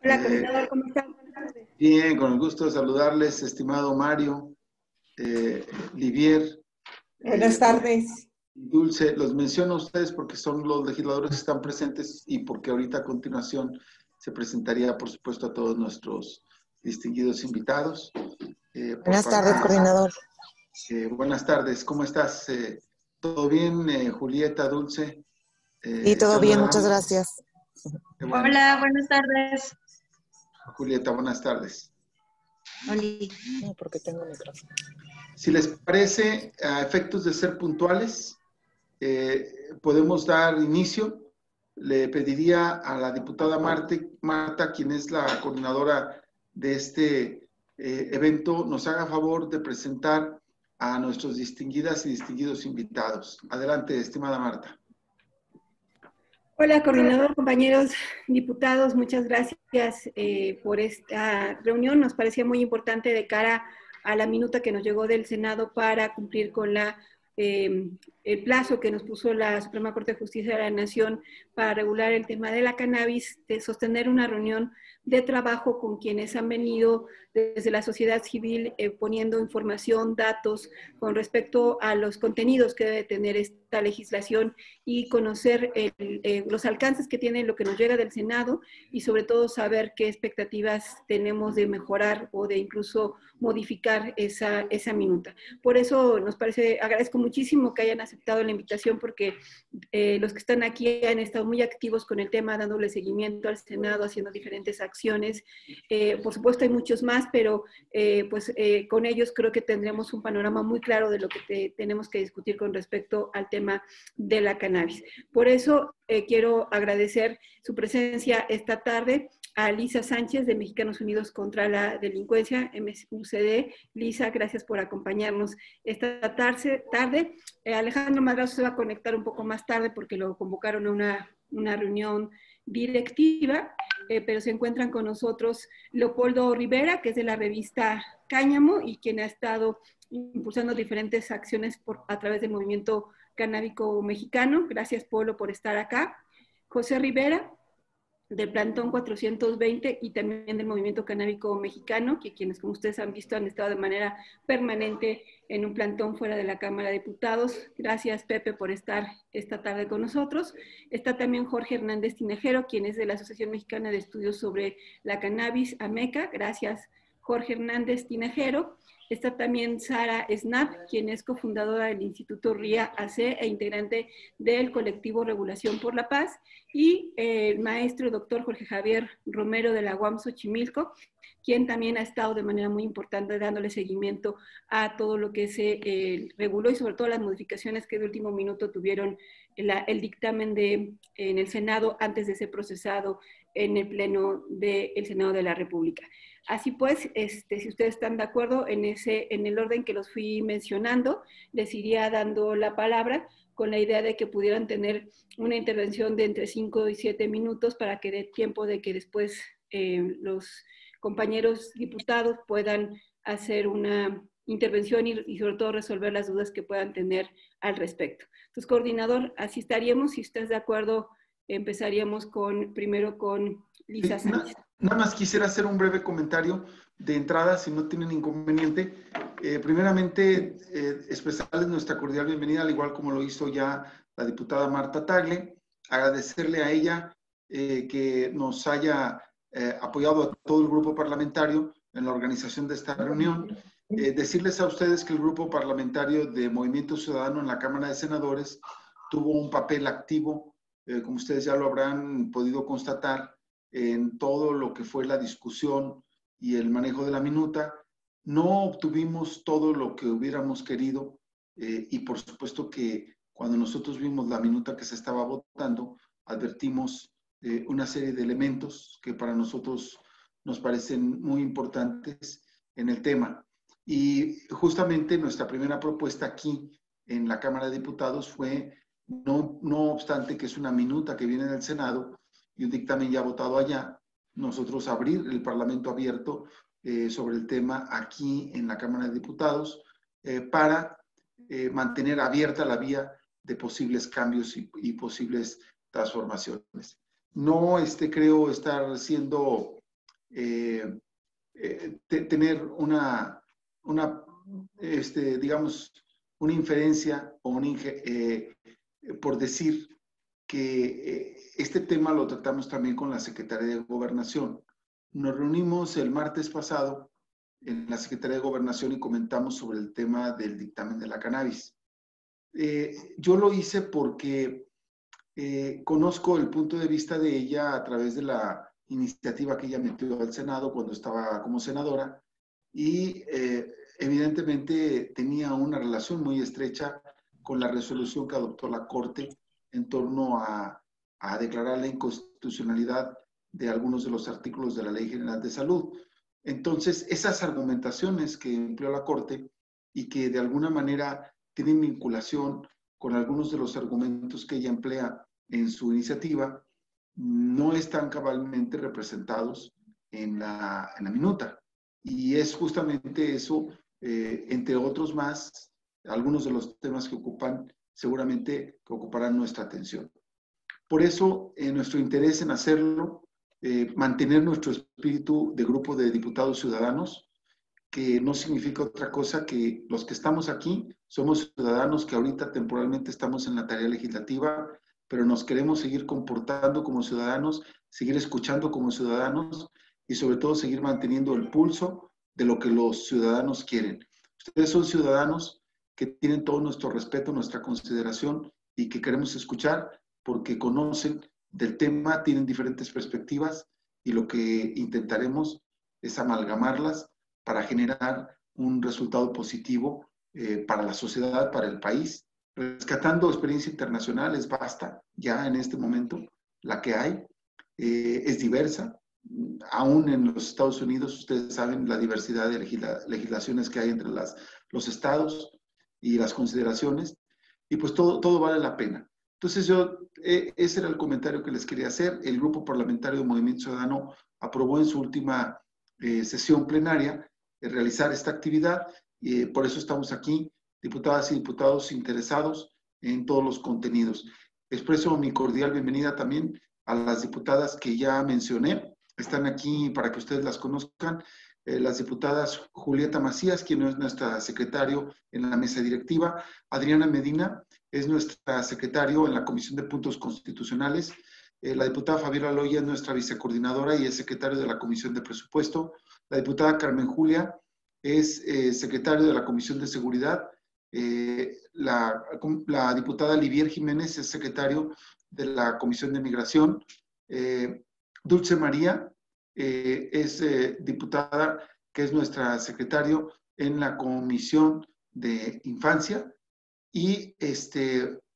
Hola, coordinador, ¿cómo están? Buenas tardes. Bien, con el gusto de saludarles, estimado Mario, Livier, Buenas tardes. Dulce. Los menciono a ustedes porque son los legisladores que están presentes y porque ahorita a continuación se presentaría, por supuesto, a todos nuestros distinguidos invitados. Buenas tardes, coordinador. Buenas tardes, ¿cómo estás? ¿Todo bien, Julieta, Dulce? Sí, todo bien, muchas gracias. Bueno. Hola, buenas tardes. Julieta, buenas tardes. Oli. No, porque tengo micrófono. Si les parece, a efectos de ser puntuales, podemos dar inicio. Le pediría a la diputada Marta, quien es la coordinadora de este evento, nos haga favor de presentar a nuestros distinguidas y distinguidos invitados. Adelante, estimada Marta. Hola, coordinador, compañeros diputados, muchas gracias por esta reunión. Nos parecía muy importante de cara a la minuta que nos llegó del Senado para cumplir con el plazo que nos puso la Suprema Corte de Justicia de la Nación para regular el tema de la cannabis, de sostener una reunión de trabajo con quienes han venido desde la sociedad civil poniendo información, datos con respecto a los contenidos que debe tener esta legislación y conocer los alcances que tiene lo que nos llega del Senado y sobre todo saber qué expectativas tenemos de mejorar o de incluso modificar esa minuta. Por eso nos parece, agradezco muchísimo que hayan aceptado la invitación porque los que están aquí han estado muy activos con el tema, dándole seguimiento al Senado, haciendo diferentes acciones. Por supuesto hay muchos más, pero con ellos creo que tendremos un panorama muy claro de lo que tenemos que discutir con respecto al tema de la cannabis. Por eso quiero agradecer su presencia esta tarde a Lisa Sánchez de Mexicanos Unidos contra la Delincuencia, MUCD. Lisa, gracias por acompañarnos esta tarde. Alejandro Madrazo se va a conectar un poco más tarde porque lo convocaron a una reunión directiva, pero se encuentran con nosotros Leopoldo Rivera, que es de la revista Cáñamo y quien ha estado impulsando diferentes acciones a través del movimiento canábico mexicano. Gracias, Polo, por estar acá. José Rivera, del Plantón 420 y también del Movimiento Canábico Mexicano, que quienes, como ustedes han visto, han estado de manera permanente en un plantón fuera de la Cámara de Diputados. Gracias, Pepe, por estar esta tarde con nosotros. Está también Jorge Hernández Tinajero, quien es de la Asociación Mexicana de Estudios sobre la Cannabis, AMECA. Gracias, Jorge Hernández Tinajero. Está también Sara Snap, quien es cofundadora del Instituto RIA-AC e integrante del colectivo Regulación por la Paz, y el maestro doctor Jorge Javier Romero de la UAM Xochimilco, quien también ha estado de manera muy importante dándole seguimiento a todo lo que se reguló y sobre todo las modificaciones que de último minuto tuvieron el dictamen en el Senado antes de ser procesado en el Pleno del Senado de la República. Así pues, si ustedes están de acuerdo en el orden que los fui mencionando, les iría dando la palabra con la idea de que pudieran tener una intervención de entre 5 y 7 minutos para que dé tiempo de que después los compañeros diputados puedan hacer una intervención y sobre todo resolver las dudas que puedan tener al respecto. Entonces, coordinador, así estaríamos. Si usted es de acuerdo, empezaríamos primero con Lisa Sánchez. Nada más quisiera hacer un breve comentario de entrada, si no tienen inconveniente. Primeramente, expresarles nuestra cordial bienvenida, al igual como lo hizo ya la diputada Marta Tagle. Agradecerle a ella que nos haya apoyado a todo el grupo parlamentario en la organización de esta reunión. Decirles a ustedes que el grupo parlamentario de Movimiento Ciudadano en la Cámara de Senadores tuvo un papel activo, como ustedes ya lo habrán podido constatar, en todo lo que fue la discusión y el manejo de la minuta. No obtuvimos todo lo que hubiéramos querido y por supuesto que cuando nosotros vimos la minuta que se estaba votando, advertimos una serie de elementos que para nosotros nos parecen muy importantes en el tema. Y justamente nuestra primera propuesta aquí en la Cámara de Diputados fue, no obstante que es una minuta que viene del Senado, y un dictamen ya votado allá, nosotros abrir el Parlamento abierto sobre el tema aquí en la Cámara de Diputados para mantener abierta la vía de posibles cambios y posibles transformaciones. No creo estar siendo tener digamos, una inferencia o por decir que este tema lo tratamos también con la Secretaría de Gobernación. Nos reunimos el martes pasado en la Secretaría de Gobernación y comentamos sobre el tema del dictamen de la cannabis. Yo lo hice porque conozco el punto de vista de ella a través de la iniciativa que ella metió al Senado cuando estaba como senadora y evidentemente tenía una relación muy estrecha con la resolución que adoptó la Corte en torno a declarar la inconstitucionalidad de algunos de los artículos de la Ley General de Salud. Entonces, esas argumentaciones que empleó la Corte y que de alguna manera tienen vinculación con algunos de los argumentos que ella emplea en su iniciativa, no están cabalmente representados en la minuta. Y es justamente eso, entre otros más, algunos de los temas que ocupan, seguramente que ocuparán nuestra atención. Por eso, nuestro interés en hacerlo, mantener nuestro espíritu de grupo de diputados ciudadanos, que no significa otra cosa que los que estamos aquí somos ciudadanos que ahorita temporalmente estamos en la tarea legislativa, pero nos queremos seguir comportando como ciudadanos, seguir escuchando como ciudadanos y sobre todo seguir manteniendo el pulso de lo que los ciudadanos quieren. Ustedes son ciudadanos que tienen todo nuestro respeto, nuestra consideración y que queremos escuchar porque conocen del tema, tienen diferentes perspectivas y lo que intentaremos es amalgamarlas para generar un resultado positivo para la sociedad, para el país, rescatando experiencia internacionales, basta ya en este momento, la que hay, es diversa, aún en los Estados Unidos, ustedes saben la diversidad de legislaciones que hay entre los estados y las consideraciones, y pues todo vale la pena. Entonces ese era el comentario que les quería hacer. El Grupo Parlamentario de Movimiento Ciudadano aprobó en su última sesión plenaria realizar esta actividad, y por eso estamos aquí, diputadas y diputados interesados en todos los contenidos. Expreso mi cordial bienvenida también a las diputadas que ya mencioné, están aquí para que ustedes las conozcan, las diputadas Julieta Macías, quien es nuestra secretario en la mesa directiva, Adriana Medina es nuestra secretario en la Comisión de Puntos Constitucionales, la diputada Fabiola Loya es nuestra vicecoordinadora y es secretario de la Comisión de Presupuesto, la diputada Carmen Julia es secretario de la Comisión de Seguridad, la diputada Livier Jiménez es secretario de la Comisión de Migración, Dulce María es diputada que es nuestra secretario en la Comisión de Infancia y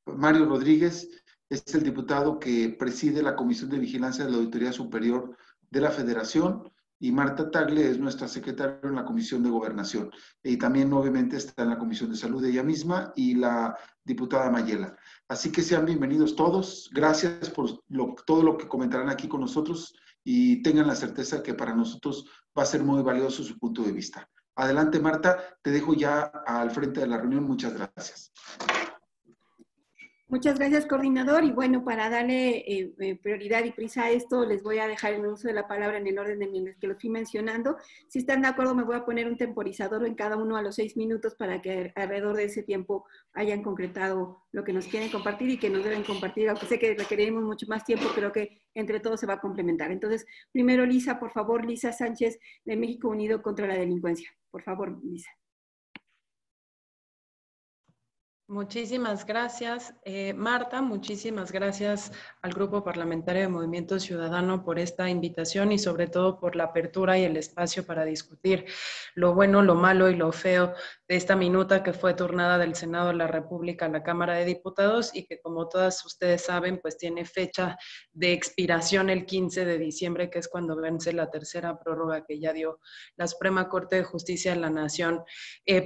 Mario Rodríguez es el diputado que preside la Comisión de Vigilancia de la Auditoría Superior de la Federación y Marta Tagle es nuestra secretaria en la Comisión de Gobernación. Y también, obviamente, está en la Comisión de Salud ella misma y la diputada Mayela. Así que sean bienvenidos todos. Gracias por todo lo que comentarán aquí con nosotros y tengan la certeza que para nosotros va a ser muy valioso su punto de vista. Adelante, Marta. Te dejo ya al frente de la reunión. Muchas gracias. Muchas gracias, coordinador. Y bueno, para darle prioridad y prisa a esto, les voy a dejar el uso de la palabra en el orden en el que lo fui mencionando. Si están de acuerdo, me voy a poner un temporizador en cada uno a los 6 minutos para que alrededor de ese tiempo hayan concretado lo que nos quieren compartir y que nos deben compartir. Aunque sé que requeriremos mucho más tiempo, creo que entre todos se va a complementar. Entonces, primero Lisa, por favor, Lisa Sánchez de México Unido contra la Delincuencia. Por favor, Lisa. Muchísimas gracias, Marta. Muchísimas gracias al Grupo Parlamentario de Movimiento Ciudadano por esta invitación y sobre todo por la apertura y el espacio para discutir lo bueno, lo malo y lo feo de esta minuta que fue turnada del Senado de la República a la Cámara de Diputados y que, como todas ustedes saben, pues tiene fecha de expiración el 15 de diciembre, que es cuando vence la tercera prórroga que ya dio la Suprema Corte de Justicia de la Nación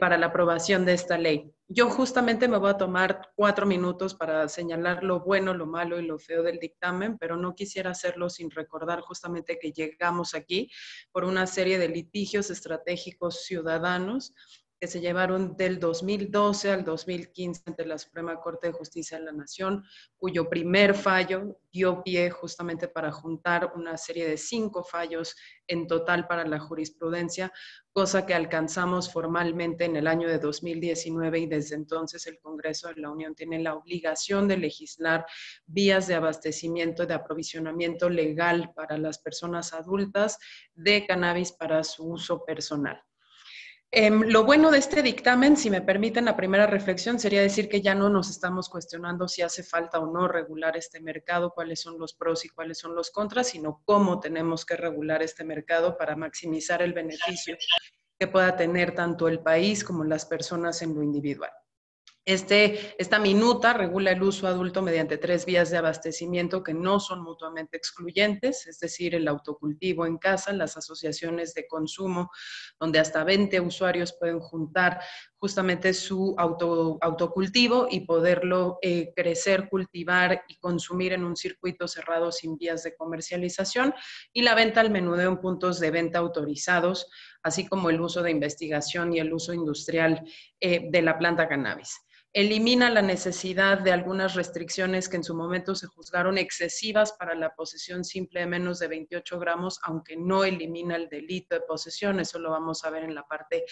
para la aprobación de esta ley. Yo justamente me voy a tomar 4 minutos para señalar lo bueno, lo malo y lo feo del dictamen, pero no quisiera hacerlo sin recordar justamente que llegamos aquí por una serie de litigios estratégicos ciudadanos que se llevaron del 2012 al 2015 ante la Suprema Corte de Justicia de la Nación, cuyo primer fallo dio pie justamente para juntar una serie de 5 fallos en total para la jurisprudencia, cosa que alcanzamos formalmente en el año de 2019 y desde entonces el Congreso de la Unión tiene la obligación de legislar vías de abastecimiento y de aprovisionamiento legal para las personas adultas de cannabis para su uso personal. Lo bueno de este dictamen, si me permiten, la primera reflexión sería decir que ya no nos estamos cuestionando si hace falta o no regular este mercado, cuáles son los pros y cuáles son los contras, sino cómo tenemos que regular este mercado para maximizar el beneficio que pueda tener tanto el país como las personas en lo individual. Esta minuta regula el uso adulto mediante 3 vías de abastecimiento que no son mutuamente excluyentes, es decir, el autocultivo en casa, las asociaciones de consumo, donde hasta 20 usuarios pueden juntar justamente su autocultivo y poderlo crecer, cultivar y consumir en un circuito cerrado sin vías de comercialización, y la venta al menudeo en puntos de venta autorizados, así como el uso de investigación y el uso industrial de la planta cannabis. Elimina la necesidad de algunas restricciones que en su momento se juzgaron excesivas para la posesión simple de menos de 28 gramos, aunque no elimina el delito de posesión, eso lo vamos a ver en la parte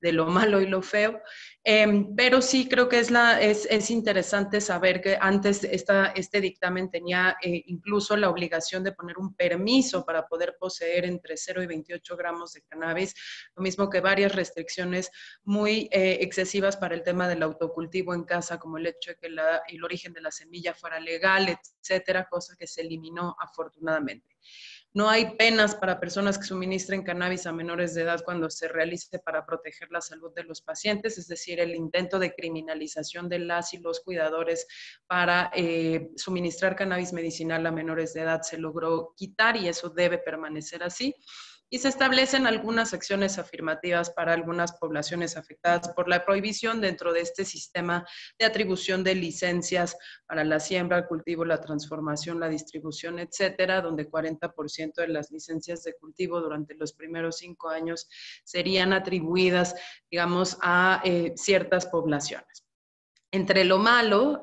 de lo malo y lo feo. Pero sí creo que es interesante saber que antes este dictamen tenía incluso la obligación de poner un permiso para poder poseer entre 0 y 28 gramos de cannabis, lo mismo que varias restricciones muy excesivas para el tema del autocultivo en casa, como el hecho de que el origen de la semilla fuera legal, etcétera, cosa que se eliminó afortunadamente. No hay penas para personas que suministren cannabis a menores de edad cuando se realice para proteger la salud de los pacientes, es decir, el intento de criminalización de las y los cuidadores para suministrar cannabis medicinal a menores de edad se logró quitar y eso debe permanecer así. Y se establecen algunas acciones afirmativas para algunas poblaciones afectadas por la prohibición dentro de este sistema de atribución de licencias para la siembra, el cultivo, la transformación, la distribución, etcétera, donde 40% de las licencias de cultivo durante los primeros 5 años serían atribuidas, digamos, a ciertas poblaciones. Entre lo malo,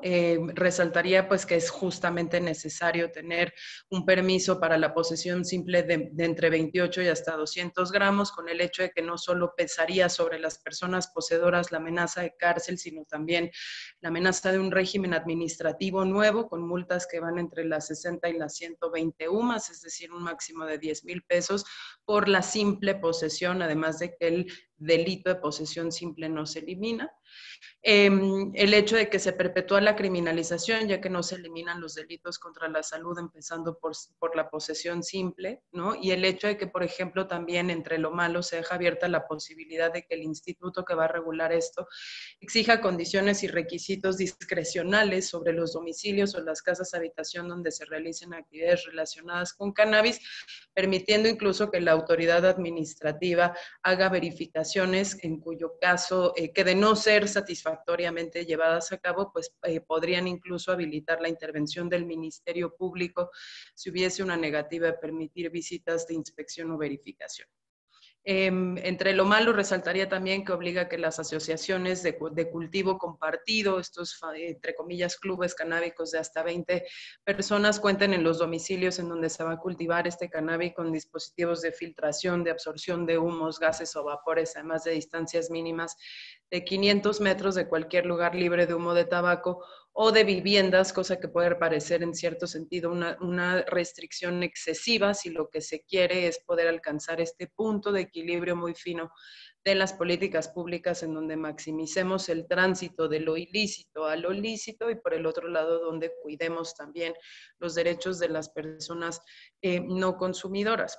resaltaría pues que es justamente necesario tener un permiso para la posesión simple de entre 28 y hasta 200 gramos, con el hecho de que no solo pesaría sobre las personas poseedoras la amenaza de cárcel, sino también la amenaza de un régimen administrativo nuevo, con multas que van entre las 60 y las 120 UMAS, es decir, un máximo de 10,000 pesos por la simple posesión, además de que el delito de posesión simple no se elimina. El hecho de que se perpetúa la criminalización, ya que no se eliminan los delitos contra la salud, empezando por la posesión simple, ¿no? Y el hecho de que, por ejemplo, también entre lo malo se deja abierta la posibilidad de que el instituto que va a regular esto exija condiciones y requisitos discrecionales sobre los domicilios o las casas habitación donde se realicen actividades relacionadas con cannabis, permitiendo incluso que la autoridad administrativa haga verificaciones en cuyo caso, que de no ser satisfactoriamente llevadas a cabo, pues podrían incluso habilitar la intervención del Ministerio Público si hubiese una negativa de permitir visitas de inspección o verificación. Entre lo malo resaltaría también que obliga a que las asociaciones de cultivo compartido, estos entre comillas clubes canábicos de hasta 20 personas, cuenten en los domicilios en donde se va a cultivar este cannabis con dispositivos de filtración, de absorción de humos, gases o vapores, además de distancias mínimas de 500 metros de cualquier lugar libre de humo de tabaco o de viviendas, cosa que puede parecer en cierto sentido una restricción excesiva si lo que se quiere es poder alcanzar este punto de equilibrio muy fino de las políticas públicas en donde maximicemos el tránsito de lo ilícito a lo lícito y por el otro lado donde cuidemos también los derechos de las personas no consumidoras.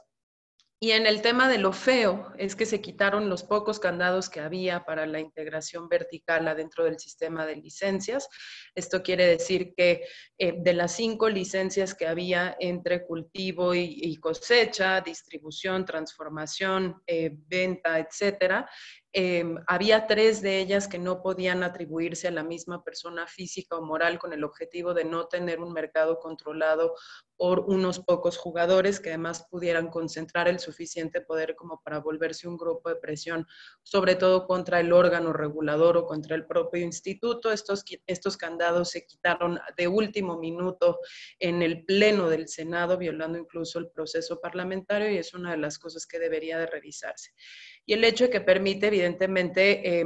Y en el tema de lo feo es que se quitaron los pocos candados que había para la integración vertical adentro del sistema de licencias. Esto quiere decir que de las 5 licencias que había entre cultivo y cosecha, distribución, transformación, venta, etcétera, Había 3 de ellas que no podían atribuirse a la misma persona física o moral con el objetivo de no tener un mercado controlado por unos pocos jugadores que además pudieran concentrar el suficiente poder como para volverse un grupo de presión, sobre todo contra el órgano regulador o contra el propio instituto. Estos candados se quitaron de último minuto en el pleno del Senado, violando incluso el proceso parlamentario, y es una de las cosas que debería de revisarse. Y el hecho de que permite, evidentemente,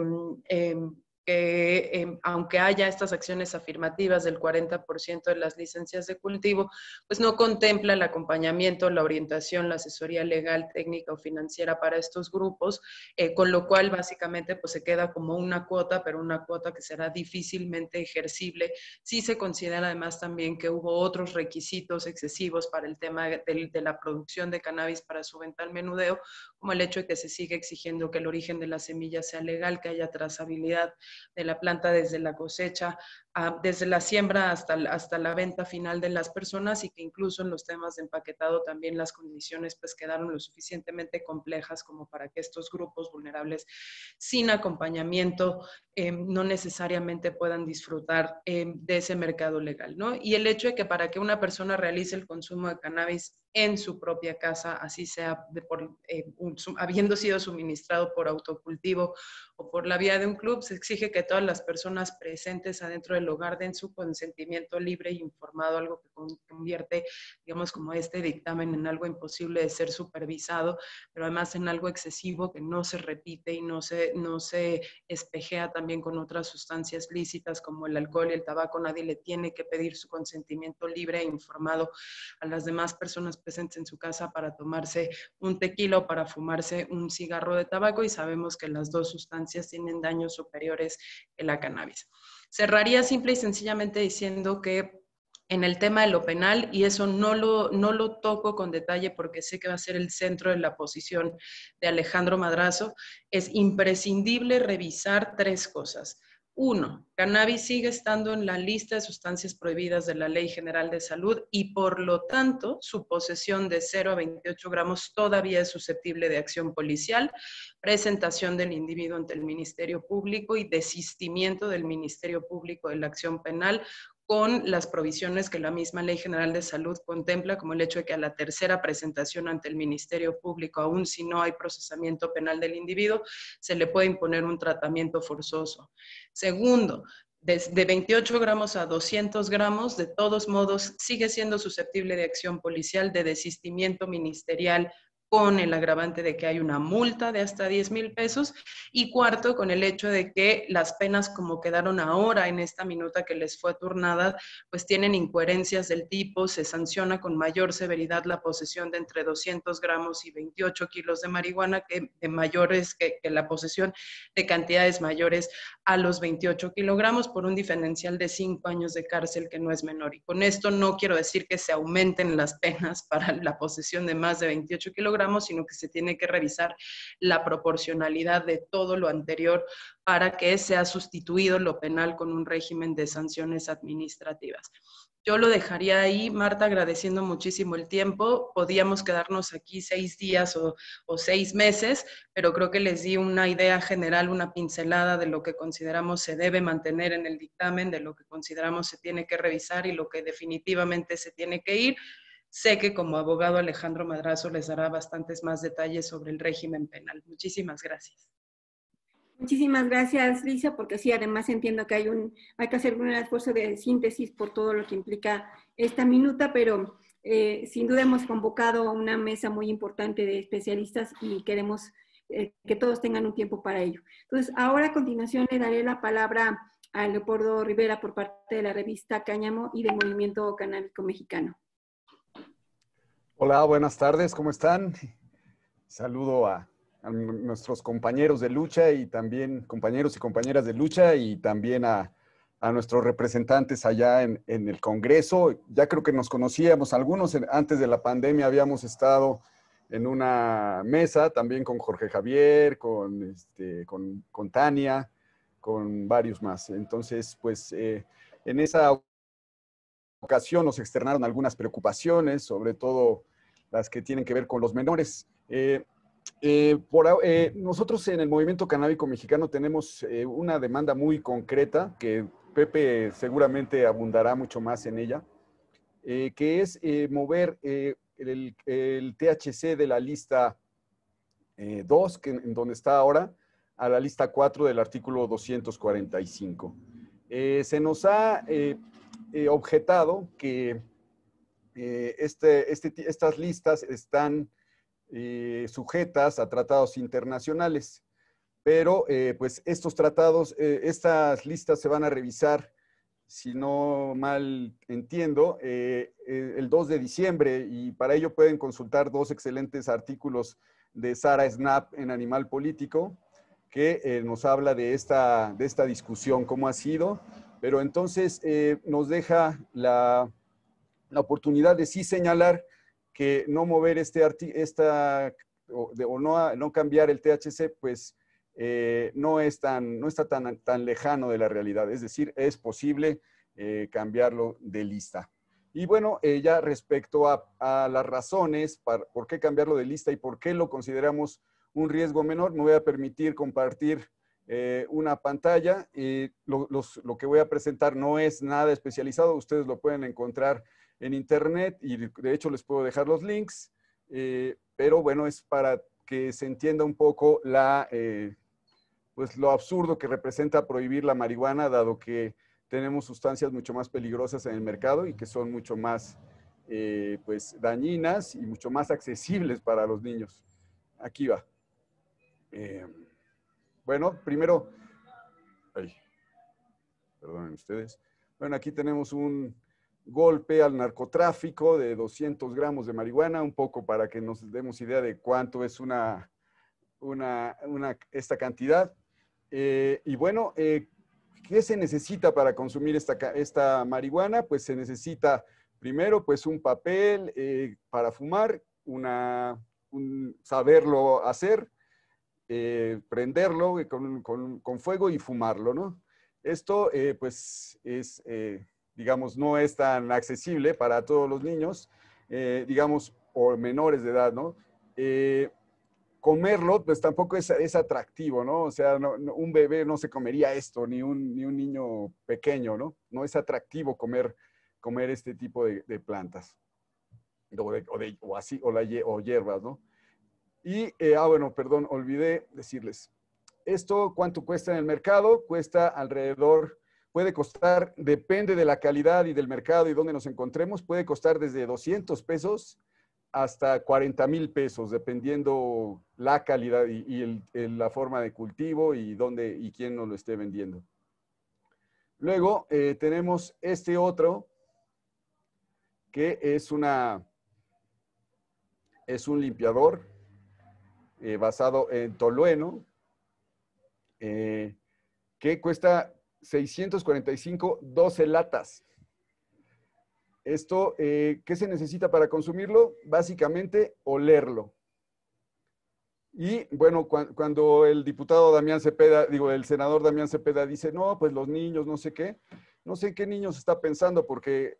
que aunque haya estas acciones afirmativas del 40% de las licencias de cultivo, pues no contempla el acompañamiento, la orientación, la asesoría legal, técnica o financiera para estos grupos, con lo cual básicamente pues se queda como una cuota, pero una cuota que será difícilmente ejercible si se considera además también que hubo otros requisitos excesivos para el tema de la producción de cannabis para su venta al menudeo, como el hecho de que se sigue exigiendo que el origen de la semilla sea legal, que haya trazabilidad de la planta desde la cosecha, desde la siembra hasta la venta final de las personas, y que incluso en los temas de empaquetado también las condiciones pues quedaron lo suficientemente complejas como para que estos grupos vulnerables sin acompañamiento no necesariamente puedan disfrutar de ese mercado legal, ¿no? Y el hecho de que para que una persona realice el consumo de cannabis en su propia casa, así sea habiendo sido suministrado por autocultivo o por la vía de un club, se exige que todas las personas presentes adentro del hogar den su consentimiento libre e informado, algo que convierte, digamos, como este dictamen en algo imposible de ser supervisado, pero además en algo excesivo que no se repite y no se espejea también con otras sustancias lícitas como el alcohol y el tabaco. Nadie le tiene que pedir su consentimiento libre e informado a las demás personas presentes en su casa para tomarse un tequila o para fumarse un cigarro de tabaco, y sabemos que las dos sustancias tienen daños superiores que la cannabis. Cerraría simple y sencillamente diciendo que en el tema de lo penal, y eso no lo toco con detalle porque sé que va a ser el centro de la posición de Alejandro Madrazo, es imprescindible revisar 3 cosas. 1, cannabis sigue estando en la lista de sustancias prohibidas de la Ley General de Salud y por lo tanto su posesión de 0 a 28 gramos todavía es susceptible de acción policial, presentación del individuo ante el Ministerio Público y desistimiento del Ministerio Público de la acción penal, con las provisiones que la misma Ley General de Salud contempla, como el hecho de que a la tercera presentación ante el Ministerio Público, aun si no hay procesamiento penal del individuo, se le puede imponer un tratamiento forzoso. Segundo, de 28 gramos a 200 gramos, de todos modos, sigue siendo susceptible de acción policial, de desistimiento ministerial, con el agravante de que hay una multa de hasta 10,000 pesos. Y cuarto, con el hecho de que las penas como quedaron ahora en esta minuta que les fue turnada, pues tienen incoherencias del tipo, se sanciona con mayor severidad la posesión de entre 200 gramos y 28 kilos de marihuana que la posesión de cantidades mayores a los 28 kilogramos por un diferencial de 5 años de cárcel que no es menor. Y con esto no quiero decir que se aumenten las penas para la posesión de más de 28 kilogramos, sino que se tiene que revisar la proporcionalidad de todo lo anterior para que sea sustituido lo penal con un régimen de sanciones administrativas. Yo lo dejaría ahí, Marta, agradeciendo muchísimo el tiempo. Podíamos quedarnos aquí 6 días o 6 meses, pero creo que les di una idea general, una pincelada de lo que consideramos se debe mantener en el dictamen, de lo que consideramos se tiene que revisar y lo que definitivamente se tiene que ir. Sé que como abogado Alejandro Madrazo les dará bastantes más detalles sobre el régimen penal. Muchísimas gracias. Muchísimas gracias, Lisa, porque sí, además entiendo que hay que hacer un esfuerzo de síntesis por todo lo que implica esta minuta, pero sin duda hemos convocado una mesa muy importante de especialistas y queremos que todos tengan un tiempo para ello. Entonces, ahora a continuación le daré la palabra a Leopoldo Rivera por parte de la revista Cáñamo y del Movimiento Canábico Mexicano. Hola, buenas tardes, ¿cómo están? Saludo a nuestros compañeros de lucha y también compañeros y compañeras de lucha y también a nuestros representantes allá en el Congreso. Ya creo que nos conocíamos algunos, antes de la pandemia habíamos estado en una mesa también con Jorge Javier, con Tania, con varios más. Entonces, pues en esa ocasión nos externaron algunas preocupaciones, sobre todo las que tienen que ver con los menores. Nosotros en el Movimiento Canábico Mexicano tenemos una demanda muy concreta, que Pepe seguramente abundará mucho más en ella, que es mover el THC de la lista 2, en donde está ahora, a la lista 4 del artículo 245. Se nos ha objetado que estas listas están sujetas a tratados internacionales, pero pues estos tratados, estas listas se van a revisar, si no mal entiendo, el 2 de diciembre, y para ello pueden consultar dos excelentes artículos de Sara Snap en Animal Político, que nos habla de esta discusión, cómo ha sido, pero entonces nos deja la oportunidad de sí señalar que no mover no cambiar el THC, pues no está tan lejano de la realidad. Es decir, es posible cambiarlo de lista. Y bueno, ya respecto a las razones por qué cambiarlo de lista y por qué lo consideramos un riesgo menor, me voy a permitir compartir una pantalla. Lo que voy a presentar no es nada especializado, ustedes lo pueden encontrar en internet y de hecho les puedo dejar los links, pero bueno, es para que se entienda un poco pues lo absurdo que representa prohibir la marihuana, dado que tenemos sustancias mucho más peligrosas en el mercado y que son mucho más pues dañinas y mucho más accesibles para los niños. Aquí va. Bueno, primero, perdonen ustedes. Bueno, aquí tenemos un golpe al narcotráfico de 200 gramos de marihuana, un poco para que nos demos idea de cuánto es esta cantidad. Y bueno, ¿qué se necesita para consumir esta marihuana? Pues se necesita primero pues un papel para fumar, saberlo hacer, prenderlo con fuego y fumarlo, ¿no? Esto pues es digamos, no es tan accesible para todos los niños, digamos, o menores de edad, ¿no? Comerlo, pues tampoco es atractivo, ¿no? O sea, un bebé no se comería esto, ni un niño pequeño, ¿no? No es atractivo comer este tipo de plantas, o hierbas, ¿no? Y, bueno, perdón, olvidé decirles. Esto, ¿cuánto cuesta en el mercado? Cuesta alrededor... Puede costar, depende de la calidad y del mercado y dónde nos encontremos, puede costar desde 200 pesos hasta 40,000 pesos, dependiendo la calidad y la forma de cultivo y dónde y quién nos lo esté vendiendo. Luego tenemos este otro, que es un limpiador basado en tolueno, que cuesta 645, 12 latas. Esto, ¿qué se necesita para consumirlo? Básicamente, olerlo. Y bueno, cuando el diputado Damián Cepeda, el senador Damián Cepeda dice, no, pues los niños, no sé qué niños está pensando, porque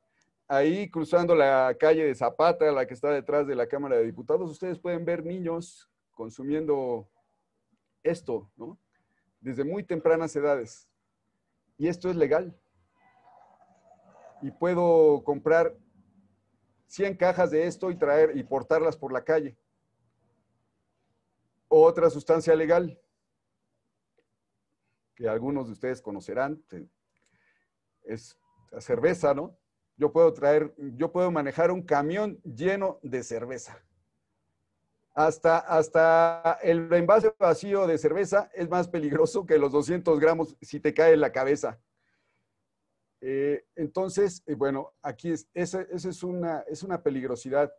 ahí cruzando la calle de Zapata, la que está detrás de la Cámara de Diputados, ustedes pueden ver niños consumiendo esto, ¿no? Desde muy tempranas edades. Y esto es legal. Y puedo comprar 100 cajas de esto y traer y portarlas por la calle. Otra sustancia legal que algunos de ustedes conocerán es la cerveza, ¿no? Yo puedo manejar un camión lleno de cerveza. Hasta el envase vacío de cerveza es más peligroso que los 200 gramos si te cae en la cabeza. Entonces, bueno, aquí esa es una peligrosidad,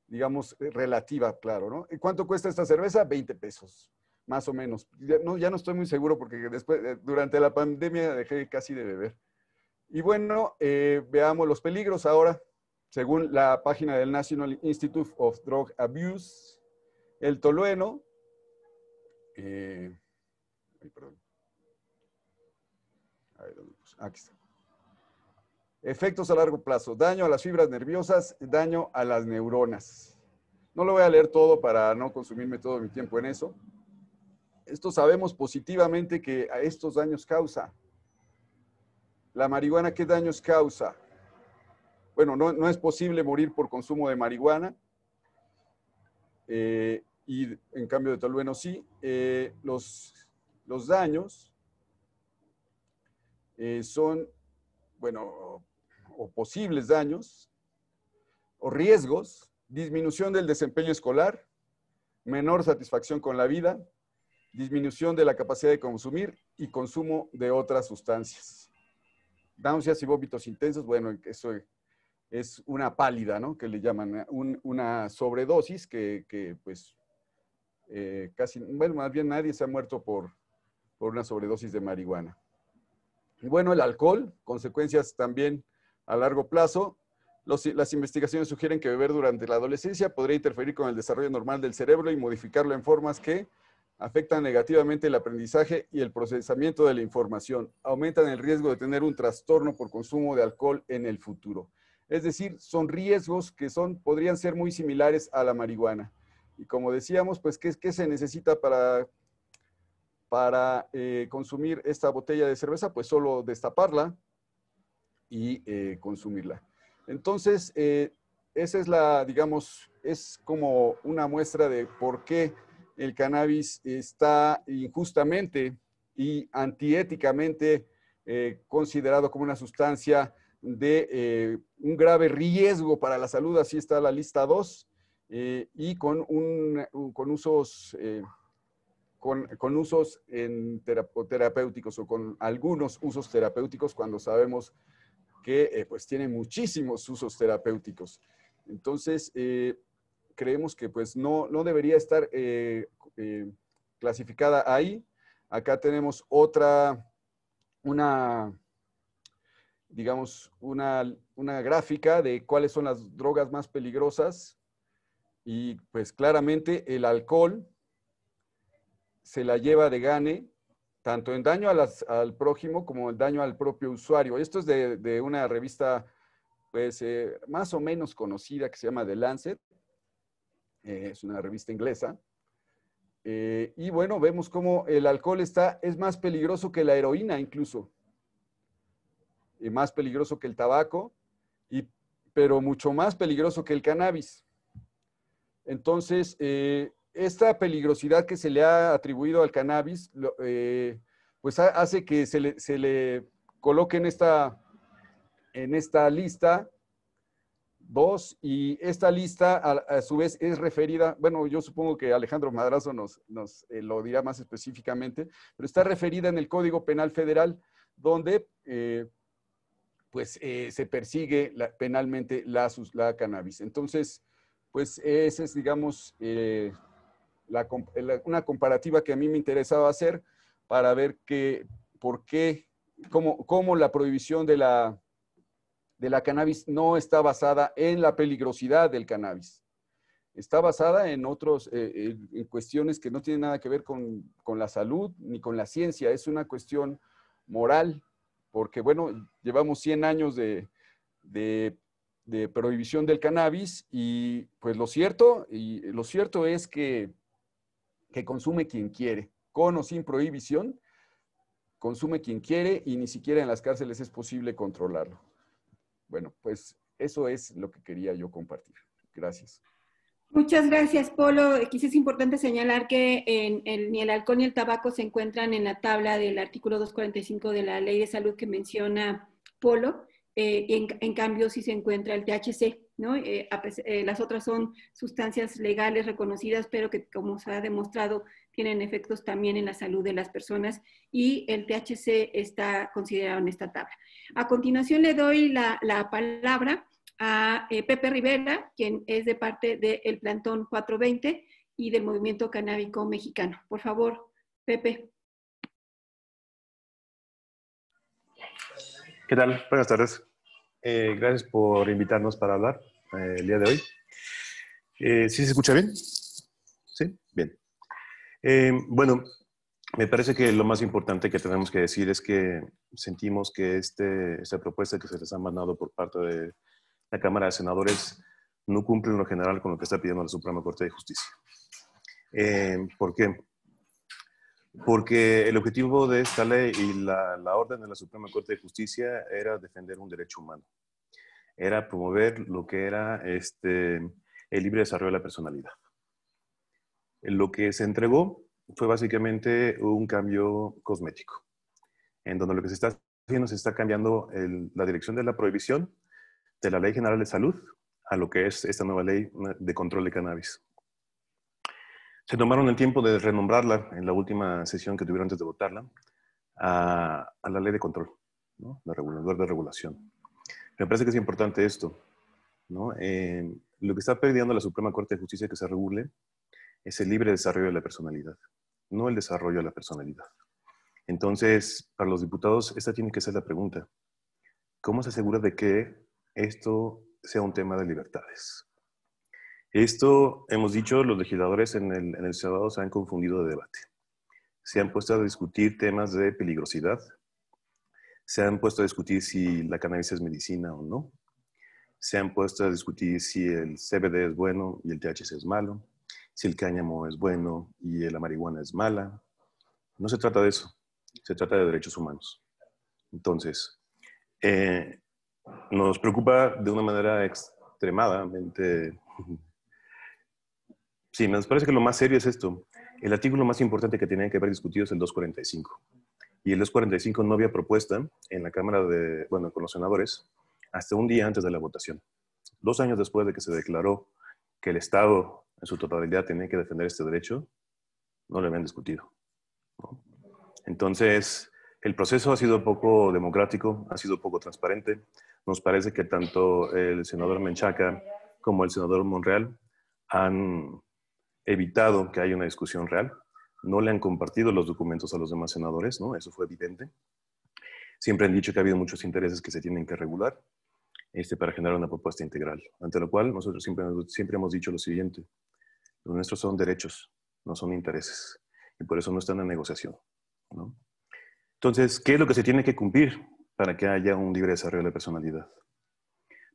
digamos, relativa, claro, ¿no? ¿Y cuánto cuesta esta cerveza? 20 pesos, más o menos. Ya no estoy muy seguro porque después, durante la pandemia dejé casi de beber. Y bueno, veamos los peligros ahora. Según la página del National Institute of Drug Abuse, el tolueno, perdón. Aquí está. Efectos a largo plazo, daño a las fibras nerviosas, daño a las neuronas. No lo voy a leer todo para no consumirme todo mi tiempo en eso. Esto sabemos positivamente que a estos daños causa. La marihuana, ¿qué daños causa? Bueno, no es posible morir por consumo de marihuana. Y en cambio de tolueno sí. Los daños son, bueno, o posibles daños, o riesgos: disminución del desempeño escolar, menor satisfacción con la vida, disminución de la capacidad de consumir y consumo de otras sustancias. Náuseas y vómitos intensos, bueno, eso es una pálida, ¿no? Que le llaman una sobredosis que pues, casi, bueno, más bien nadie se ha muerto por una sobredosis de marihuana. Y bueno, el alcohol, consecuencias también a largo plazo. Las investigaciones sugieren que beber durante la adolescencia podría interferir con el desarrollo normal del cerebro y modificarlo en formas que afectan negativamente el aprendizaje y el procesamiento de la información. Aumentan el riesgo de tener un trastorno por consumo de alcohol en el futuro. Es decir, son riesgos que podrían ser muy similares a la marihuana. Y como decíamos, pues, ¿qué se necesita para consumir esta botella de cerveza? Pues solo destaparla y consumirla. Entonces, esa es digamos, es como una muestra de por qué el cannabis está injustamente y antiéticamente considerado como una sustancia de un grave riesgo para la salud. Así está la lista 2, y con usos terapéuticos, o con algunos usos terapéuticos, cuando sabemos que pues tiene muchísimos usos terapéuticos. Entonces, creemos que pues no debería estar clasificada ahí. Acá tenemos digamos, una gráfica de cuáles son las drogas más peligrosas, y pues claramente el alcohol se la lleva de gane, tanto en daño al prójimo como en daño al propio usuario. Esto es de una revista pues más o menos conocida que se llama The Lancet. Es una revista inglesa. Y bueno, vemos cómo el alcohol es más peligroso que la heroína incluso. Y más peligroso que el tabaco, pero mucho más peligroso que el cannabis. Entonces, esta peligrosidad que se le ha atribuido al cannabis, pues hace que se le coloque en esta lista 2, y esta lista a su vez es referida, bueno, yo supongo que Alejandro Madrazo nos lo dirá más específicamente, pero está referida en el Código Penal Federal, donde pues se persigue penalmente la cannabis. Entonces, pues esa es, digamos, una comparativa que a mí me interesaba hacer para ver cómo la prohibición de la cannabis no está basada en la peligrosidad del cannabis. Está basada en en cuestiones que no tienen nada que ver con la salud ni con la ciencia. Es una cuestión moral, porque, bueno, llevamos 100 años de prohibición del cannabis, y pues lo cierto es que consume quien quiere, con o sin prohibición, consume quien quiere, y ni siquiera en las cárceles es posible controlarlo. Bueno, pues eso es lo que quería yo compartir. Gracias. Muchas gracias, Polo. Quizás es importante señalar que ni el alcohol ni el tabaco se encuentran en la tabla del artículo 245 de la Ley de Salud que menciona Polo. En cambio, sí se encuentra el THC, ¿no? Las otras son sustancias legales reconocidas, pero que, como se ha demostrado, tienen efectos también en la salud de las personas, y el THC está considerado en esta tabla. A continuación le doy la palabra a Pepe Rivera, quien es de parte del Plantón 420 y del Movimiento Canábico Mexicano. Por favor, Pepe. ¿Qué tal? Buenas tardes. Gracias por invitarnos para hablar el día de hoy. ¿Sí se escucha bien? Sí, bien. Bueno, me parece que lo más importante que tenemos que decir es que sentimos que esta propuesta que se les ha mandado por parte de la Cámara de Senadores no cumple en lo general con lo que está pidiendo la Suprema Corte de Justicia. ¿Por qué? Porque el objetivo de esta ley y la orden de la Suprema Corte de Justicia era defender un derecho humano. Era promover lo que era el libre desarrollo de la personalidad. Lo que se entregó fue básicamente un cambio cosmético, en donde lo que se está haciendo, se está cambiando la dirección de la prohibición de la Ley General de Salud a lo que es esta nueva ley de control de cannabis. Se tomaron el tiempo de renombrarla en la última sesión que tuvieron antes de votarla a la ley de control, ¿no? La regulador de regulación. Me parece que es importante esto, ¿no? Lo que está pidiendo la Suprema Corte de Justicia que se regule es el libre desarrollo de la personalidad, no el desarrollo de la personalidad. Entonces, para los diputados, esta tiene que ser la pregunta. ¿Cómo se asegura de que esto sea un tema de libertades? Esto, hemos dicho, los legisladores en el Senado se han confundido de debate. Se han puesto a discutir temas de peligrosidad. Se han puesto a discutir si la cannabis es medicina o no. Se han puesto a discutir si el CBD es bueno y el THC es malo. Si el cáñamo es bueno y la marihuana es mala. No se trata de eso. Se trata de derechos humanos. Entonces, nos preocupa de una manera extremadamente... Sí, nos parece que lo más serio es esto. El artículo más importante que tenía que haber discutido es el 245. Y el 245 no había propuesta en la Cámara con los senadores hasta un día antes de la votación. 2 años después de que se declaró que el Estado en su totalidad tenía que defender este derecho, no lo habían discutido, ¿no? Entonces, el proceso ha sido poco democrático, ha sido poco transparente. Nos parece que tanto el senador Menchaca como el senador Monreal han evitado que haya una discusión real. No le han compartido los documentos a los demás senadores, ¿no? Eso fue evidente. Siempre han dicho que ha habido muchos intereses que se tienen que regular para generar una propuesta integral. Ante lo cual, nosotros siempre hemos dicho lo siguiente. Los nuestros son derechos, no son intereses. Y por eso no están en negociación, ¿no? Entonces, ¿qué es lo que se tiene que cumplir para que haya un libre desarrollo de la personalidad?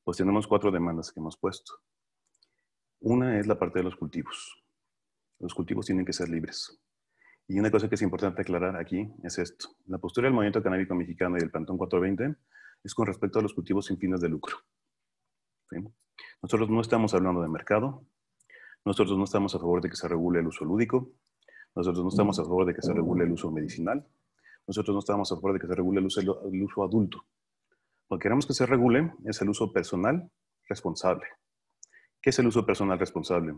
Pues tenemos 4 demandas que hemos puesto. Una es la parte de los cultivos. Los cultivos tienen que ser libres. Y una cosa que es importante aclarar aquí es esto. La postura del Movimiento Canábico Mexicano y del Plantón 420 es con respecto a los cultivos sin fines de lucro. ¿Sí? Nosotros no estamos hablando de mercado. Nosotros no estamos a favor de que se regule el uso lúdico. Nosotros no estamos a favor de que se regule el uso medicinal. Nosotros no estamos a favor de que se regule el uso adulto. Lo que queremos que se regule es el uso personal responsable. ¿Qué es el uso personal responsable?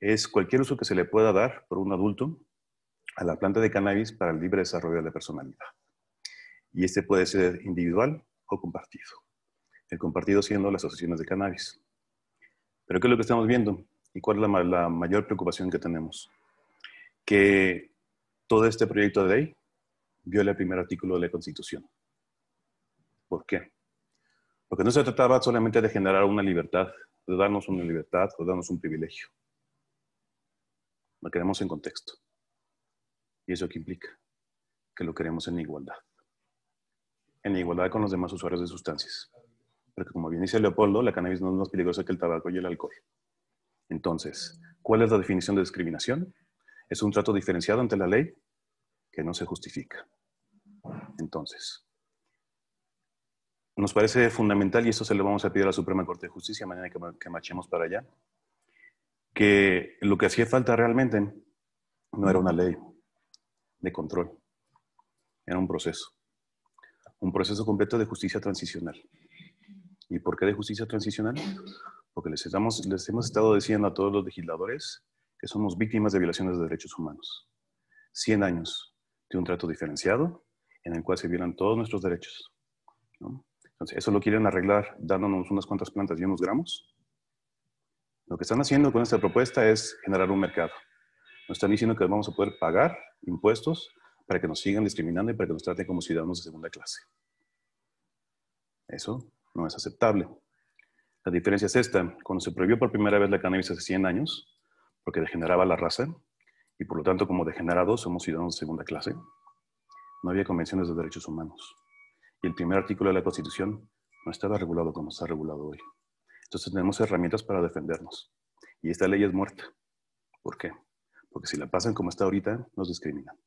Es cualquier uso que se le pueda dar por un adulto a la planta de cannabis para el libre desarrollo de la personalidad. Y este puede ser individual o compartido. El compartido siendo las asociaciones de cannabis. Pero ¿qué es lo que estamos viendo? ¿Y cuál es la mayor preocupación que tenemos? Que todo este proyecto de ley viola el primer artículo de la Constitución. ¿Por qué? Porque no se trataba solamente de generar una libertad, de darnos una libertad o darnos un privilegio. Lo queremos en contexto. ¿Y eso qué implica? Que lo queremos en igualdad. En igualdad con los demás usuarios de sustancias. Porque como bien dice Leopoldo, la cannabis no es más peligrosa que el tabaco y el alcohol. Entonces, ¿cuál es la definición de discriminación? Es un trato diferenciado ante la ley que no se justifica. Entonces, nos parece fundamental, y esto se lo vamos a pedir a la Suprema Corte de Justicia mañana que marchemos para allá, que lo que hacía falta realmente no era una ley de control, era un proceso completo de justicia transicional. ¿Y por qué de justicia transicional? Porque les hemos estado diciendo a todos los legisladores que somos víctimas de violaciones de derechos humanos. 100 años de un trato diferenciado en el cual se violan todos nuestros derechos, ¿no? Entonces, eso lo quieren arreglar dándonos unas cuantas plantas y unos gramos. Lo que están haciendo con esta propuesta es generar un mercado. Nos están diciendo que vamos a poder pagar impuestos para que nos sigan discriminando y para que nos traten como ciudadanos de segunda clase. Eso no es aceptable. La diferencia es esta. Cuando se prohibió por primera vez la cannabis hace 100 años, porque degeneraba la raza, y por lo tanto como degenerados somos ciudadanos de segunda clase, no había convenciones de derechos humanos. Y el primer artículo de la Constitución no estaba regulado como está regulado hoy. Entonces tenemos herramientas para defendernos. Y esta ley es muerta. ¿Por qué? Porque si la pasan como está ahorita, nos discriminan.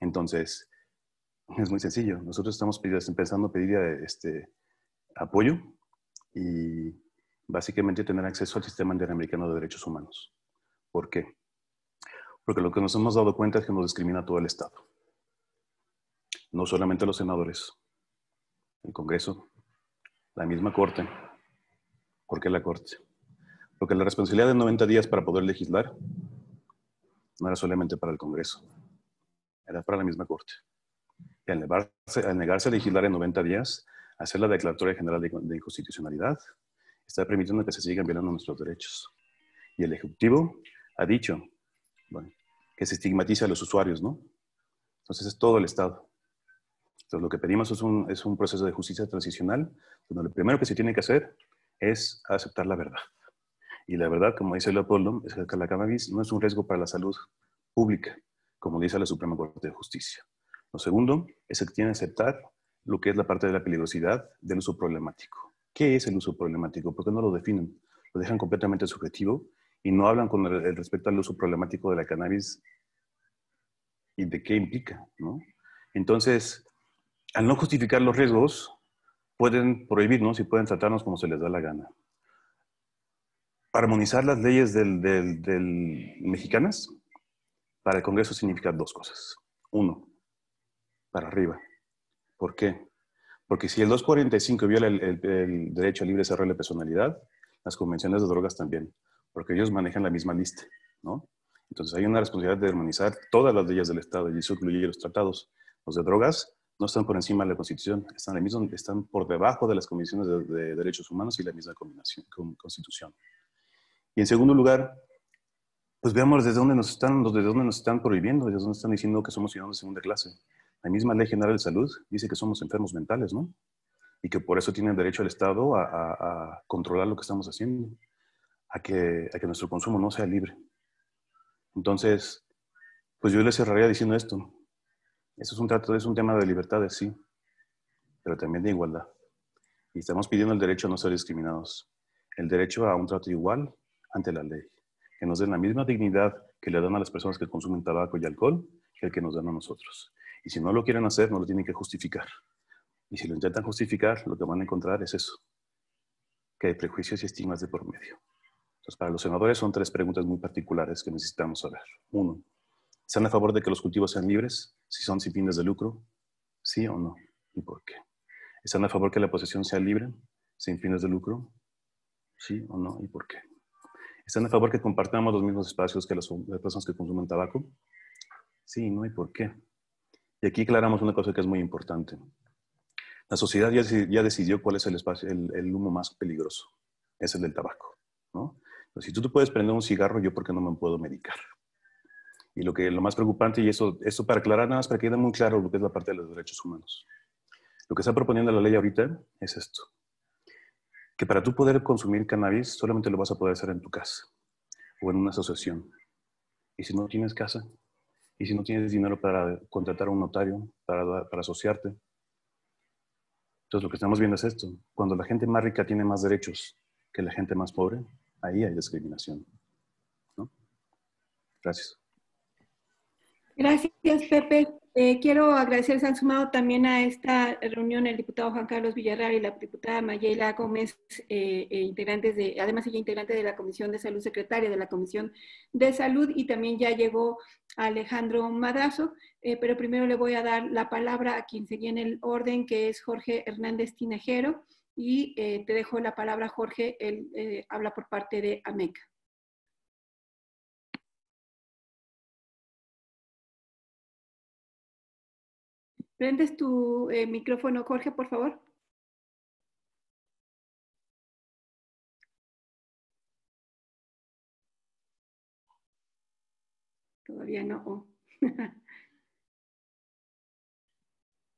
Entonces, es muy sencillo. Nosotros estamos empezando a pedir apoyo y básicamente tener acceso al sistema interamericano de derechos humanos. ¿Por qué? Porque lo que nos hemos dado cuenta es que nos discrimina todo el Estado. No solamente los senadores, el Congreso, la misma Corte. ¿Por qué la Corte? Porque la responsabilidad de 90 días para poder legislar no era solamente para el Congreso, era para la misma Corte. Y al negarse a legislar en 90 días, hacer la Declaratoria General de Inconstitucionalidad, está permitiendo que se sigan violando nuestros derechos. Y el Ejecutivo ha dicho, bueno, que se estigmatiza a los usuarios, ¿no? Entonces es todo el Estado. Entonces lo que pedimos es un proceso de justicia transicional, donde lo primero que se tiene que hacer es aceptar la verdad. Y la verdad, como dice Leopoldo, es que la cannabis no es un riesgo para la salud pública, como dice la Suprema Corte de Justicia. Lo segundo es que tiene que aceptar lo que es la parte de la peligrosidad del uso problemático. ¿Qué es el uso problemático? ¿Por qué no lo definen? Lo dejan completamente subjetivo y no hablan con el respecto al uso problemático de la cannabis y de qué implica, ¿no? Entonces, al no justificar los riesgos, pueden prohibirnos y pueden tratarnos como se les da la gana. Armonizar las leyes mexicanas para el Congreso significa dos cosas. Uno, para arriba. ¿Por qué? Porque si el 245 viola el derecho a libre desarrollo de personalidad, las convenciones de drogas también, porque ellos manejan la misma lista, ¿no? Entonces hay una responsabilidad de armonizar todas las leyes del Estado y eso incluye los tratados. Los de drogas no están por encima de la Constitución, están por debajo de las convenciones de derechos humanos y la misma Constitución. Y en segundo lugar, pues veamos desde dónde nos están prohibiendo, desde dónde están diciendo que somos ciudadanos de segunda clase. La misma Ley General de Salud dice que somos enfermos mentales, ¿no? Y que por eso tiene derecho el Estado a controlar lo que estamos haciendo, a que nuestro consumo no sea libre. Entonces, pues yo les cerraría diciendo esto. Eso es un tema de libertades, sí, pero también de igualdad. Y estamos pidiendo el derecho a no ser discriminados, el derecho a un trato igual ante la ley, que nos den la misma dignidad que le dan a las personas que consumen tabaco y alcohol que el que nos dan a nosotros. Y si no lo quieren hacer, no lo tienen que justificar. Y si lo intentan justificar, lo que van a encontrar es eso, que hay prejuicios y estigmas de por medio. Entonces, para los senadores son tres preguntas muy particulares que necesitamos saber. Uno, ¿están a favor de que los cultivos sean libres si son sin fines de lucro? ¿Sí o no? ¿Y por qué? ¿Están a favor que la posesión sea libre sin fines de lucro? ¿Sí o no? ¿Y por qué? ¿Están a favor que compartamos los mismos espacios que las personas que consumen tabaco? Sí, ¿no? ¿Y por qué? Y aquí aclaramos una cosa que es muy importante. La sociedad ya decidió cuál es el espacio, el humo más peligroso. Es el del tabaco, ¿no? Entonces, si tú te puedes prender un cigarro, ¿yo por qué no me puedo medicar? Y lo más preocupante, y eso para aclarar nada más, para que quede muy claro lo que es la parte de los derechos humanos. Lo que está proponiendo la ley ahorita es esto. Que para tú poder consumir cannabis, solamente lo vas a poder hacer en tu casa o en una asociación. Y si no tienes casa, y si no tienes dinero para contratar a un notario, para asociarte. Entonces lo que estamos viendo es esto. Cuando la gente más rica tiene más derechos que la gente más pobre, ahí hay discriminación, ¿no? Gracias. Gracias, Pepe. Quiero agradecer, se han sumado también a esta reunión el diputado Juan Carlos Villarreal y la diputada Mayela Gómez, además ella integrante de la Comisión de Salud, secretaria de la Comisión de Salud, y también ya llegó Alejandro Madrazo, pero primero le voy a dar la palabra a quien seguía en el orden, que es Jorge Hernández Tinajero, y te dejo la palabra, Jorge, él habla por parte de AMECA. ¿Prendes tu micrófono, Jorge, por favor? Todavía no. Oh.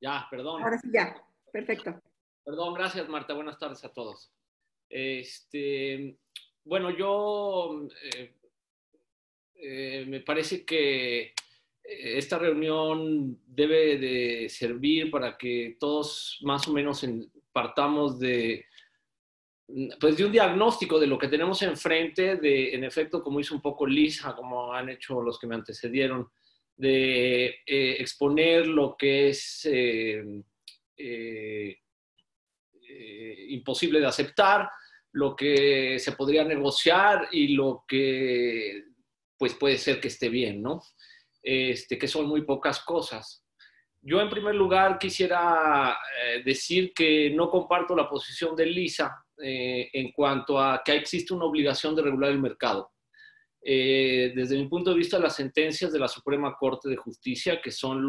Ya, perdón. Ahora sí, ya. Perfecto. Perdón, gracias, Marta. Buenas tardes a todos. Bueno, yo me parece que esta reunión debe de servir para que todos más o menos partamos de pues de un diagnóstico de lo que tenemos enfrente, en efecto, como hizo un poco Lisa, como han hecho los que me antecedieron, de exponer lo que es imposible de aceptar, lo que se podría negociar y lo que pues puede ser que esté bien, ¿no? Que son muy pocas cosas. Yo en primer lugar quisiera decir que no comparto la posición de Lisa en cuanto a que existe una obligación de regular el mercado. Desde mi punto de vista, las sentencias de la Suprema Corte de Justicia, que son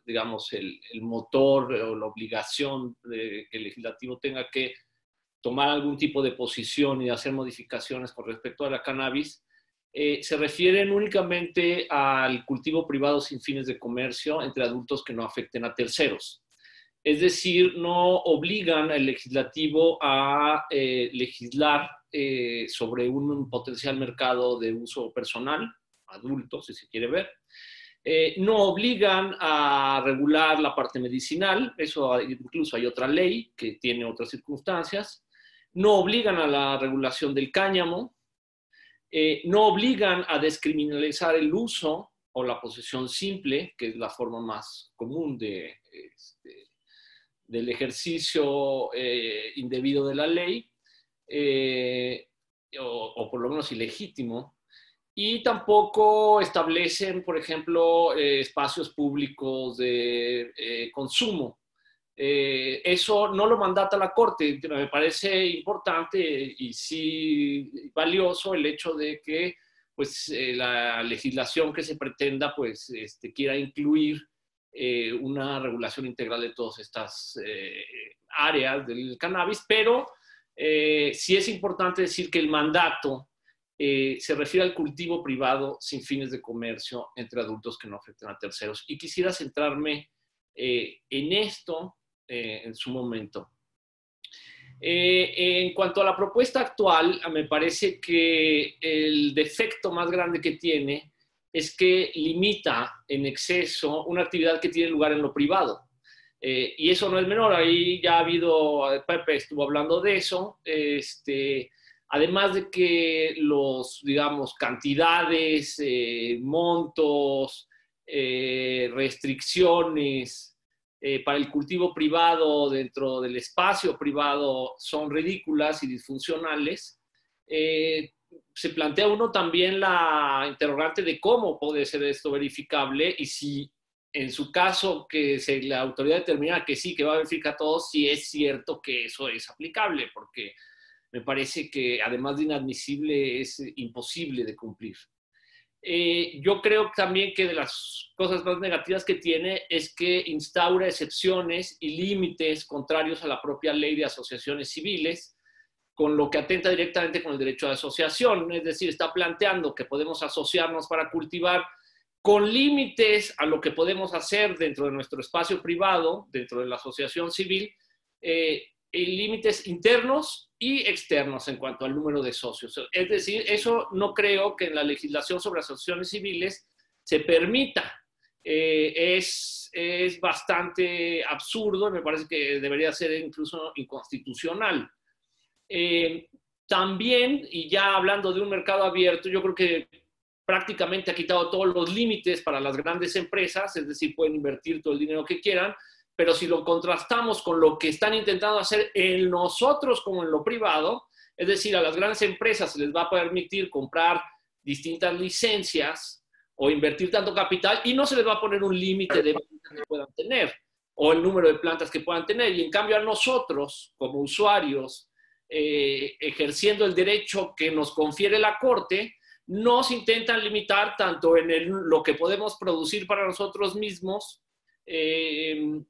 digamos, el motor o la obligación de que el legislativo tenga que tomar algún tipo de posición y hacer modificaciones con respecto a la cannabis, se refieren únicamente al cultivo privado sin fines de comercio entre adultos que no afecten a terceros. Es decir, no obligan al legislativo a legislar sobre un potencial mercado de uso personal, adulto, si se quiere ver. No obligan a regular la parte medicinal, eso incluso hay otra ley que tiene otras circunstancias. No obligan a la regulación del cáñamo. No obligan a descriminalizar el uso o la posesión simple, que es la forma más común del ejercicio indebido de la ley, o por lo menos ilegítimo, y tampoco establecen, por ejemplo, espacios públicos de consumo. Eso no lo mandata la Corte. Me parece importante y sí valioso el hecho de que pues, la legislación que se pretenda pues, quiera incluir una regulación integral de todas estas áreas del cannabis, pero sí es importante decir que el mandato se refiere al cultivo privado sin fines de comercio entre adultos que no afecten a terceros. Y quisiera centrarme en esto en su momento. En cuanto a la propuesta actual, me parece que el defecto más grande que tiene es que limita en exceso una actividad que tiene lugar en lo privado. Y eso no es menor, ahí ya ha habido, Pepe estuvo hablando de eso, además de que digamos, cantidades, montos, restricciones para el cultivo privado dentro del espacio privado son ridículas y disfuncionales, se plantea uno también la interrogante de cómo puede ser esto verificable y si en su caso que la autoridad determina que sí, que va a verificar todo, si es cierto que eso es aplicable, porque me parece que además de inadmisible es imposible de cumplir. Yo creo también que de las cosas más negativas que tiene es que instaura excepciones y límites contrarios a la propia ley de asociaciones civiles, con lo que atenta directamente con el derecho de asociación. Es decir, está planteando que podemos asociarnos para cultivar con límites a lo que podemos hacer dentro de nuestro espacio privado, dentro de la asociación civil, límites internos y externos en cuanto al número de socios. Es decir, eso no creo que en la legislación sobre asociaciones civiles se permita. Es bastante absurdo y me parece que debería ser incluso inconstitucional. También, y ya hablando de un mercado abierto, yo creo que prácticamente ha quitado todos los límites para las grandes empresas, es decir, pueden invertir todo el dinero que quieran, pero si lo contrastamos con lo que están intentando hacer en nosotros como en lo privado, es decir, a las grandes empresas se les va a permitir comprar distintas licencias o invertir tanto capital y no se les va a poner un límite de ventas que puedan tener o el número de plantas que puedan tener. Y en cambio a nosotros, como usuarios, ejerciendo el derecho que nos confiere la Corte, nos intentan limitar tanto en lo que podemos producir para nosotros mismos, en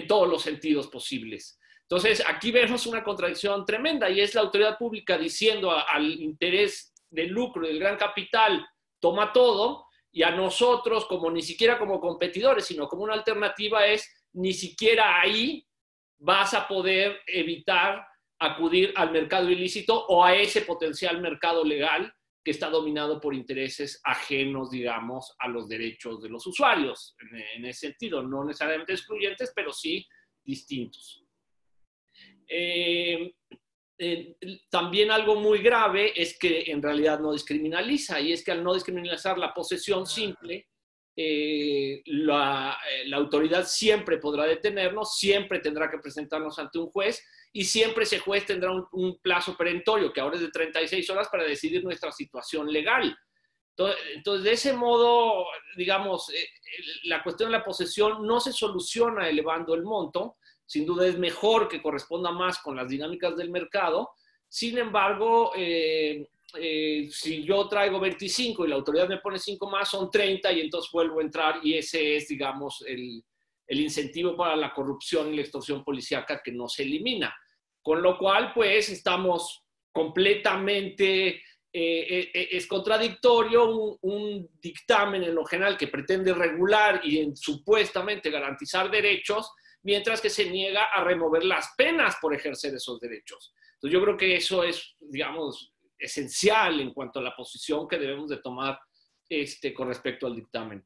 todos los sentidos posibles. Entonces, aquí vemos una contradicción tremenda y es la autoridad pública diciendo al interés del lucro y del gran capital, toma todo, y a nosotros, como ni siquiera como competidores, sino como una alternativa, es ni siquiera ahí vas a poder evitar acudir al mercado ilícito o a ese potencial mercado legal que está dominado por intereses ajenos, digamos, a los derechos de los usuarios, en ese sentido, no necesariamente excluyentes, pero sí distintos. también algo muy grave es que en realidad no descriminaliza, y es que al no descriminalizar la posesión simple, la autoridad siempre podrá detenernos, siempre tendrá que presentarnos ante un juez, y siempre ese juez tendrá un plazo perentorio, que ahora es de 36 horas, para decidir nuestra situación legal. Entonces, de ese modo, digamos, la cuestión de la posesión no se soluciona elevando el monto. Sin duda es mejor que corresponda más con las dinámicas del mercado. Sin embargo, si yo traigo 25 y la autoridad me pone 5 más, son 30, y entonces vuelvo a entrar, y ese es, digamos, el incentivo para la corrupción y la extorsión policíaca, que no se elimina. Con lo cual, pues, estamos completamente... es contradictorio un dictamen en lo general que pretende regular y supuestamente garantizar derechos, mientras que se niega a remover las penas por ejercer esos derechos. Entonces yo creo que eso es, digamos, esencial en cuanto a la posición que debemos de tomar con respecto al dictamen.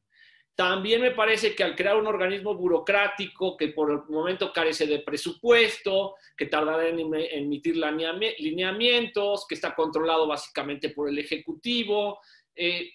También me parece que al crear un organismo burocrático que por el momento carece de presupuesto, que tardará en emitir lineamientos, que está controlado básicamente por el Ejecutivo,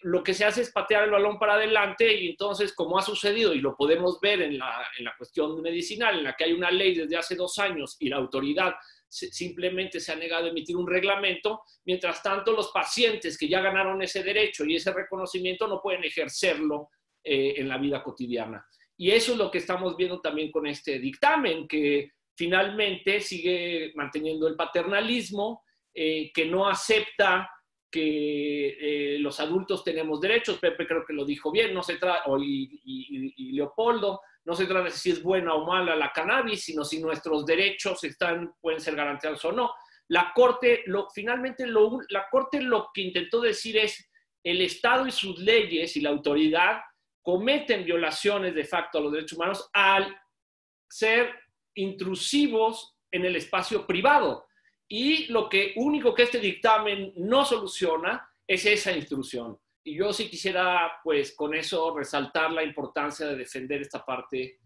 lo que se hace es patear el balón para adelante, y entonces, como ha sucedido, y lo podemos ver en la cuestión medicinal, en la que hay una ley desde hace 2 años y la autoridad simplemente se ha negado a emitir un reglamento, mientras tanto los pacientes que ya ganaron ese derecho y ese reconocimiento no pueden ejercerlo en la vida cotidiana. Y eso es lo que estamos viendo también con este dictamen, que finalmente sigue manteniendo el paternalismo, que no acepta que los adultos tenemos derechos. Pepe creo que lo dijo bien, no se trata, y Leopoldo, no se trata de si es buena o mala la cannabis, sino si nuestros derechos pueden ser garantizados o no. La Corte, finalmente la Corte lo que intentó decir es: el Estado y sus leyes y la autoridad cometen violaciones de facto a los derechos humanos al ser intrusivos en el espacio privado. Y lo único que este dictamen no soluciona es esa intrusión. Y yo sí quisiera, pues, con eso resaltar la importancia de defender esta parte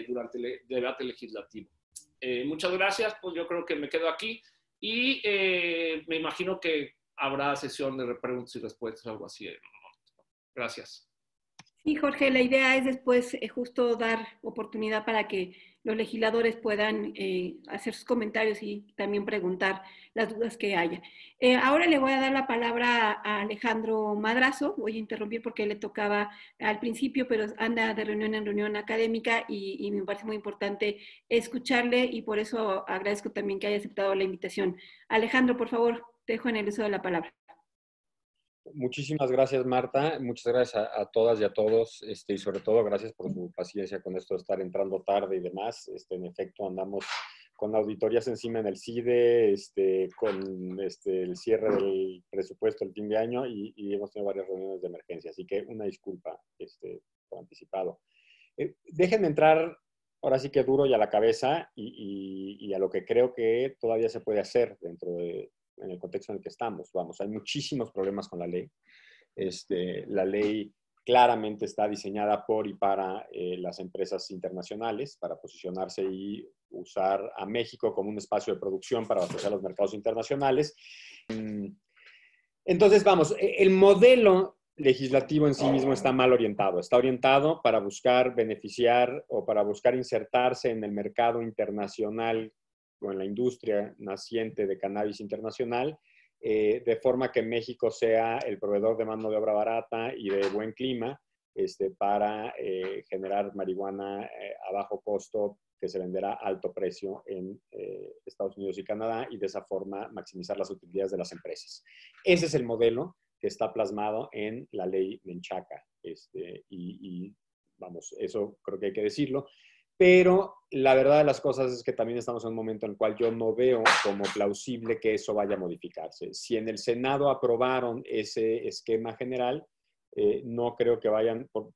durante el debate legislativo. Muchas gracias, pues yo creo que me quedo aquí, y me imagino que habrá sesión de preguntas y respuestas o algo así. Gracias. Sí, Jorge, la idea es después justo dar oportunidad para que los legisladores puedan hacer sus comentarios y también preguntar las dudas que haya. Ahora le voy a dar la palabra a Alejandro Madrazo. Voy a interrumpir porque le tocaba al principio, pero anda de reunión en reunión académica, y me parece muy importante escucharle, y por eso agradezco también que haya aceptado la invitación. Alejandro, por favor, te dejo en el uso de la palabra. Muchísimas gracias, Marta. Muchas gracias a todas y a todos, y sobre todo gracias por su paciencia con esto de estar entrando tarde y demás. En efecto, andamos con auditorías encima en el CIDE, con el cierre del presupuesto el fin de año, y hemos tenido varias reuniones de emergencia. Así que una disculpa por anticipado. Déjenme entrar ahora sí que duro y a la cabeza, y a lo que creo que todavía se puede hacer en el contexto en el que estamos. Vamos, hay muchísimos problemas con la ley. La ley claramente está diseñada por y para las empresas internacionales, para posicionarse y usar a México como un espacio de producción para abastecer los mercados internacionales. Entonces, vamos, el modelo legislativo en sí mismo está mal orientado. Está orientado para buscar beneficiar o para buscar insertarse en el mercado internacional o en la industria naciente de cannabis internacional, de forma que México sea el proveedor de mano de obra barata y de buen clima para generar marihuana a bajo costo, que se venderá a alto precio en Estados Unidos y Canadá, y de esa forma maximizar las utilidades de las empresas. Ese es el modelo que está plasmado en la ley Menchaca. Vamos, eso creo que hay que decirlo. Pero la verdad de las cosas es que también estamos en un momento en el cual yo no veo como plausible que eso vaya a modificarse. Si en el Senado aprobaron ese esquema general, no creo que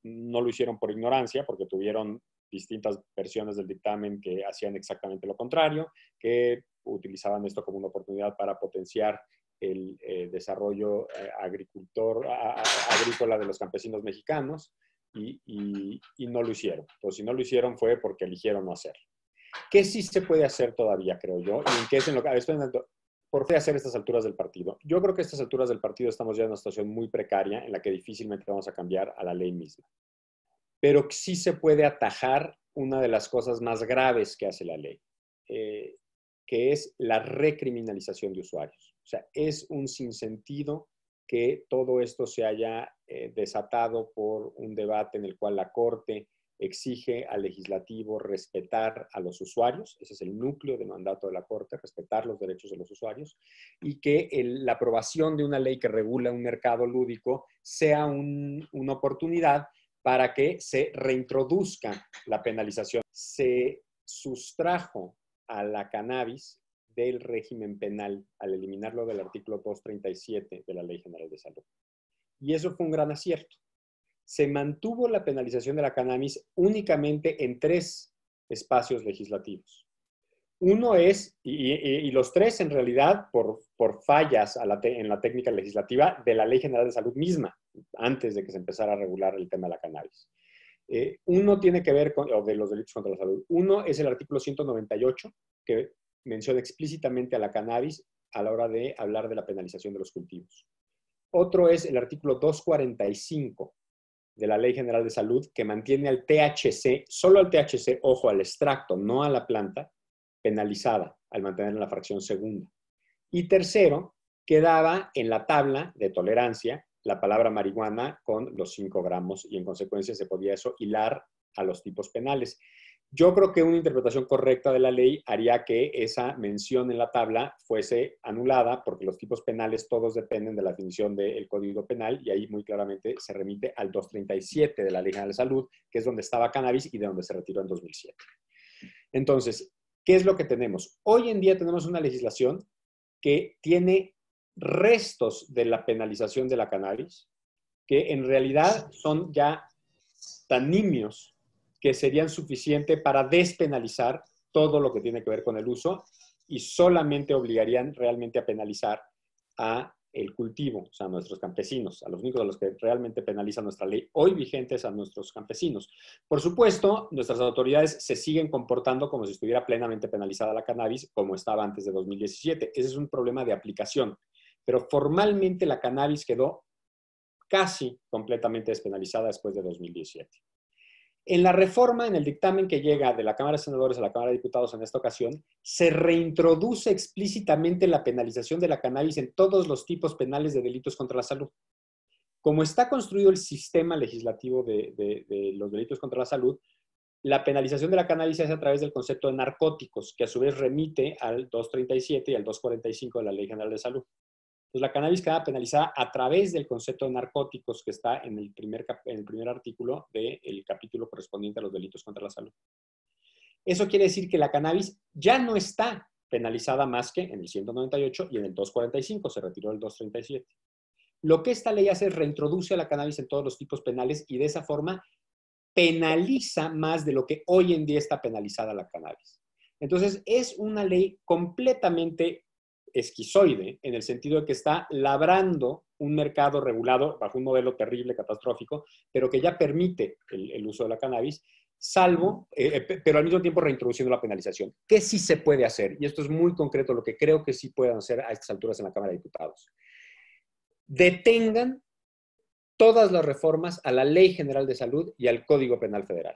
no lo hicieron por ignorancia, porque tuvieron distintas versiones del dictamen que hacían exactamente lo contrario, que utilizaban esto como una oportunidad para potenciar el desarrollo agrícola de los campesinos mexicanos. Y no lo hicieron. Entonces, si no lo hicieron fue porque eligieron no hacerlo. ¿Qué sí se puede hacer todavía, creo yo? ¿Y en qué es en lo que por qué hacer estas alturas del partido? Yo creo que a estas alturas del partido estamos ya en una situación muy precaria en la que difícilmente vamos a cambiar a la ley misma. Pero sí se puede atajar una de las cosas más graves que hace la ley, que es la recriminalización de usuarios. O sea, es un sinsentido que todo esto se haya desatado por un debate en el cual la Corte exige al legislativo respetar a los usuarios, ese es el núcleo del mandato de la Corte, respetar los derechos de los usuarios, y que la aprobación de una ley que regula un mercado lúdico sea una oportunidad para que se reintroduzca la penalización. Se sustrajo a la cannabis del régimen penal al eliminarlo del artículo 237 de la Ley General de Salud. Y eso fue un gran acierto. Se mantuvo la penalización de la cannabis únicamente en 3 espacios legislativos. Uno es, y los 3 en realidad por fallas en la técnica legislativa de la Ley General de Salud misma, antes de que se empezara a regular el tema de la cannabis. Uno tiene que ver o de los delitos contra la salud. Uno es el artículo 198, que menciona explícitamente a la cannabis a la hora de hablar de la penalización de los cultivos. Otro es el artículo 245 de la Ley General de Salud, que mantiene al THC, solo al THC, ojo, al extracto, no a la planta, penalizada al mantener en la fracción segunda. Y tercero, quedaba en la tabla de tolerancia la palabra marihuana con los 5 gramos y en consecuencia se podía eso hilar a los tipos penales. Yo creo que una interpretación correcta de la ley haría que esa mención en la tabla fuese anulada porque los tipos penales todos dependen de la definición del Código Penal y ahí muy claramente se remite al 237 de la Ley General de Salud, que es donde estaba cannabis y de donde se retiró en 2007. Entonces, ¿qué es lo que tenemos? Hoy en día tenemos una legislación que tiene restos de la penalización de la cannabis, que en realidad son ya tan nimios que serían suficientes para despenalizar todo lo que tiene que ver con el uso y solamente obligarían realmente a penalizar a el cultivo, o sea, a nuestros campesinos, a los únicos a los que realmente penaliza nuestra ley hoy vigentes a nuestros campesinos. Por supuesto, nuestras autoridades se siguen comportando como si estuviera plenamente penalizada la cannabis, como estaba antes de 2017. Ese es un problema de aplicación, pero formalmente la cannabis quedó casi completamente despenalizada después de 2017. En la reforma, en el dictamen que llega de la Cámara de Senadores a la Cámara de Diputados en esta ocasión, se reintroduce explícitamente la penalización de la cannabis en todos los tipos penales de delitos contra la salud. Como está construido el sistema legislativo de los delitos contra la salud, la penalización de la cannabis se hace a través del concepto de narcóticos, que a su vez remite al 237 y al 245 de la Ley General de Salud. Entonces, la cannabis queda penalizada a través del concepto de narcóticos que está en el primer artículo del capítulo correspondiente a los delitos contra la salud. Eso quiere decir que la cannabis ya no está penalizada más que en el 198 y en el 245, se retiró el 237. Lo que esta ley hace es reintroduce a la cannabis en todos los tipos penales y de esa forma penaliza más de lo que hoy en día está penalizada la cannabis. Entonces, es una ley completamente esquizoide, en el sentido de que está labrando un mercado regulado bajo un modelo terrible, catastrófico, pero que ya permite el uso de la cannabis, pero al mismo tiempo reintroduciendo la penalización. ¿Qué sí se puede hacer? Y esto es muy concreto, lo que creo que sí pueden hacer a estas alturas en la Cámara de Diputados. Detengan todas las reformas a la Ley General de Salud y al Código Penal Federal.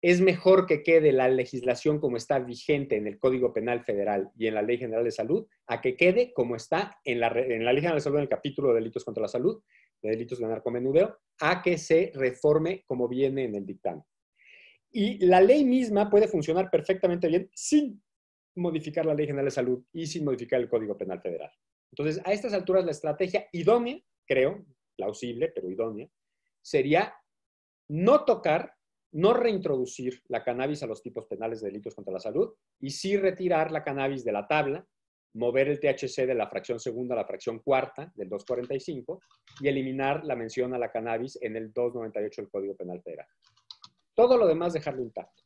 Es mejor que quede la legislación como está vigente en el Código Penal Federal y en la Ley General de Salud, a que quede como está en la Ley General de Salud, en el capítulo de delitos contra la salud, de delitos de narcomenudeo, a que se reforme como viene en el dictamen. Y la ley misma puede funcionar perfectamente bien sin modificar la Ley General de Salud y sin modificar el Código Penal Federal. Entonces, a estas alturas, la estrategia idónea, creo, plausible, pero idónea, sería no tocar, no reintroducir la cannabis a los tipos penales de delitos contra la salud y sí retirar la cannabis de la tabla, mover el THC de la fracción segunda a la fracción cuarta del 245 y eliminar la mención a la cannabis en el 298 del Código Penal Federal. Todo lo demás dejarlo intacto.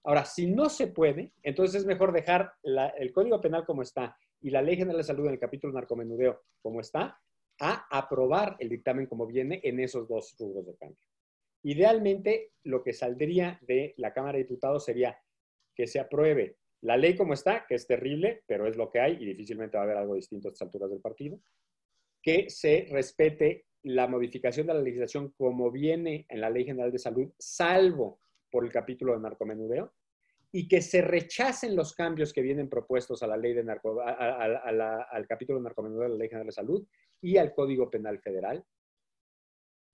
Ahora, si no se puede, entonces es mejor dejar el Código Penal como está y la Ley General de Salud en el capítulo narcomenudeo como está, a aprobar el dictamen como viene en esos 2 rubros de cambio. Idealmente, lo que saldría de la Cámara de Diputados sería que se apruebe La ley como está, que es terrible, pero es lo que hay y difícilmente va a haber algo distinto a estas alturas del partido. Que se respete la modificación de la legislación como viene en la Ley General de Salud, salvo por el capítulo de narcomenudeo, y que se rechacen los cambios que vienen propuestos a la ley de al capítulo de narcomenudeo de la Ley General de Salud y al Código Penal Federal.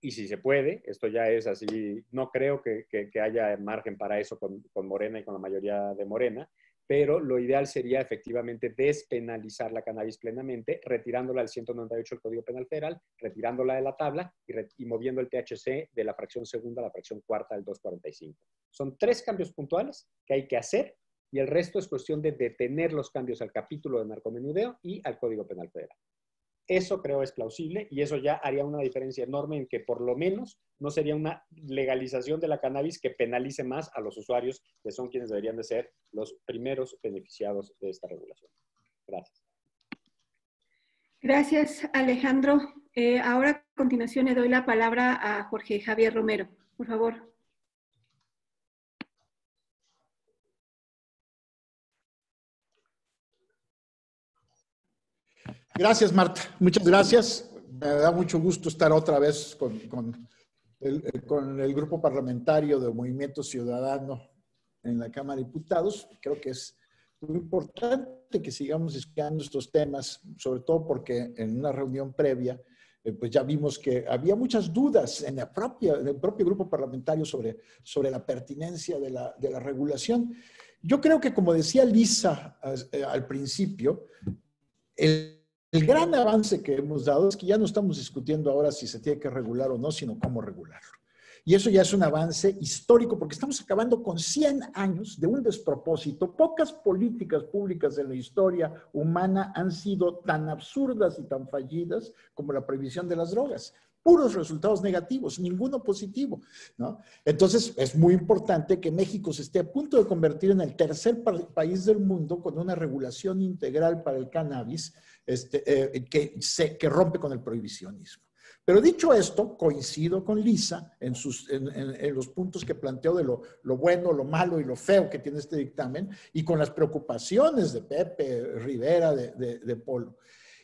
Y si se puede, esto ya es así, no creo que haya margen para eso con Morena y con la mayoría de Morena, pero lo ideal sería efectivamente despenalizar la cannabis plenamente, retirándola del 198 del Código Penal Federal, retirándola de la tabla y moviendo el THC de la fracción segunda a la fracción cuarta del 245. Son 3 cambios puntuales que hay que hacer y el resto es cuestión de detener los cambios al capítulo de narcomenudeo y al Código Penal Federal. Eso creo es plausible y eso ya haría una diferencia enorme en que por lo menos no sería una legalización de la cannabis que penalice más a los usuarios, que son quienes deberían de ser los primeros beneficiados de esta regulación. Gracias. Gracias, Alejandro. Ahora a continuación le doy la palabra a Jorge Javier Romero. Por favor. Gracias, Marta. Muchas gracias. Me da mucho gusto estar otra vez con el grupo parlamentario de Movimiento Ciudadano en la Cámara de Diputados. Creo que es muy importante que sigamos discutiendo estos temas, sobre todo porque en una reunión previa, pues ya vimos que había muchas dudas en el propio grupo parlamentario sobre la pertinencia de la regulación. Yo creo que, como decía Lisa al principio, el gran avance que hemos dado es que ya no estamos discutiendo ahora si se tiene que regular o no, sino cómo regularlo. Y eso ya es un avance histórico porque estamos acabando con 100 años de un despropósito. Pocas políticas públicas en la historia humana han sido tan absurdas y tan fallidas como la prohibición de las drogas. Puros resultados negativos, ninguno positivo, ¿no? Entonces, es muy importante que México se esté a punto de convertir en el tercer país del mundo con una regulación integral para el cannabis que rompe con el prohibicionismo. Pero dicho esto, coincido con Lisa en los puntos que planteó de lo bueno, lo malo y lo feo que tiene este dictamen y con las preocupaciones de Pepe Rivera, de Polo.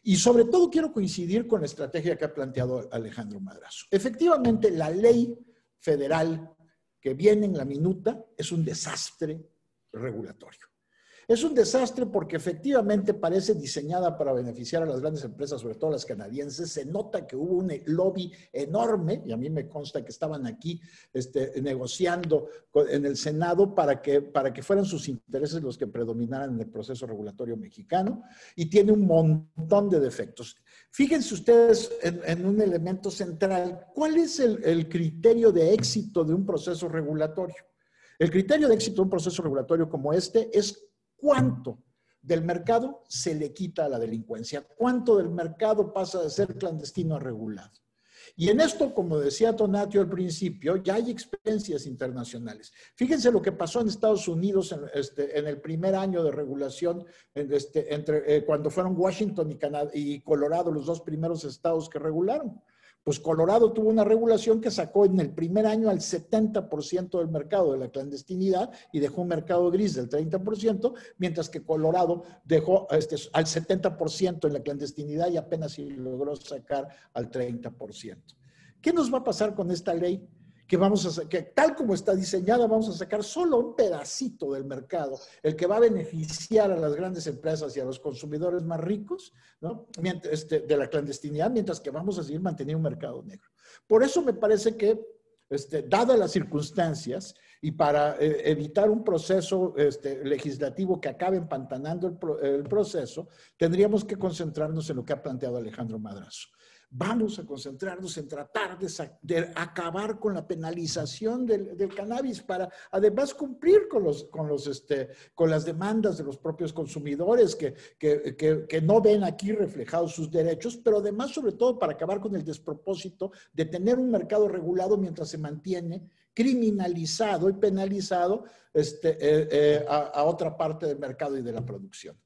Y sobre todo quiero coincidir con la estrategia que ha planteado Alejandro Madrazo. Efectivamente, la ley federal que viene en la minuta es un desastre regulatorio. Es un desastre porque efectivamente parece diseñada para beneficiar a las grandes empresas, sobre todo las canadienses. Se nota que hubo un lobby enorme, y a mí me consta que estaban aquí negociando en el Senado para que fueran sus intereses los que predominaran en el proceso regulatorio mexicano, y tiene un montón de defectos. Fíjense ustedes en un elemento central. ¿Cuál es el criterio de éxito de un proceso regulatorio? El criterio de éxito de un proceso regulatorio como este es cuánto del mercado se le quita a la delincuencia, cuánto del mercado pasa de ser clandestino a regulado. Y en esto, como decía Tonatio al principio, ya hay experiencias internacionales. Fíjense lo que pasó en Estados Unidos en el primer año de regulación, cuando fueron Washington y Colorado los dos primeros estados que regularon. Pues Colorado tuvo una regulación que sacó en el primer año al 70% del mercado de la clandestinidad y dejó un mercado gris del 30%, mientras que Colorado dejó al 70% en la clandestinidad y apenas si logró sacar al 30%. ¿Qué nos va a pasar con esta ley? Que tal como está diseñada vamos a sacar solo un pedacito del mercado, el que va a beneficiar a las grandes empresas y a los consumidores más ricos, ¿no? De la clandestinidad, mientras que vamos a seguir manteniendo un mercado negro. Por eso me parece que, dadas las circunstancias y para evitar un proceso legislativo que acabe empantanando el proceso, tendríamos que concentrarnos en lo que ha planteado Alejandro Madrazo. Vamos a concentrarnos en tratar de acabar con la penalización del cannabis para además cumplir con las demandas de los propios consumidores que no ven aquí reflejados sus derechos, pero además sobre todo para acabar con el despropósito de tener un mercado regulado mientras se mantiene criminalizado y penalizado a otra parte del mercado y de la producción.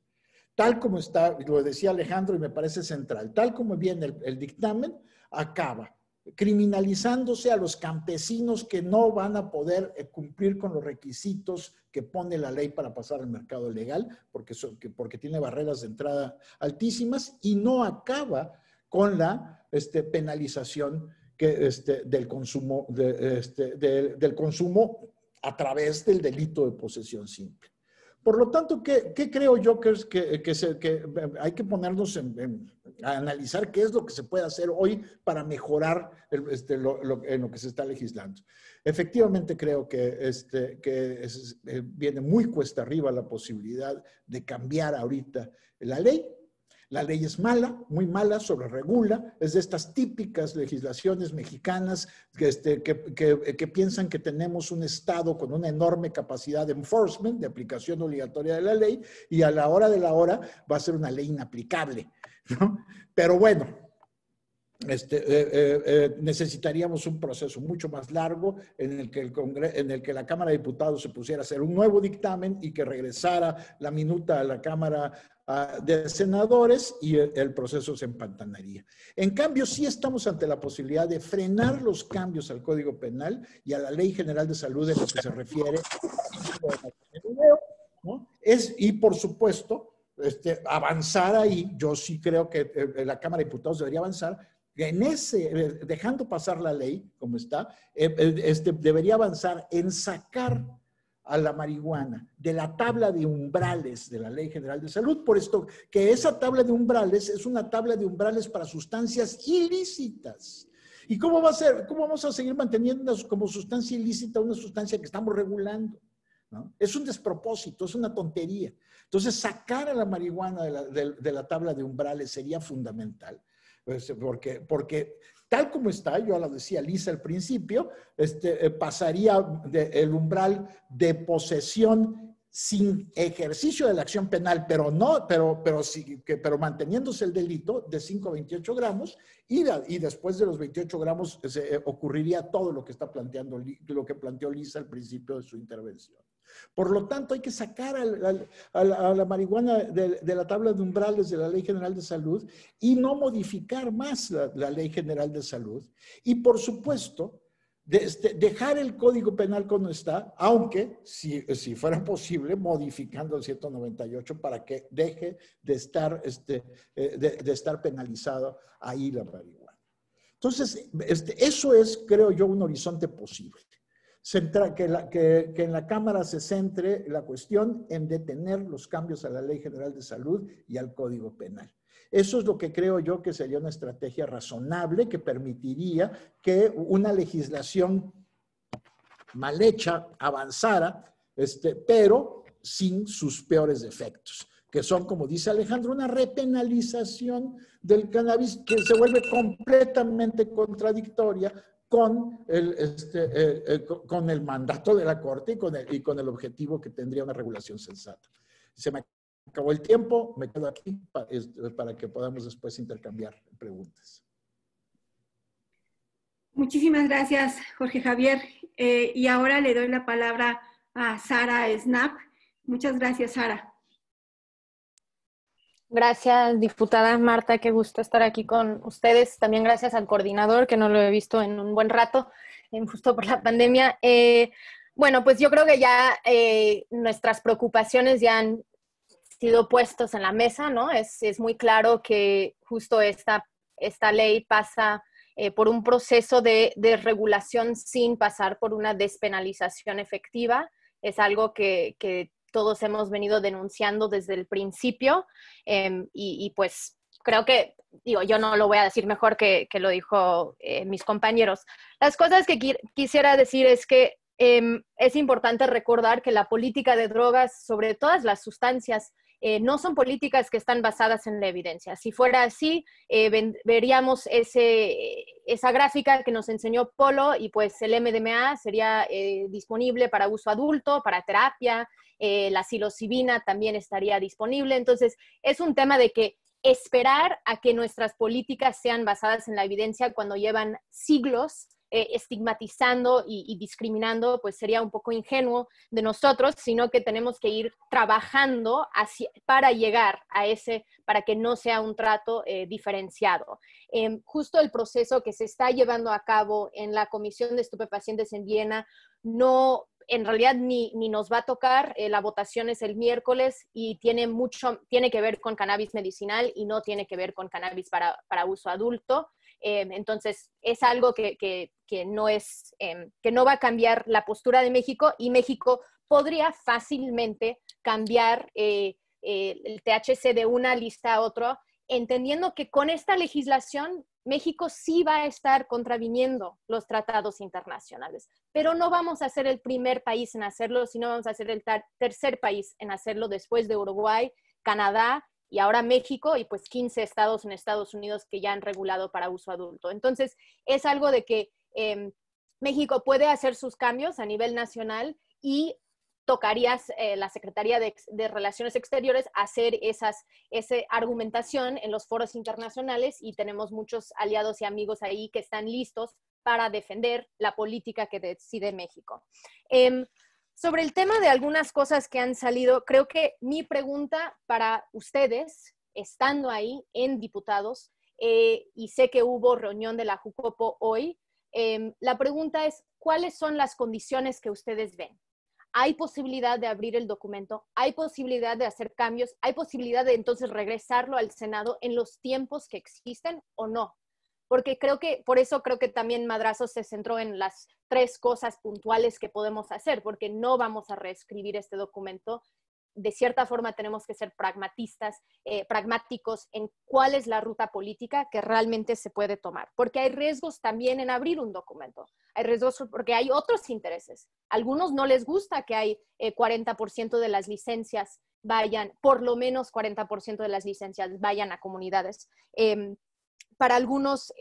Tal como está, lo decía Alejandro y me parece central, tal como viene el dictamen, acaba criminalizándose a los campesinos que no van a poder cumplir con los requisitos que pone la ley para pasar al mercado legal, porque tiene barreras de entrada altísimas, y no acaba con la penalización del consumo a través del delito de posesión simple. Por lo tanto, ¿qué creo yo que hay que ponernos a analizar qué es lo que se puede hacer hoy para mejorar en lo que se está legislando? Efectivamente, creo que viene muy cuesta arriba la posibilidad de cambiar ahorita la ley. La ley es mala, muy mala, sobreregula, es de estas típicas legislaciones mexicanas que piensan que tenemos un Estado con una enorme capacidad de enforcement, de aplicación obligatoria de la ley, y a la hora de la hora va a ser una ley inaplicable, ¿no? Pero bueno, necesitaríamos un proceso mucho más largo en el que la Cámara de Diputados se pusiera a hacer un nuevo dictamen y que regresara la minuta a la Cámara de Senadores y el proceso se empantanaría. En cambio, sí estamos ante la posibilidad de frenar los cambios al Código Penal y a la Ley General de Salud en lo que se refiere, ¿no? Y por supuesto, avanzar ahí. Yo sí creo que la Cámara de Diputados debería avanzar dejando pasar la ley como está, debería avanzar en sacar a la marihuana de la tabla de umbrales de la Ley General de Salud, por esto que esa tabla de umbrales es una tabla de umbrales para sustancias ilícitas. ¿Y cómo va a ser? ¿Cómo vamos a seguir manteniendo como sustancia ilícita una sustancia que estamos regulando? ¿No? Es un despropósito, es una tontería. Entonces, sacar a la marihuana de la tabla de umbrales sería fundamental, porque tal como está, yo lo decía Lisa al principio, pasaría el umbral de posesión sin ejercicio de la acción penal, pero manteniéndose el delito de 5 a 28 gramos, y después de los 28 gramos ocurriría todo lo que planteó Lisa al principio de su intervención. Por lo tanto, hay que sacar a la marihuana de la tabla de umbrales de la Ley General de Salud y no modificar más la Ley General de Salud. Y por supuesto, dejar el Código Penal como está, aunque si fuera posible, modificando el 198 para que deje de estar penalizado ahí la marihuana. Entonces, eso es, creo yo, un horizonte posible. Que en la Cámara se centre la cuestión en detener los cambios a la Ley General de Salud y al Código Penal. Eso es lo que creo yo que sería una estrategia razonable que permitiría que una legislación mal hecha avanzara, pero sin sus peores defectos, que son, como dice Alejandro, una repenalización del cannabis que se vuelve completamente contradictoria con el mandato de la Corte y con el objetivo que tendría una regulación sensata. Se me acabó el tiempo, me quedo aquí para que podamos después intercambiar preguntas. Muchísimas gracias, Jorge Javier. Y ahora le doy la palabra a Sara Snap. Muchas gracias, Sara. Gracias, diputada Marta, qué gusto estar aquí con ustedes. También gracias al coordinador, que no lo he visto en un buen rato, justo por la pandemia. Bueno, pues yo creo que ya nuestras preocupaciones ya han sido puestos en la mesa, ¿no? Es muy claro que justo esta ley pasa por un proceso de regulación sin pasar por una despenalización efectiva. Es algo que todos hemos venido denunciando desde el principio y pues creo que, yo no lo voy a decir mejor que lo dijo mis compañeros. Las cosas que quisiera decir es que es importante recordar que la política de drogas sobre todas las sustancias no son políticas que están basadas en la evidencia. Si fuera así, veríamos esa gráfica que nos enseñó Polo y pues el MDMA sería disponible para uso adulto, para terapia, la psilocibina también estaría disponible. Entonces, es un tema de que esperar a que nuestras políticas sean basadas en la evidencia cuando llevan siglos estigmatizando y discriminando, pues sería un poco ingenuo de nosotros, sino que tenemos que ir trabajando para llegar a para que no sea un trato diferenciado. Justo el proceso que se está llevando a cabo en la Comisión de Estupefacientes en Viena en realidad ni nos va a tocar. La votación es el miércoles y tiene que ver con cannabis medicinal y no tiene que ver con cannabis para uso adulto. Entonces, es algo que no va a cambiar la postura de México, y México podría fácilmente cambiar el THC de una lista a otra, entendiendo que con esta legislación México sí va a estar contraviniendo los tratados internacionales, pero no vamos a ser el primer país en hacerlo, sino vamos a ser el tercer país en hacerlo, después de Uruguay, Canadá y ahora México, y pues 15 estados en Estados Unidos que ya han regulado para uso adulto. Entonces, es algo de que México puede hacer sus cambios a nivel nacional, y tocaría la Secretaría de Relaciones Exteriores hacer esa argumentación en los foros internacionales, y tenemos muchos aliados y amigos ahí que están listos para defender la política que decide México. Sobre el tema de algunas cosas que han salido, creo que mi pregunta para ustedes, estando ahí en diputados, y sé que hubo reunión de la Jucopo hoy, la pregunta es, ¿cuáles son las condiciones que ustedes ven? ¿Hay posibilidad de abrir el documento? ¿Hay posibilidad de hacer cambios? ¿Hay posibilidad de entonces regresarlo al Senado en los tiempos que existen o no? Porque por eso creo que también Madrazo se centró en las 3 cosas puntuales que podemos hacer, porque no vamos a reescribir este documento. De cierta forma tenemos que ser pragmáticos en cuál es la ruta política que realmente se puede tomar, porque hay riesgos también en abrir un documento. Hay riesgos porque hay otros intereses. A algunos no les gusta que hay 40% de las licencias por lo menos 40% de las licencias vayan a comunidades. Para algunos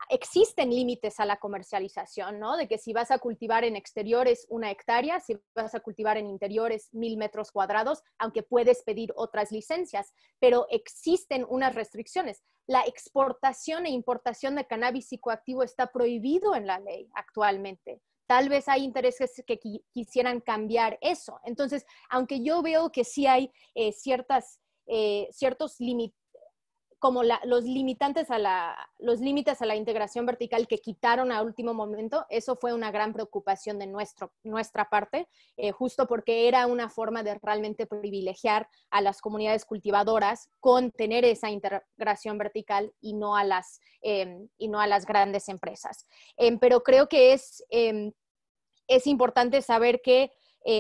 existen límites a la comercialización, ¿no? De que si vas a cultivar en exteriores 1 hectárea, si vas a cultivar en interiores 1000 metros cuadrados, aunque puedes pedir otras licencias, pero existen unas restricciones. La exportación e importación de cannabis psicoactivo está prohibido en la ley actualmente. Tal vez hay intereses que quisieran cambiar eso. Entonces, aunque yo veo que sí hay ciertos límites, como los límites a la integración vertical que quitaron a último momento, eso fue una gran preocupación de nuestra parte, justo porque era una forma de realmente privilegiar a las comunidades cultivadoras con tener esa integración vertical y no a las grandes empresas. Pero creo que es importante saber que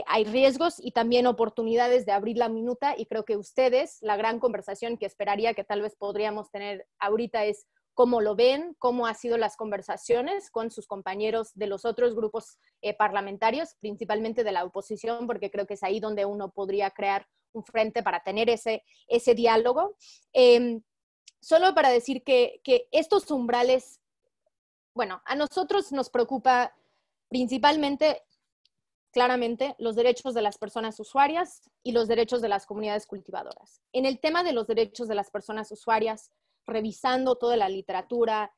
hay riesgos y también oportunidades de abrir la minuta, y creo que ustedes, la gran conversación que esperaría que tal vez podríamos tener ahorita es cómo lo ven, cómo han sido las conversaciones con sus compañeros de los otros grupos parlamentarios, principalmente de la oposición, porque creo que es ahí donde uno podría crear un frente para tener ese diálogo. Solo para decir que estos umbrales, bueno, a nosotros nos preocupa principalmente, claramente, los derechos de las personas usuarias y los derechos de las comunidades cultivadoras. En el tema de los derechos de las personas usuarias, revisando toda la literatura,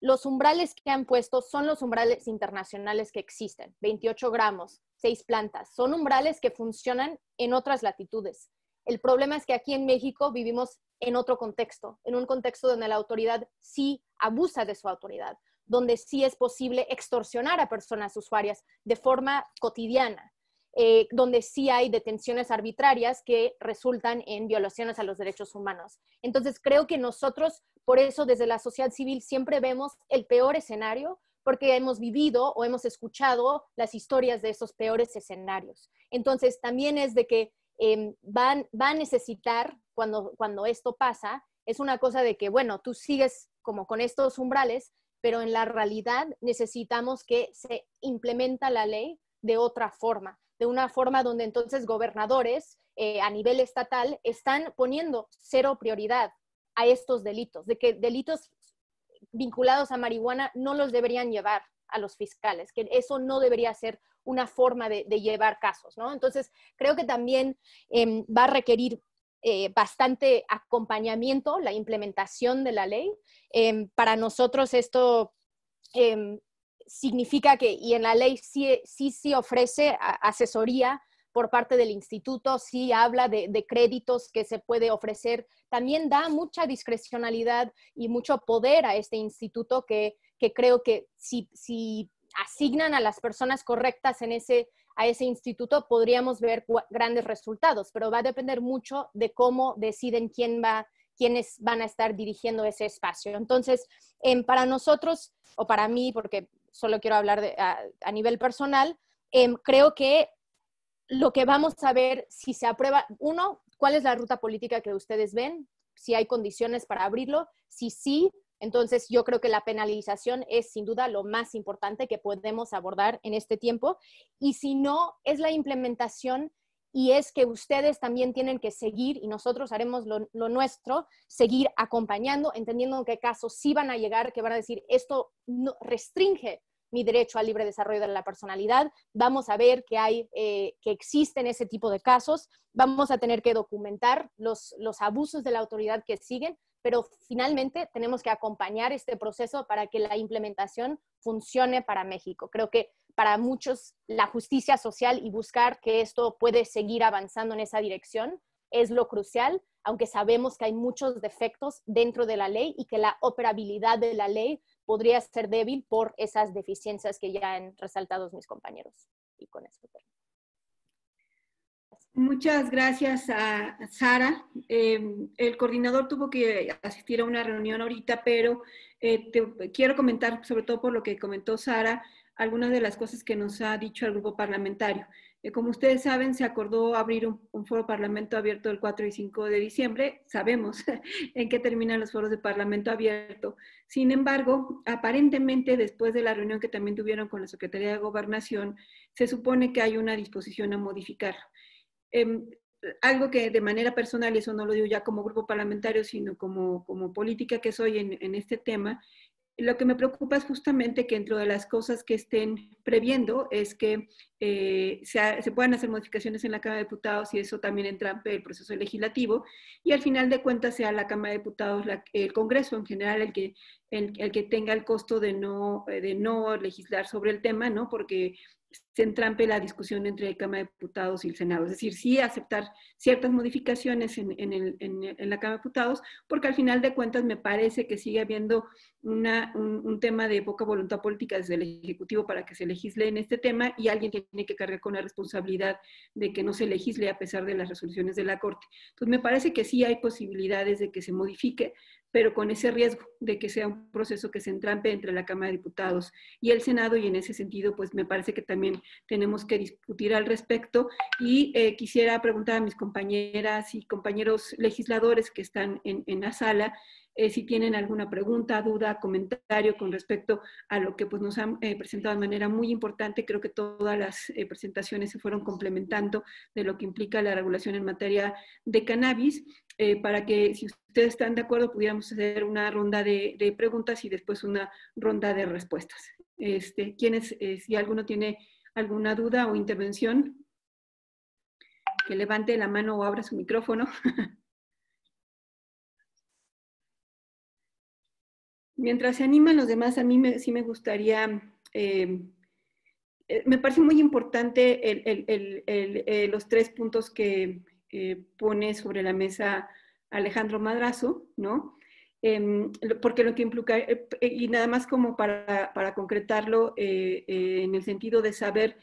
los umbrales que han puesto son los umbrales internacionales que existen, 28 gramos, 6 plantas. Son umbrales que funcionan en otras latitudes. El problema es que aquí en México vivimos en otro contexto, en un contexto donde la autoridad sí abusa de su autoridad, donde sí es posible extorsionar a personas usuarias de forma cotidiana, donde sí hay detenciones arbitrarias que resultan en violaciones a los derechos humanos. Entonces, creo que nosotros, por eso, desde la sociedad civil siempre vemos el peor escenario, porque hemos vivido o hemos escuchado las historias de esos peores escenarios. Entonces, también es de que va a necesitar, cuando esto pasa, es una cosa de que, bueno, tú sigues como con estos umbrales, pero en la realidad necesitamos que se implementa la ley de otra forma, de una forma donde entonces gobernadores a nivel estatal están poniendo 0 prioridad a estos delitos, de que delitos vinculados a marihuana no los deberían llevar a los fiscales, que eso no debería ser una forma de llevar casos, ¿no? Entonces, creo que también va a requerir bastante acompañamiento, la implementación de la ley. Para nosotros esto significa que, y en la ley sí ofrece asesoría por parte del instituto, sí habla de créditos que se puede ofrecer, también da mucha discrecionalidad y mucho poder a este instituto que creo que si asignan a las personas correctas a ese instituto, podríamos ver grandes resultados, pero va a depender mucho de cómo deciden quiénes van a estar dirigiendo ese espacio. Entonces, para nosotros, o para mí, porque solo quiero hablar a nivel personal, creo que lo que vamos a ver si se aprueba, uno, ¿cuál es la ruta política que ustedes ven? Si hay condiciones para abrirlo, si sí, entonces yo creo que la penalización es sin duda lo más importante que podemos abordar en este tiempo, y si no, es la implementación, y es que ustedes también tienen que seguir, y nosotros haremos lo nuestro, seguir acompañando, entendiendo en qué casos sí van a llegar, que van a decir, esto no, restringe mi derecho al libre desarrollo de la personalidad. Vamos a ver que existen ese tipo de casos, vamos a tener que documentar los abusos de la autoridad que siguen, pero finalmente tenemos que acompañar este proceso para que la implementación funcione para México. Creo que para muchos la justicia social y buscar que esto puede seguir avanzando en esa dirección es lo crucial, aunque sabemos que hay muchos defectos dentro de la ley y que la operabilidad de la ley podría ser débil por esas deficiencias que ya han resaltado mis compañeros. Y con eso termino. Muchas gracias a Sara. El coordinador tuvo que asistir a una reunión ahorita, pero quiero comentar, sobre todo por lo que comentó Sara, algunas de las cosas que nos ha dicho el grupo parlamentario. Como ustedes saben, se acordó abrir un foro parlamento abierto el 4 y 5 de diciembre. Sabemos en qué terminan los foros de parlamento abierto. Sin embargo, aparentemente, después de la reunión que también tuvieron con la Secretaría de Gobernación, se supone que hay una disposición a modificar. Algo que de manera personal, y eso no lo digo ya como grupo parlamentario, sino como política que soy en este tema, lo que me preocupa es justamente que dentro de las cosas que estén previendo es que se puedan hacer modificaciones en la Cámara de Diputados, y eso también entrampe el proceso legislativo, y al final de cuentas sea la Cámara de Diputados, el Congreso en general, el que tenga el costo de no legislar sobre el tema, ¿no? Porque se entrampe la discusión entre Cámara de Diputados y el Senado. Es decir, sí aceptar ciertas modificaciones en la Cámara de Diputados, porque al final de cuentas me parece que sigue habiendo un tema de poca voluntad política desde el Ejecutivo para que se legisle en este tema, y alguien tiene que cargar con la responsabilidad de que no se legisle a pesar de las resoluciones de la Corte. Entonces me parece que sí hay posibilidades de que se modifique, pero con ese riesgo de que sea un proceso que se entrampe entre la Cámara de Diputados y el Senado, y en ese sentido, pues me parece que también tenemos que discutir al respecto. Y quisiera preguntar a mis compañeras y compañeros legisladores que están en la sala, si tienen alguna pregunta, duda, comentario con respecto a lo que pues, nos han presentado de manera muy importante. Creo que todas las presentaciones se fueron complementando de lo que implica la regulación en materia de cannabis, para que, si ustedes están de acuerdo, pudiéramos hacer una ronda de preguntas y después una ronda de respuestas. Si alguno tiene alguna duda o intervención, que levante la mano o abra su micrófono. Mientras se animan los demás, a mí sí me gustaría, me parece muy importante los 3 puntos que pone sobre la mesa Alejandro Madrazo, ¿no? Porque lo que implica, y nada más como para concretarlo, en el sentido de saber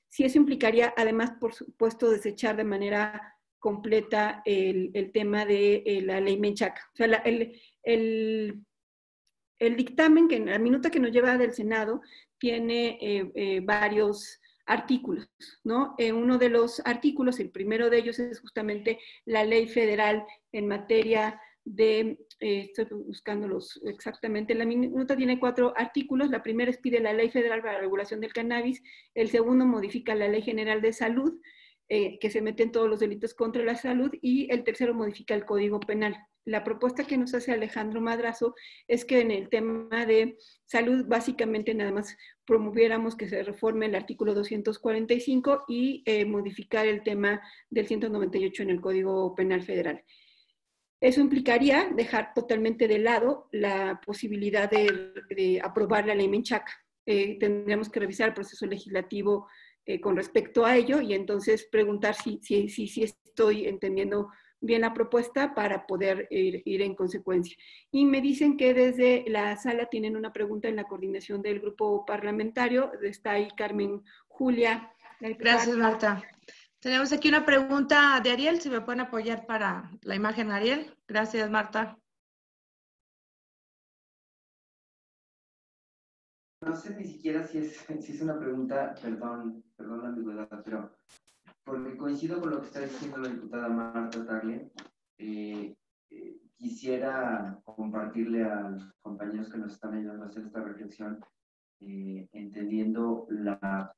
si eso implicaría, además, por supuesto, desechar de manera completa el tema de la ley Menchaca. O sea, el dictamen, que en la minuta que nos lleva del Senado, tiene varios artículos, ¿no? Uno de los artículos, el primero de ellos, es justamente la ley federal en materia de, estoy buscándolos exactamente, la minuta tiene 4 artículos. La primera pide la ley federal para la regulación del cannabis, el segundo modifica la ley general de salud, que se meten todos los delitos contra la salud, y el tercero modifica el Código Penal. la propuesta que nos hace Alejandro Madrazo es que en el tema de salud, básicamente nada más promoviéramos que se reforme el artículo 245 y modificar el tema del 198 en el Código Penal Federal. Eso implicaría dejar totalmente de lado la posibilidad de aprobar la ley Menchaca. Tendríamos que revisar el proceso legislativo con respecto a ello y entonces preguntar si estoy entendiendo bien la propuesta para poder ir en consecuencia. Y me dicen que desde la sala tienen una pregunta en la coordinación del grupo parlamentario. Está ahí Carmen Julia. Gracias, Marta. Tenemos aquí una pregunta de Ariel, si me pueden apoyar para la imagen, Ariel. Gracias, Marta. No sé ni siquiera si es una pregunta, perdón la ambigüedad, pero porque coincido con lo que está diciendo la diputada Marta Tagle, quisiera compartirle a los compañeros que nos están ayudando a hacer esta reflexión, entendiendo la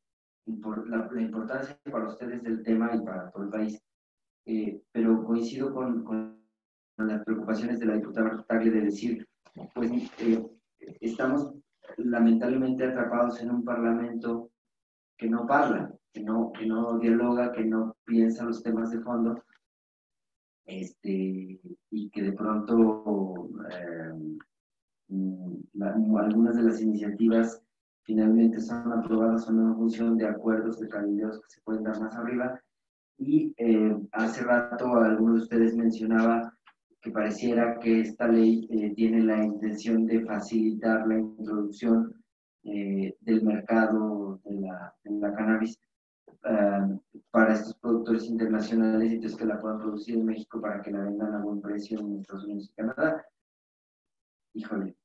importancia para ustedes del tema y para todo el país, pero coincido con las preocupaciones de la diputada Marta Tagle de decir, pues estamos lamentablemente atrapados en un parlamento que no parla, que no dialoga, que no piensa los temas de fondo, y que de pronto algunas de las iniciativas finalmente son aprobadas o no en función de acuerdos, de cabildeos que se pueden dar más arriba. Y hace rato alguno de ustedes mencionaba que pareciera que esta ley tiene la intención de facilitar la introducción del mercado de la cannabis para estos productores internacionales, y entonces que la puedan producir en México para que la vendan a buen precio en Estados Unidos y Canadá. Híjole,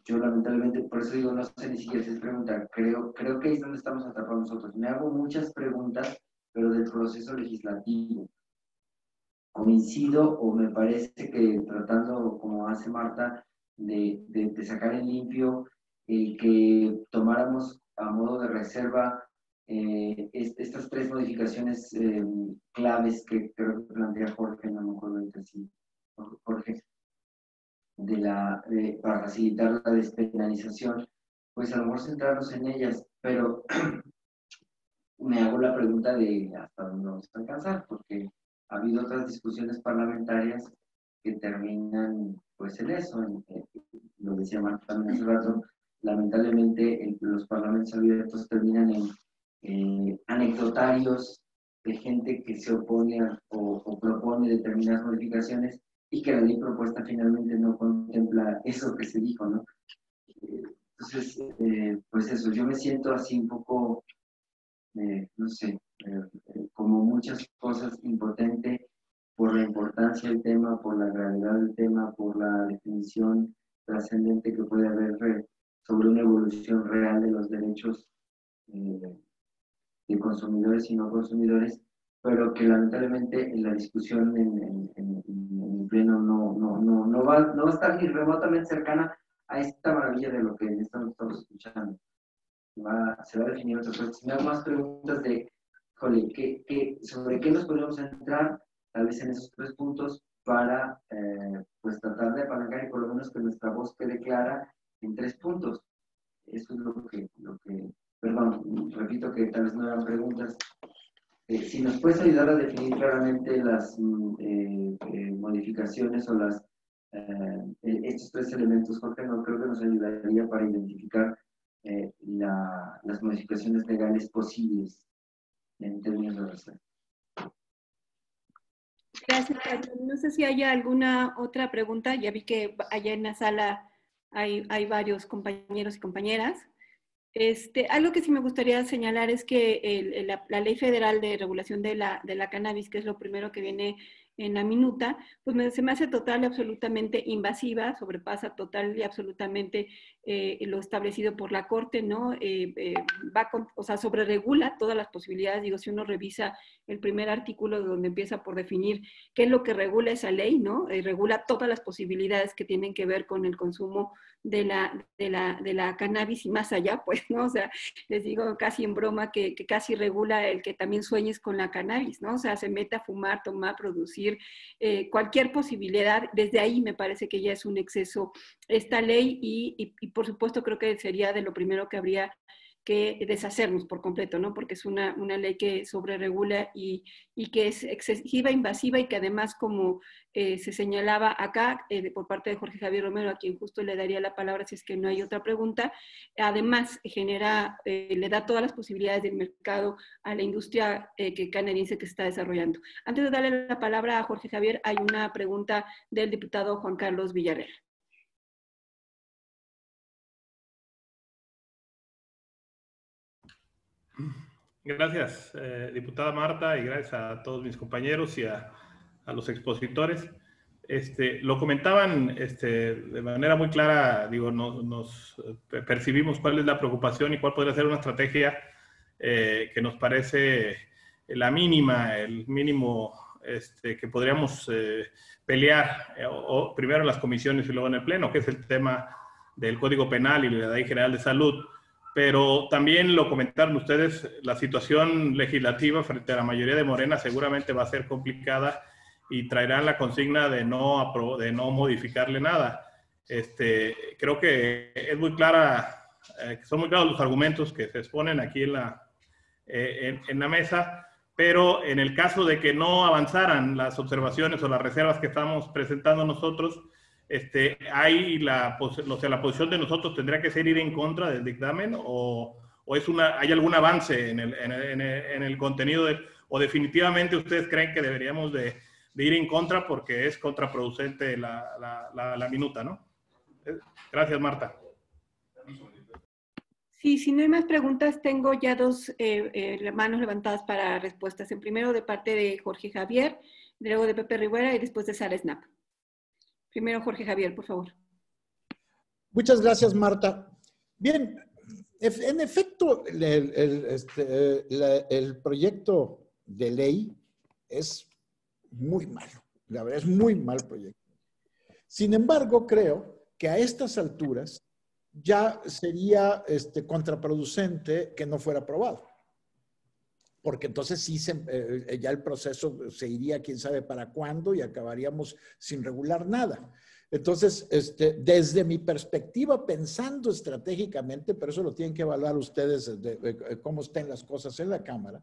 yo lamentablemente, por eso digo, no sé ni siquiera si es pregunta, creo que ahí es donde estamos atrapados nosotros. Me hago muchas preguntas, pero del proceso legislativo. Coincido, o me parece que tratando, como hace Marta, de sacar en limpio el que tomáramos a modo de reserva estas tres modificaciones claves que creo que plantea Jorge, no me acuerdo ahorita si Jorge, para facilitar la despenalización, pues a lo mejor centrarnos en ellas, pero me hago la pregunta de hasta dónde vamos a alcanzar, porque ha habido otras discusiones parlamentarias que terminan pues en eso, lo decía Marta también hace rato, lamentablemente los parlamentos abiertos terminan en anecdotarios de gente que se opone o propone determinadas modificaciones y que la ley propuesta finalmente no contempla eso que se dijo, ¿no? Entonces, pues eso, yo me siento así un poco, no sé, como muchas cosas impotente por la importancia del tema, por la gravedad del tema, por la definición trascendente que puede haber sobre una evolución real de los derechos de consumidores y no consumidores, pero que lamentablemente en la discusión en pleno no va a estar ni remotamente cercana a esta maravilla de lo que estamos escuchando. Se va a definir otras cosas. Me hago más preguntas de, joder, sobre qué nos podríamos centrar, tal vez en esos tres puntos, para pues tratar de apalancar y por lo menos que nuestra voz quede clara en tres puntos. Eso es lo que perdón, repito que tal vez no eran preguntas. Si nos puedes ayudar a definir claramente las modificaciones o estos tres elementos, Jorge, no creo que nos ayudaría para identificar las modificaciones legales posibles en términos de reserva. Gracias, Carmen. No sé si haya alguna otra pregunta. Ya vi que allá en la sala hay varios compañeros y compañeras. Algo que sí me gustaría señalar es que la Ley Federal de Regulación de la Cannabis, que es lo primero que viene en la minuta, pues se me hace total y absolutamente invasiva, sobrepasa total y absolutamente lo establecido por la Corte, ¿no? O sea, sobreregula todas las posibilidades. Digo, si uno revisa el primer artículo donde empieza por definir qué es lo que regula esa ley, ¿no? Regula todas las posibilidades que tienen que ver con el consumo de la cannabis y más allá, pues, ¿no? O sea, les digo casi en broma que casi regula el que también sueñes con la cannabis, ¿no? O sea, se mete a fumar, tomar, producir, permitir cualquier posibilidad. Desde ahí me parece que ya es un exceso esta ley y por supuesto creo que sería de lo primero que habría que deshacernos por completo, ¿no? Porque es una ley que sobreregula y que es excesiva, invasiva y que además, como se señalaba acá por parte de Jorge Javier Romero, a quien justo le daría la palabra si es que no hay otra pregunta, además genera, le da todas las posibilidades del mercado a la industria canadiense que se está desarrollando. Antes de darle la palabra a Jorge Javier, hay una pregunta del diputado Juan Carlos Villarreal. Gracias, diputada Marta, y gracias a todos mis compañeros y a los expositores. Lo comentaban de manera muy clara, digo, nos percibimos cuál es la preocupación y cuál podría ser una estrategia que nos parece la mínima, el mínimo que podríamos pelear, primero en las comisiones y luego en el Pleno, que es el tema del Código Penal y la Ley General de Salud. Pero también lo comentaron ustedes, la situación legislativa frente a la mayoría de Morena seguramente va a ser complicada y traerán la consigna de no modificarle nada. Creo que es muy clara, son muy claros los argumentos que se exponen aquí en la mesa, pero en el caso de que no avanzaran las observaciones o las reservas que estamos presentando nosotros, la posición de nosotros tendría que ser ir en contra del dictamen o hay algún avance en el contenido o definitivamente ustedes creen que deberíamos de ir en contra porque es contraproducente la minuta, ¿no? Gracias, Marta. Sí, si no hay más preguntas, tengo ya dos manos levantadas para respuestas. En primero de parte de Jorge Javier, luego de Pepe Rivera y después de Sara Snap. Primero, Jorge Javier, por favor. Muchas gracias, Marta. Bien, en efecto, el proyecto de ley es muy malo. La verdad, es muy mal proyecto. Sin embargo, creo que a estas alturas ya sería contraproducente que no fuera aprobado. Porque entonces sí, ya el proceso se iría quién sabe para cuándo y acabaríamos sin regular nada. Entonces, desde mi perspectiva, pensando estratégicamente, pero eso lo tienen que evaluar ustedes de cómo estén las cosas en la Cámara,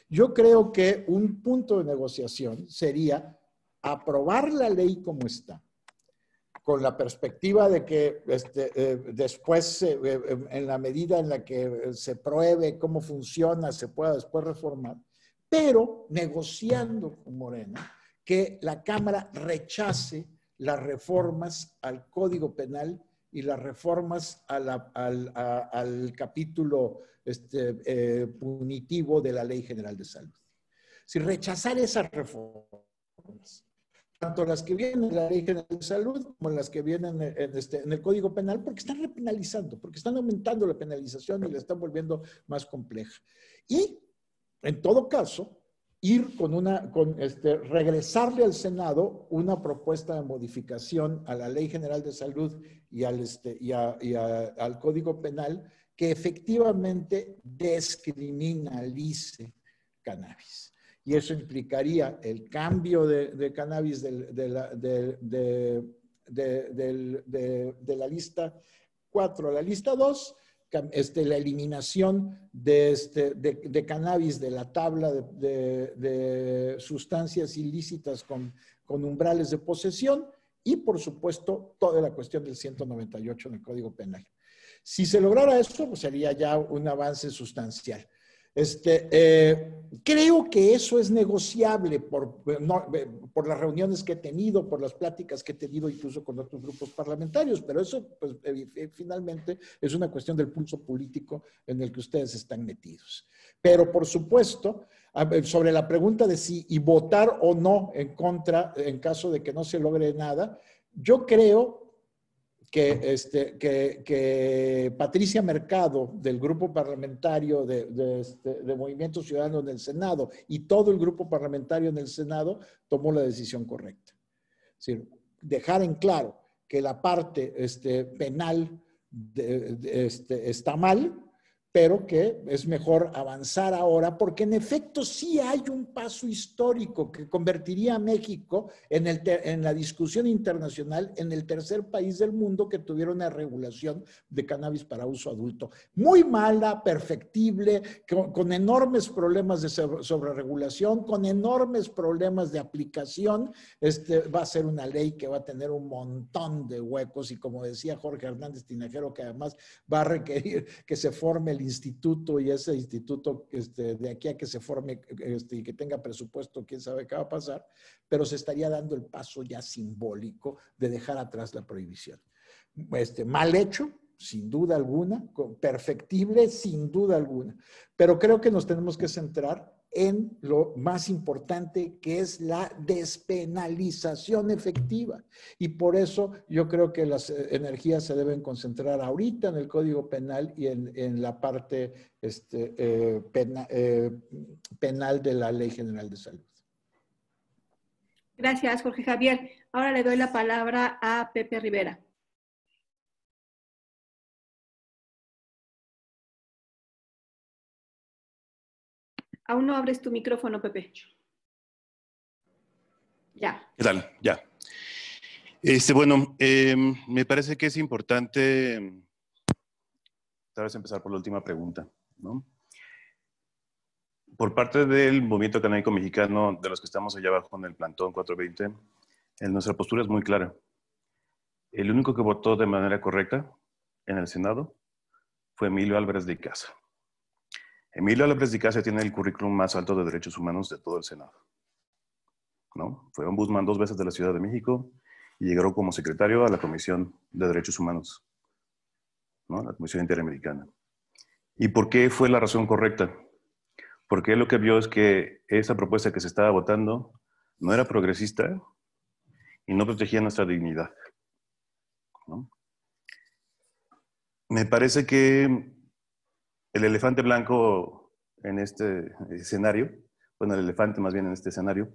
yo creo que un punto de negociación sería aprobar la ley como está, con la perspectiva de que después, en la medida en la que se pruebe cómo funciona, se pueda después reformar, pero negociando con Morena que la Cámara rechace las reformas al Código Penal y las reformas al capítulo punitivo de la Ley General de Salud. Si rechazar esas reformas, tanto las que vienen en la Ley General de Salud como las que vienen en el Código Penal, porque están repenalizando, porque están aumentando la penalización y la están volviendo más compleja. Y, en todo caso, ir regresarle al Senado una propuesta de modificación a la Ley General de Salud y al Código Penal que efectivamente descriminalice cannabis. Y eso implicaría el cambio de cannabis de la lista 4 a la lista 2, la eliminación de cannabis de la tabla de sustancias ilícitas con umbrales de posesión y, por supuesto, toda la cuestión del 198 en el Código Penal. Si se lograra eso, pues sería ya un avance sustancial. Creo que eso es negociable por las reuniones que he tenido, por las pláticas que he tenido incluso con otros grupos parlamentarios, pero eso pues, finalmente es una cuestión del pulso político en el que ustedes están metidos. Pero por supuesto, sobre la pregunta de si votar o no en contra en caso de que no se logre nada, yo creo que Patricia Mercado, del grupo parlamentario de Movimiento Ciudadano en el Senado, y todo el grupo parlamentario en el Senado, tomó la decisión correcta. Es decir, dejar en claro que la parte penal está mal, pero que es mejor avanzar ahora, porque en efecto sí hay un paso histórico que convertiría a México en la discusión internacional en el tercer país del mundo que tuviera una regulación de cannabis para uso adulto. Muy mala, perfectible, con enormes problemas de sobreregulación, con enormes problemas de aplicación. Va a ser una ley que va a tener un montón de huecos y, como decía Jorge Hernández Tinajero, que además va a requerir que se forme el instituto, y ese instituto de aquí a que se forme y que tenga presupuesto, quién sabe qué va a pasar, pero se estaría dando el paso ya simbólico de dejar atrás la prohibición. Mal hecho, sin duda alguna, perfectible, sin duda alguna, pero creo que nos tenemos que centrar en lo más importante, que es la despenalización efectiva. Y por eso yo creo que las energías se deben concentrar ahorita en el Código Penal y en la parte penal de la Ley General de Salud. Gracias, Jorge Javier. Ahora le doy la palabra a Pepe Rivera. Aún no abres tu micrófono, Pepe. Ya. ¿Qué tal? Ya. Bueno, me parece que es importante, tal vez empezar por la última pregunta, ¿no? Por parte del movimiento canábico mexicano, de los que estamos allá abajo en el plantón 420, nuestra postura es muy clara. El único que votó de manera correcta en el Senado fue Emilio Álvarez de Icaza. Emilio Álvarez de Icaza tiene el currículum más alto de derechos humanos de todo el Senado, ¿no? Fue ombudsman 2 veces de la Ciudad de México y llegó como secretario a la Comisión de Derechos Humanos, ¿no? La Comisión Interamericana. ¿Y por qué fue la razón correcta? Porque él lo que vio es que esa propuesta que se estaba votando no era progresista y no protegía nuestra dignidad, ¿no? Me parece que el elefante blanco en este escenario, bueno, el elefante más bien en este escenario,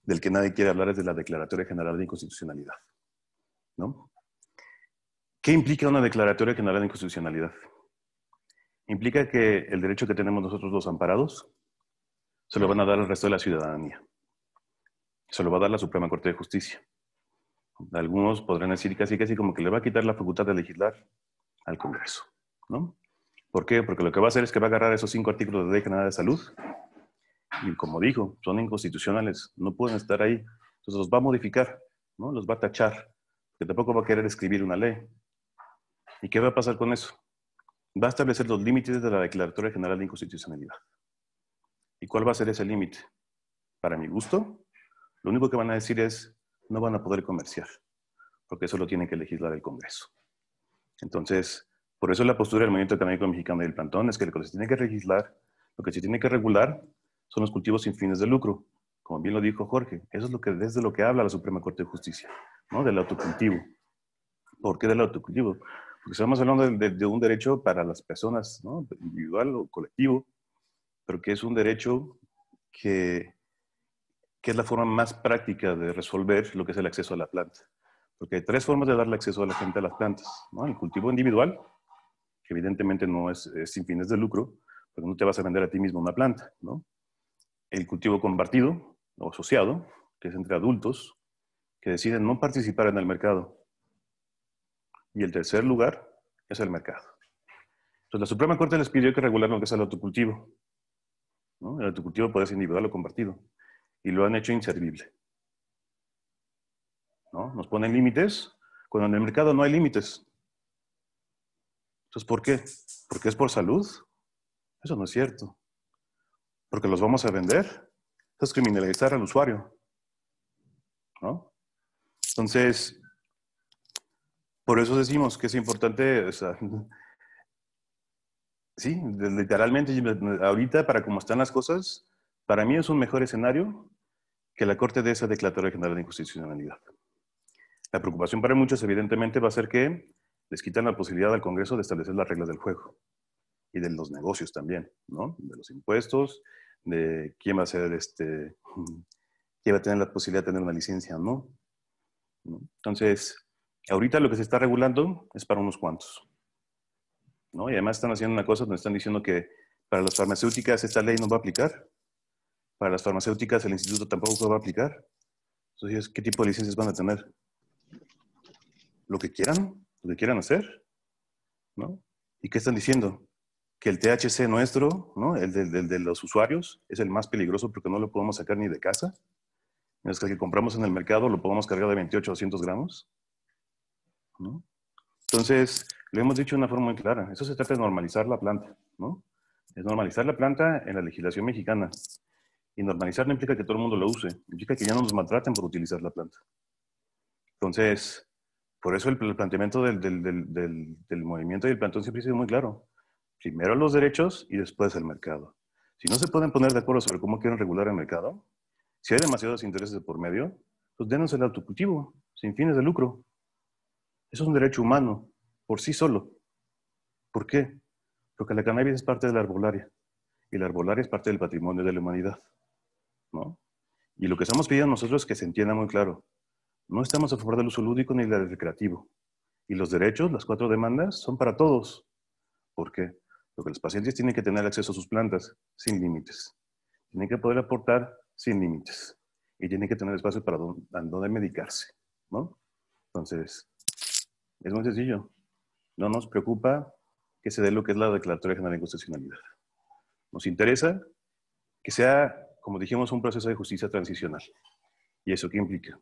del que nadie quiere hablar, es de la Declaratoria General de Inconstitucionalidad, ¿no? ¿Qué implica una Declaratoria General de Inconstitucionalidad? Implica que el derecho que tenemos nosotros los amparados se lo van a dar al resto de la ciudadanía. Se lo va a dar la Suprema Corte de Justicia. Algunos podrán decir casi como que le va a quitar la facultad de legislar al Congreso, ¿no? ¿Por qué? Porque lo que va a hacer es que va a agarrar esos 5 artículos de Ley General de Salud y, como dijo, son inconstitucionales, no pueden estar ahí. Entonces los va a modificar, ¿no? Los va a tachar, que tampoco va a querer escribir una ley. ¿Y qué va a pasar con eso? Va a establecer los límites de la Declaratoria General de Inconstitucionalidad. ¿Y cuál va a ser ese límite? Para mi gusto, lo único que van a decir es, no van a poder comerciar, porque eso lo tiene que legislar el Congreso. Entonces, por eso la postura del Movimiento Canábico Mexicano y del Plantón es que lo que se tiene que legislar, lo que se tiene que regular, son los cultivos sin fines de lucro. Como bien lo dijo Jorge, eso es desde lo que habla la Suprema Corte de Justicia, ¿no? Del autocultivo. ¿Por qué del autocultivo? Porque estamos hablando de un derecho para las personas, ¿no? Individual o colectivo, pero que es un derecho que es la forma más práctica de resolver lo que es el acceso a la planta. Porque hay 3 formas de darle acceso a la gente a las plantas, ¿no? El cultivo individual, que evidentemente no es sin fines de lucro, porque no te vas a vender a ti mismo una planta, ¿no? El cultivo compartido o asociado, que es entre adultos, que deciden no participar en el mercado. Y el tercer lugar es el mercado. Entonces la Suprema Corte les pidió que regularan lo que es el autocultivo, ¿no? El autocultivo puede ser individual o compartido. Y lo han hecho inservible, ¿no? Nos ponen límites cuando en el mercado no hay límites. Entonces, ¿por qué? ¿Porque es por salud? Eso no es cierto. ¿Porque los vamos a vender? Eso es criminalizar al usuario, ¿no? Entonces, por eso decimos que es importante, o sea, sí, literalmente, ahorita, para cómo están las cosas, para mí es un mejor escenario que la Corte de esa Declaratoria General de Inconstitucionalidad. La preocupación para muchos, evidentemente, va a ser que les quitan la posibilidad al Congreso de establecer las reglas del juego y de los negocios también, ¿no? De los impuestos, de quién va a ser quién va a tener la posibilidad de tener una licencia o no, ¿no? Entonces, ahorita lo que se está regulando es para unos cuantos, ¿no? Y además están haciendo una cosa donde están diciendo que para las farmacéuticas esta ley no va a aplicar. Para las farmacéuticas el instituto tampoco va a aplicar. Entonces, ¿qué tipo de licencias van a tener? Lo que quieran hacer, ¿no? ¿Y qué están diciendo? Que el THC nuestro, ¿no? El de los usuarios, es el más peligroso porque no lo podemos sacar ni de casa. Mientras que el que compramos en el mercado lo podemos cargar de 28 a 200 gramos, ¿no? Entonces, lo hemos dicho de una forma muy clara. Eso se trata de normalizar la planta, ¿no? Es normalizar la planta en la legislación mexicana. Y normalizar no implica que todo el mundo lo use. Implica que ya no nos maltraten por utilizar la planta. Entonces, por eso el planteamiento del movimiento y el plantón siempre ha sido muy claro. Primero los derechos y después el mercado. Si no se pueden poner de acuerdo sobre cómo quieren regular el mercado, si hay demasiados intereses de por medio, pues denos el autocultivo, sin fines de lucro. Eso es un derecho humano, por sí solo. ¿Por qué? Porque la cannabis es parte de la arbolaria. Y la arbolaria es parte del patrimonio de la humanidad, ¿no? Y lo que estamos pidiendo nosotros es que se entienda muy claro. No estamos a favor del uso lúdico ni del recreativo. Y los derechos, las 4 demandas, son para todos. ¿Por qué? Porque los pacientes tienen que tener acceso a sus plantas sin límites. Tienen que poder aportar sin límites. Y tienen que tener espacio para donde medicarse, ¿no? Entonces, es muy sencillo. No nos preocupa que se dé lo que es la Declaratoria General de Inconstitucionalidad. Nos interesa que sea, como dijimos, un proceso de justicia transicional. ¿Y eso qué implica?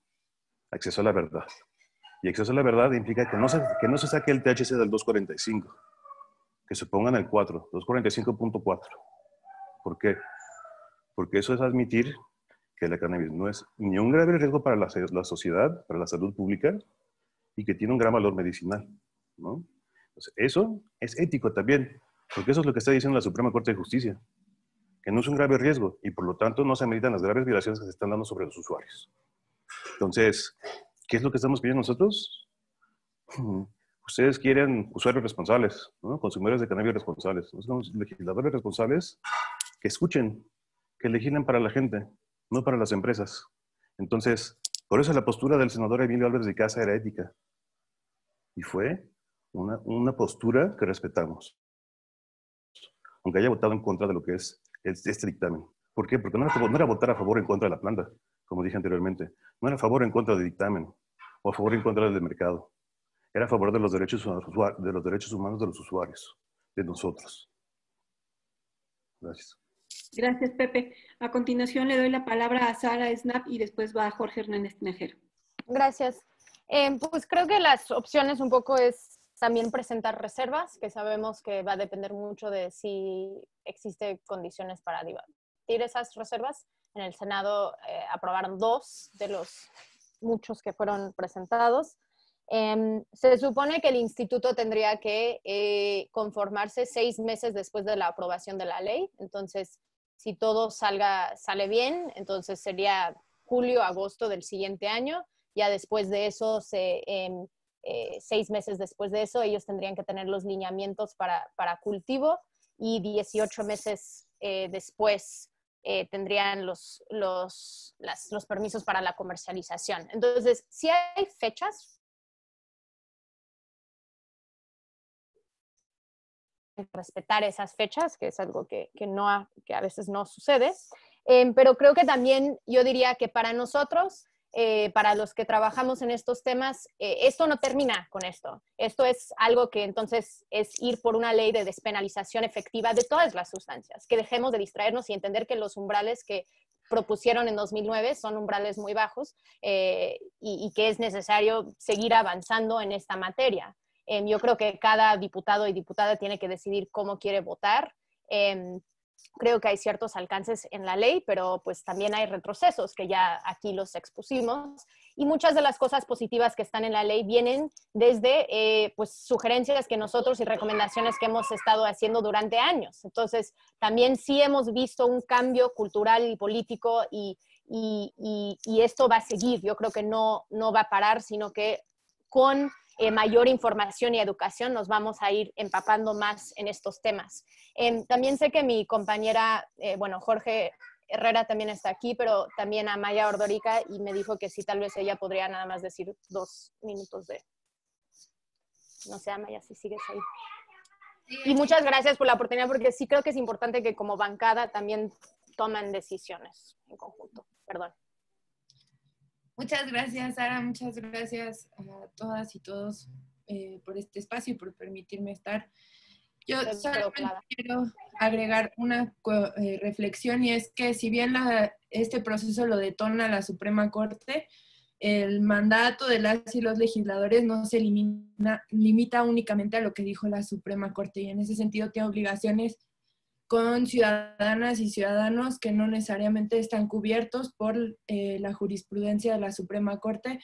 Acceso a la verdad. Y acceso a la verdad implica que no se saque el THC del 245, que se pongan el 4, 245.4. ¿Por qué? Porque eso es admitir que la cannabis no es ni un grave riesgo para la sociedad, para la salud pública, y que tiene un gran valor medicinal, ¿no? Entonces, eso es ético también, porque eso es lo que está diciendo la Suprema Corte de Justicia, que no es un grave riesgo, y por lo tanto no se ameritan las graves violaciones que se están dando sobre los usuarios. Entonces, ¿qué es lo que estamos pidiendo nosotros? Ustedes quieren usuarios responsables, ¿no? Consumidores de cannabis responsables. Nosotros somos legisladores responsables que escuchen, que legislen para la gente, no para las empresas. Entonces, por eso la postura del senador Emilio Álvarez de Casa era ética. Y fue una postura que respetamos. Aunque haya votado en contra de lo que es este dictamen. ¿Por qué? Porque no era votar a favor o en contra de la planta, como dije anteriormente. No era a favor o en contra del dictamen, o a favor o en contra del mercado. Era a favor de los derechos humanos de los usuarios, de nosotros. Gracias. Gracias, Pepe. A continuación le doy la palabra a Sara Snap y después va a Jorge Hernández Tinajero. Gracias. Pues creo que las opciones un poco es también presentar reservas, que sabemos que va a depender mucho de si existen condiciones para debatir esas reservas. En el Senado aprobaron 2 de los muchos que fueron presentados. Se supone que el instituto tendría que conformarse 6 meses después de la aprobación de la ley. Entonces, si todo sale bien, entonces sería julio, agosto del siguiente año. Ya después de eso, 6 meses después de eso, ellos tendrían que tener los lineamientos para cultivo y 18 meses después tendrían los permisos para la comercialización. Entonces, si hay fechas, respetar esas fechas, que es algo que a veces no sucede, pero creo que también yo diría que para nosotros, para los que trabajamos en estos temas, esto no termina con esto. Esto es algo que entonces es ir por una ley de despenalización efectiva de todas las sustancias, que dejemos de distraernos y entender que los umbrales que propusieron en 2009 son umbrales muy bajos y que es necesario seguir avanzando en esta materia. Yo creo que cada diputado y diputada tiene que decidir cómo quiere votar. Creo que hay ciertos alcances en la ley, pero pues también hay retrocesos que ya aquí los expusimos. Y muchas de las cosas positivas que están en la ley vienen desde pues, sugerencias que nosotros y recomendaciones que hemos estado haciendo durante años. Entonces, también sí hemos visto un cambio cultural y político y esto va a seguir. Yo creo que no va a parar, sino que con mayor información y educación nos vamos a ir empapando más en estos temas. También sé que mi compañera, Jorge Herrera también está aquí, pero también Amaya Ordorica, y me dijo que sí, tal vez ella podría nada más decir 2 minutos de... No sé, Amaya, si sigues ahí. Y muchas gracias por la oportunidad, porque sí creo que es importante que como bancada también tomen decisiones en conjunto. Perdón. Muchas gracias, Sara. Muchas gracias a todas y todos por este espacio y por permitirme estar. Yo solamente quiero agregar una reflexión, y es que si bien este proceso lo detona la Suprema Corte, el mandato de las y los legisladores no se limita únicamente a lo que dijo la Suprema Corte, y en ese sentido tiene obligaciones con ciudadanas y ciudadanos que no necesariamente están cubiertos por la jurisprudencia de la Suprema Corte.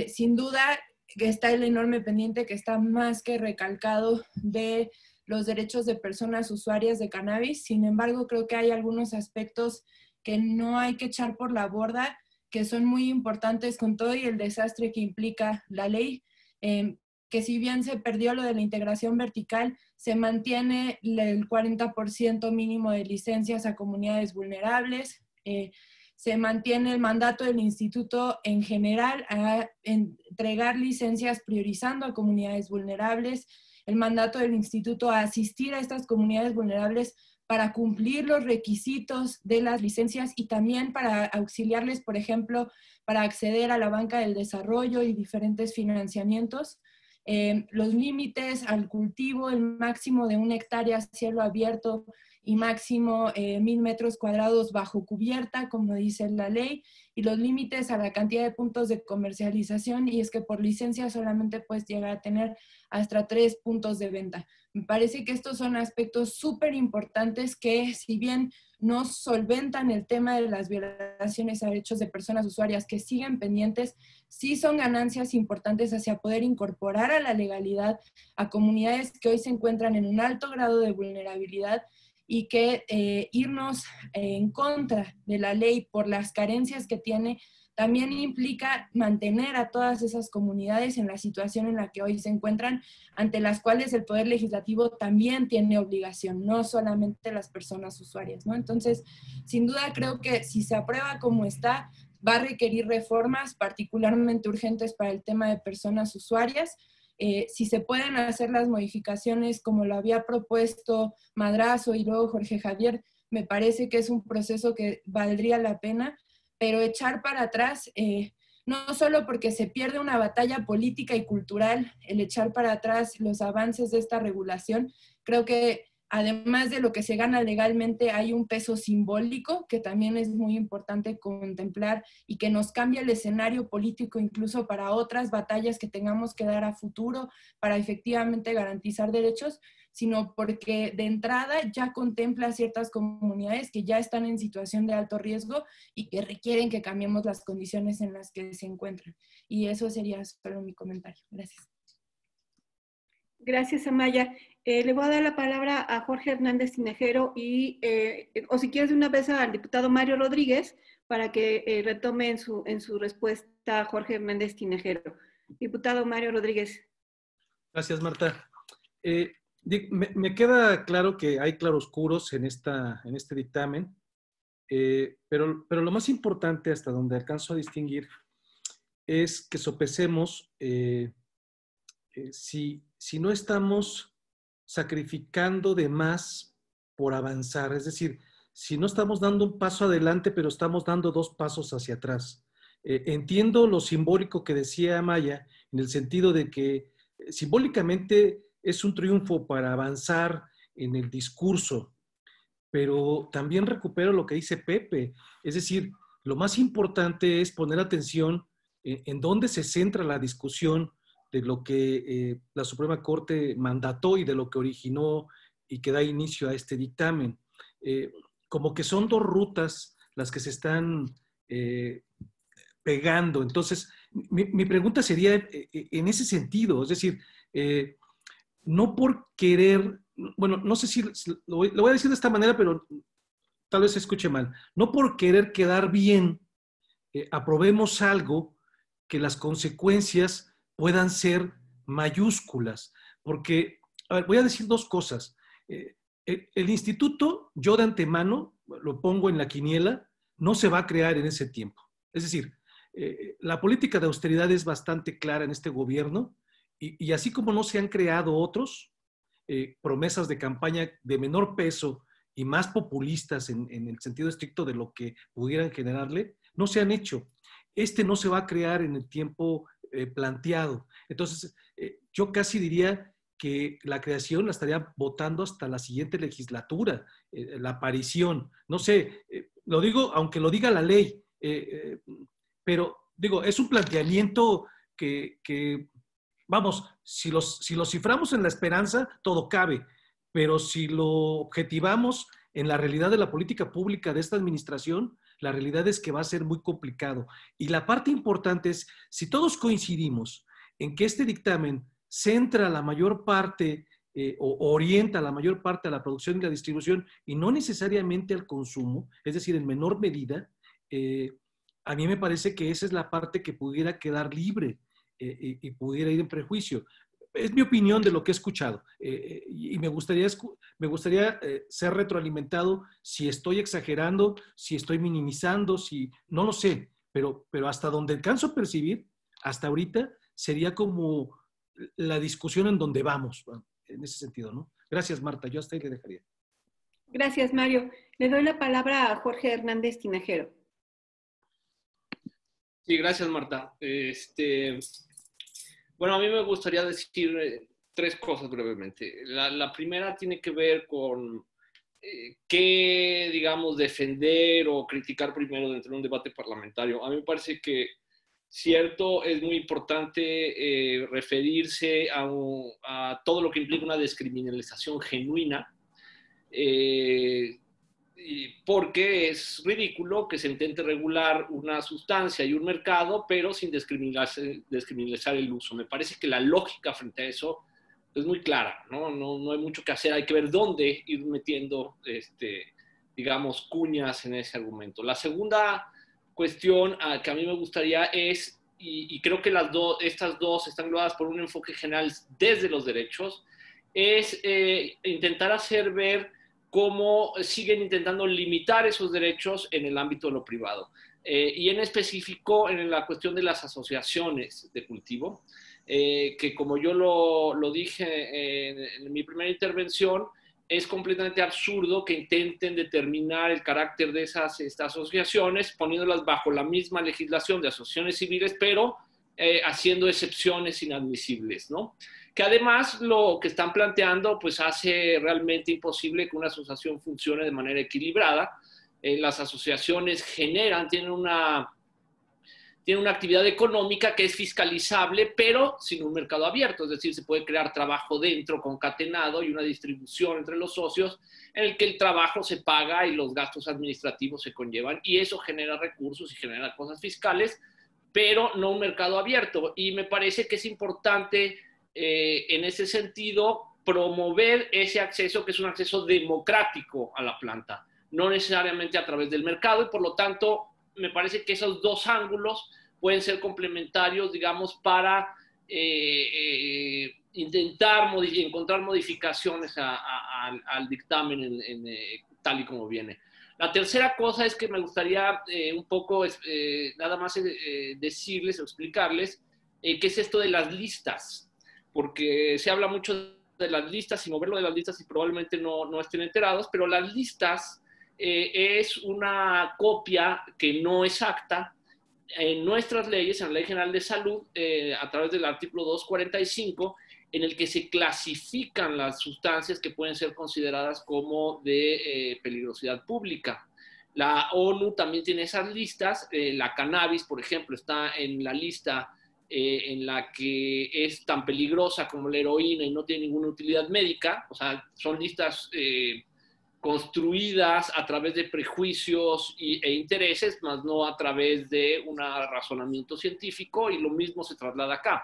Sin duda que está el enorme pendiente que está más que recalcado de los derechos de personas usuarias de cannabis. Sin embargo, creo que hay algunos aspectos que no hay que echar por la borda, que son muy importantes con todo y el desastre que implica la ley, que si bien se perdió lo de la integración vertical, se mantiene el 40% mínimo de licencias a comunidades vulnerables, se mantiene el mandato del instituto en general a entregar licencias priorizando a comunidades vulnerables, el mandato del instituto a asistir a estas comunidades vulnerables para cumplir los requisitos de las licencias y también para auxiliarles, por ejemplo, para acceder a la banca del desarrollo y diferentes financiamientos. Los límites al cultivo, el máximo de 1 hectárea a cielo abierto y máximo 1000 metros cuadrados bajo cubierta, como dice la ley, y los límites a la cantidad de puntos de comercialización, y es que por licencia solamente puedes llegar a tener hasta 3 puntos de venta. Me parece que estos son aspectos súper importantes que, si bien no solventan el tema de las violaciones a derechos de personas usuarias que siguen pendientes, sí son ganancias importantes hacia poder incorporar a la legalidad a comunidades que hoy se encuentran en un alto grado de vulnerabilidad, y que irnos en contra de la ley por las carencias que tiene también implica mantener a todas esas comunidades en la situación en la que hoy se encuentran, ante las cuales el Poder Legislativo también tiene obligación, no solamente las personas usuarias, ¿no? Entonces, sin duda creo que si se aprueba como está, va a requerir reformas particularmente urgentes para el tema de personas usuarias. Si se pueden hacer las modificaciones como lo había propuesto Madrazo y luego Jorge Javier, me parece que es un proceso que valdría la pena, pero echar para atrás, no solo porque se pierde una batalla política y cultural, el echar para atrás los avances de esta regulación, creo que además de lo que se gana legalmente, hay un peso simbólico que también es muy importante contemplar y que nos cambia el escenario político incluso para otras batallas que tengamos que dar a futuro para efectivamente garantizar derechos, sino porque de entrada ya contempla ciertas comunidades que ya están en situación de alto riesgo y que requieren que cambiemos las condiciones en las que se encuentran. Y eso sería solo mi comentario. Gracias. Gracias, Amaya. Le voy a dar la palabra a Jorge Hernández Tinajero y, o si quieres de una vez al diputado Mario Rodríguez para que retome en su respuesta Jorge Hernández Tinajero. Diputado Mario Rodríguez. Gracias, Marta. Me queda claro que hay claroscuros en este dictamen, pero lo más importante hasta donde alcanzo a distinguir es que sopesemos si no estamos sacrificando de más por avanzar, es decir, si no estamos dando un paso adelante, pero estamos dando 2 pasos hacia atrás. Entiendo lo simbólico que decía Amaya, en el sentido de que simbólicamente es un triunfo para avanzar en el discurso, pero también recupero lo que dice Pepe, es decir, lo más importante es poner atención en dónde se centra la discusión de lo que la Suprema Corte mandató y de lo que originó y que da inicio a este dictamen. Como que son 2 rutas las que se están pegando. Entonces, mi pregunta sería en ese sentido, es decir, no por querer, bueno, no sé si lo voy a decir de esta manera, pero tal vez se escuche mal, no por querer quedar bien, aprobemos algo que las consecuencias puedan ser mayúsculas, porque, a ver, voy a decir 2 cosas. El instituto, yo de antemano, lo pongo en la quiniela, no se va a crear en ese tiempo. Es decir, la política de austeridad es bastante clara en este gobierno y así como no se han creado otros, promesas de campaña de menor peso y más populistas en el sentido estricto de lo que pudieran generarle, no se han hecho. Este no se va a crear en el tiempo planteado. Entonces, yo casi diría que la creación la estaría votando hasta la siguiente legislatura, la aparición. No sé, lo digo, aunque lo diga la ley, pero digo, es un planteamiento que vamos, si lo ciframos en la esperanza, todo cabe, pero si lo objetivamos en la realidad de la política pública de esta administración, la realidad es que va a ser muy complicado. Y la parte importante es, si todos coincidimos en que este dictamen centra la mayor parte o orienta la mayor parte a la producción y la distribución y no necesariamente al consumo, es decir, en menor medida, a mí me parece que esa es la parte que pudiera quedar libre y pudiera ir en prejuicio. Es mi opinión de lo que he escuchado y me gustaría ser retroalimentado si estoy exagerando, si estoy minimizando, si no lo sé, pero hasta donde alcanzo a percibir, hasta ahorita sería como la discusión en donde vamos, en ese sentido, ¿no? Gracias, Marta. Yo hasta ahí le dejaría. Gracias, Mario. Le doy la palabra a Jorge Hernández Tinajero. Sí, gracias, Marta. Bueno, a mí me gustaría decir tres cosas brevemente. La primera tiene que ver con qué, digamos, defender o criticar primero dentro de un debate parlamentario. A mí me parece que, cierto, es muy importante referirse a todo lo que implica una descriminalización genuina, porque es ridículo que se intente regular una sustancia y un mercado, pero sin descriminalizar el uso. Me parece que la lógica frente a eso es muy clara, ¿no? No hay mucho que hacer, hay que ver dónde ir metiendo, digamos, cuñas en ese argumento. La segunda cuestión que a mí me gustaría es, y creo que estas dos están englobadas por un enfoque general desde los derechos, es intentar hacer ver cómo siguen intentando limitar esos derechos en el ámbito de lo privado. Y en específico en la cuestión de las asociaciones de cultivo, que como yo lo dije en mi primera intervención, es completamente absurdo que intenten determinar el carácter de estas asociaciones, poniéndolas bajo la misma legislación de asociaciones civiles, pero haciendo excepciones inadmisibles, ¿no? Que además lo que están planteando pues hace realmente imposible que una asociación funcione de manera equilibrada. Las asociaciones tienen una actividad económica que es fiscalizable, pero sin un mercado abierto, es decir, se puede crear trabajo dentro, concatenado, y una distribución entre los socios en el que el trabajo se paga y los gastos administrativos se conllevan, y eso genera recursos y genera cosas fiscales, pero no un mercado abierto. Y me parece que es importante en ese sentido promover ese acceso, que es un acceso democrático a la planta, no necesariamente a través del mercado, y por lo tanto me parece que esos dos ángulos pueden ser complementarios, digamos, para intentar encontrar modificaciones al dictamen tal y como viene. La tercera cosa es que me gustaría un poco nada más decirles o explicarles qué es esto de las listas, porque se habla mucho de las listas y moverlo de las listas y probablemente no estén enterados, pero las listas es una copia que no exacta en nuestras leyes, en la Ley General de Salud, a través del artículo 245, en el que se clasifican las sustancias que pueden ser consideradas como de peligrosidad pública. La ONU también tiene esas listas. La cannabis, por ejemplo, está en la lista en la que es tan peligrosa como la heroína y no tiene ninguna utilidad médica. O sea, son listas construidas a través de prejuicios e intereses, más no a través de un razonamiento científico, y lo mismo se traslada acá.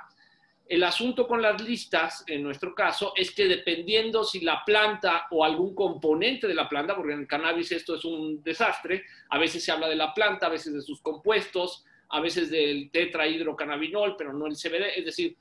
El asunto con las listas, en nuestro caso, es que dependiendo si la planta o algún componente de la planta, porque en el cannabis esto es un desastre, a veces se habla de la planta, a veces de sus compuestos, a veces del tetrahidrocannabinol, pero no el CBD, es decir,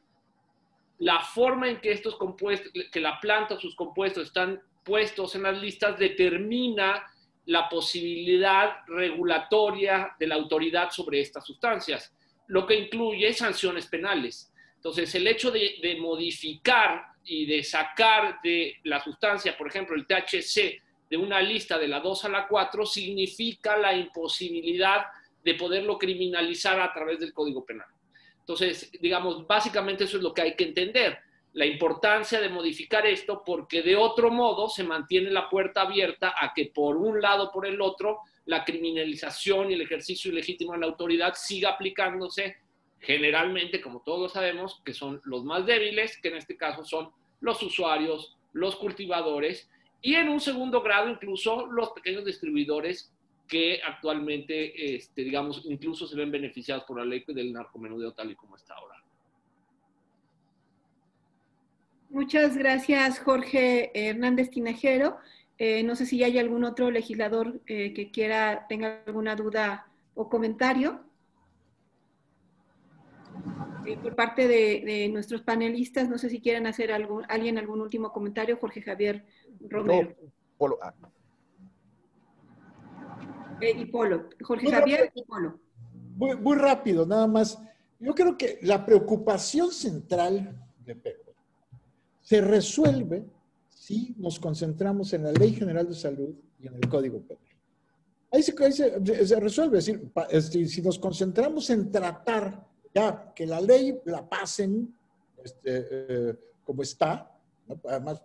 la forma en que estos compuestos, que la planta o sus compuestos están puestos en las listas determina la posibilidad regulatoria de la autoridad sobre estas sustancias, lo que incluye sanciones penales. Entonces, el hecho de modificar y de sacar de la sustancia, por ejemplo, el THC, de una lista de la 2 a la 4, significa la imposibilidad de poderlo criminalizar a través del Código Penal. Entonces, digamos, básicamente eso es lo que hay que entender, la importancia de modificar esto, porque de otro modo se mantiene la puerta abierta a que por un lado o por el otro la criminalización y el ejercicio ilegítimo de la autoridad siga aplicándose generalmente, como todos sabemos, que son los más débiles, que en este caso son los usuarios, los cultivadores y en un segundo grado incluso los pequeños distribuidores que actualmente, digamos, incluso se ven beneficiados por la ley del narcomenudeo tal y como está ahora. Muchas gracias, Jorge Hernández Tinajero. No sé si hay algún otro legislador que tenga alguna duda o comentario. Por parte de nuestros panelistas, no sé si quieren hacer alguien algún último comentario. Jorge Javier Romero. Polo. Y Polo. Jorge Javier y Polo. Muy rápido, nada más. Yo creo que la preocupación central de Pepe se resuelve si nos concentramos en la Ley General de Salud y en el Código Penal. Ahí se resuelve. Es decir, si nos concentramos en tratar ya que la ley la pasen como está, ¿no? Además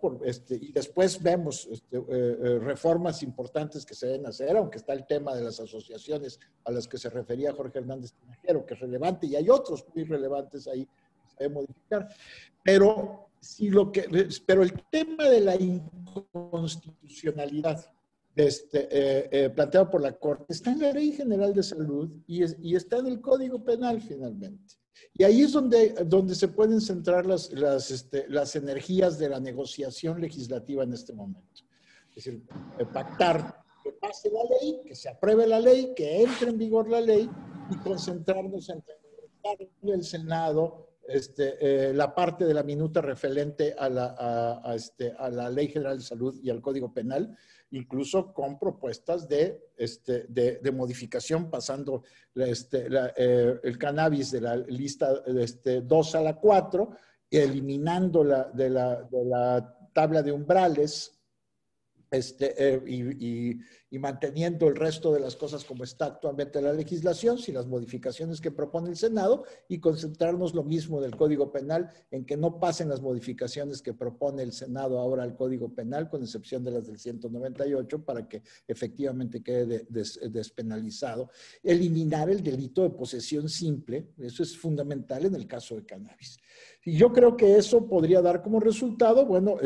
y después vemos reformas importantes que se deben hacer, aunque está el tema de las asociaciones a las que se refería Jorge Hernández Tinajero, que es relevante, y hay otros muy relevantes ahí que se deben modificar. Pero el tema de la inconstitucionalidad planteado por la Corte está en la Ley General de Salud y está en el Código Penal finalmente. Y ahí es donde se pueden centrar las energías de la negociación legislativa en este momento. Es decir, pactar que pase la ley, que se apruebe la ley, que entre en vigor la ley y concentrarnos en el Senado la parte de la minuta referente a la Ley General de Salud y al Código Penal, incluso con propuestas de modificación, pasando el cannabis de la lista 2 a la 4, eliminando de la tabla de umbrales y manteniendo el resto de las cosas como está actualmente la legislación, sin las modificaciones que propone el Senado, y concentrarnos lo mismo del Código Penal en que no pasen las modificaciones que propone el Senado ahora al Código Penal, con excepción de las del 198, para que efectivamente quede despenalizado. Eliminar el delito de posesión simple, eso es fundamental en el caso de cannabis. Y yo creo que eso podría dar como resultado, bueno,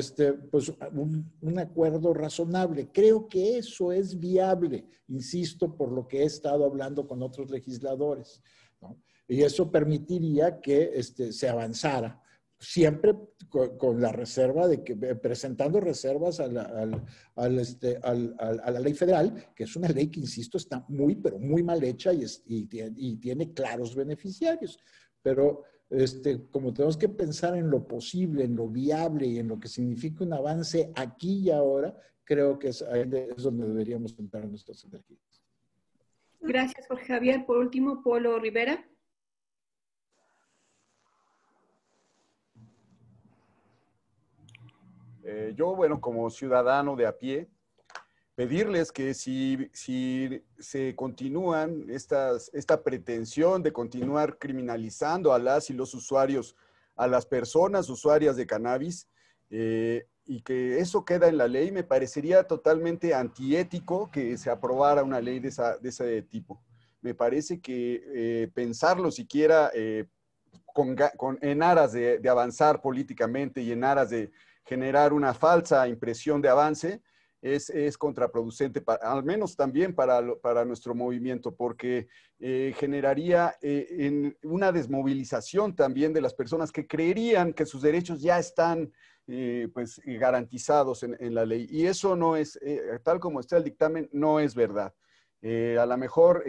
pues un acuerdo razonable. Creo que eso es viable, insisto, por lo que he estado hablando con otros legisladores, ¿no? Y eso permitiría que se avanzara, siempre con la reserva de que, presentando reservas a la ley federal, que es una ley que, insisto, está muy, pero muy mal hecha y tiene claros beneficiarios. Pero como tenemos que pensar en lo posible, en lo viable y en lo que significa un avance aquí y ahora, creo que es donde deberíamos centrar nuestras energías. Gracias, Jorge Javier. Por último, Polo Rivera. Yo, bueno, como ciudadano de a pie, pedirles que si se continúan esta pretensión de continuar criminalizando a las y los usuarios, a las personas usuarias de cannabis, y que eso queda en la ley, me parecería totalmente antiético que se aprobara una ley de ese tipo. Me parece que pensarlo siquiera en aras de avanzar políticamente y en aras de generar una falsa impresión de avance, es contraproducente, al menos también para nuestro movimiento, porque generaría una desmovilización también de las personas que creerían que sus derechos ya están pues garantizados en la ley. Y eso no es, tal como está el dictamen, no es verdad. A lo mejor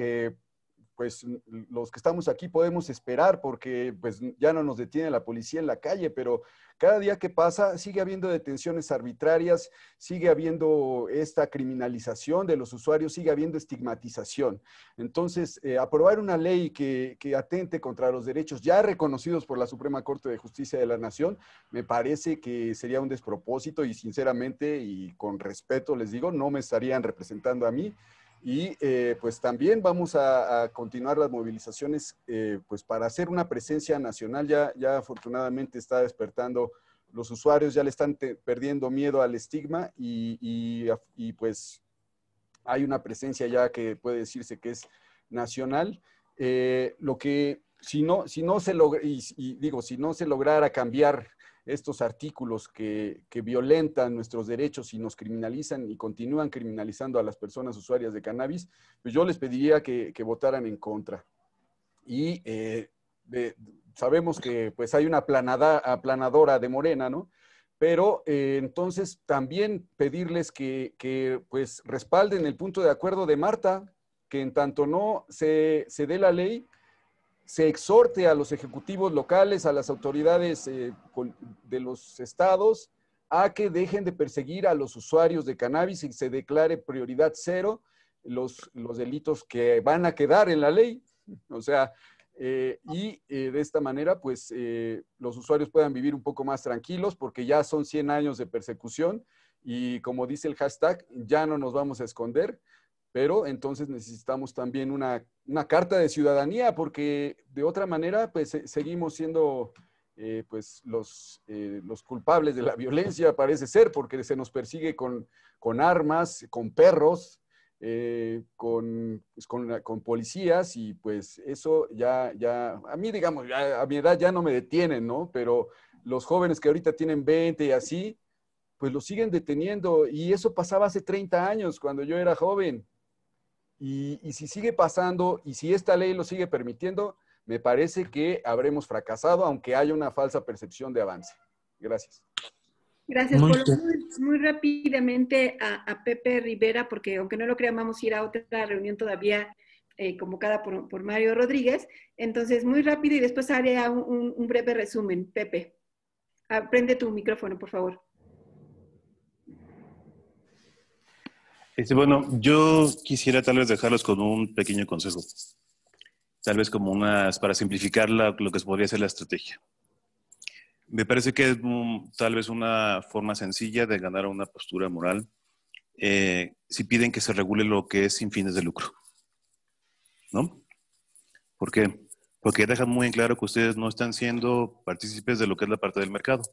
pues los que estamos aquí podemos esperar porque pues ya no nos detiene la policía en la calle, pero cada día que pasa sigue habiendo detenciones arbitrarias, sigue habiendo esta criminalización de los usuarios, sigue habiendo estigmatización. Entonces, aprobar una ley que atente contra los derechos ya reconocidos por la Suprema Corte de Justicia de la Nación, me parece que sería un despropósito y sinceramente y con respeto les digo, no me estarían representando a mí. Y pues también vamos a continuar las movilizaciones pues para hacer una presencia nacional. Ya afortunadamente está despertando los usuarios, ya le están perdiendo miedo al estigma y pues hay una presencia ya que puede decirse que es nacional. Lo que si no se logra, si no se lograra cambiar estos artículos que violentan nuestros derechos y nos criminalizan y continúan criminalizando a las personas usuarias de cannabis, pues yo les pediría que votaran en contra. Y sabemos que pues hay una aplanadora de Morena, ¿no? Pero entonces también pedirles que pues respalden el punto de acuerdo de Marta, que en tanto no se dé la ley, se exhorte a los ejecutivos locales, a las autoridades de los estados, a que dejen de perseguir a los usuarios de cannabis y se declare prioridad cero los delitos que van a quedar en la ley. O sea, de esta manera, pues, los usuarios puedan vivir un poco más tranquilos porque ya son 100 años de persecución y como dice el hashtag, ya no nos vamos a esconder. Pero entonces necesitamos también una carta de ciudadanía porque de otra manera pues seguimos siendo pues los culpables de la violencia parece ser porque se nos persigue con armas, con perros, con policías y pues eso ya a mí digamos, a mi edad ya no me detienen, ¿no? Pero los jóvenes que ahorita tienen 20 y así, pues los siguen deteniendo y eso pasaba hace 30 años cuando yo era joven. Y si sigue pasando y si esta ley lo sigue permitiendo, me parece que habremos fracasado, aunque haya una falsa percepción de avance. Gracias. Gracias, Polo. Muy rápidamente a Pepe Rivera, porque aunque no lo crean, vamos a ir a otra reunión todavía convocada por Mario Rodríguez. Entonces, muy rápido y después haré un breve resumen. Pepe, prende tu micrófono, por favor. Bueno, yo quisiera tal vez dejarlos con un pequeño consejo. Tal vez como para simplificar lo que podría ser la estrategia. Me parece que es tal vez una forma sencilla de ganar una postura moral si piden que se regule lo que es sin fines de lucro. ¿No? ¿Por qué? Porque dejan muy en claro que ustedes no están siendo partícipes de lo que es la parte del mercado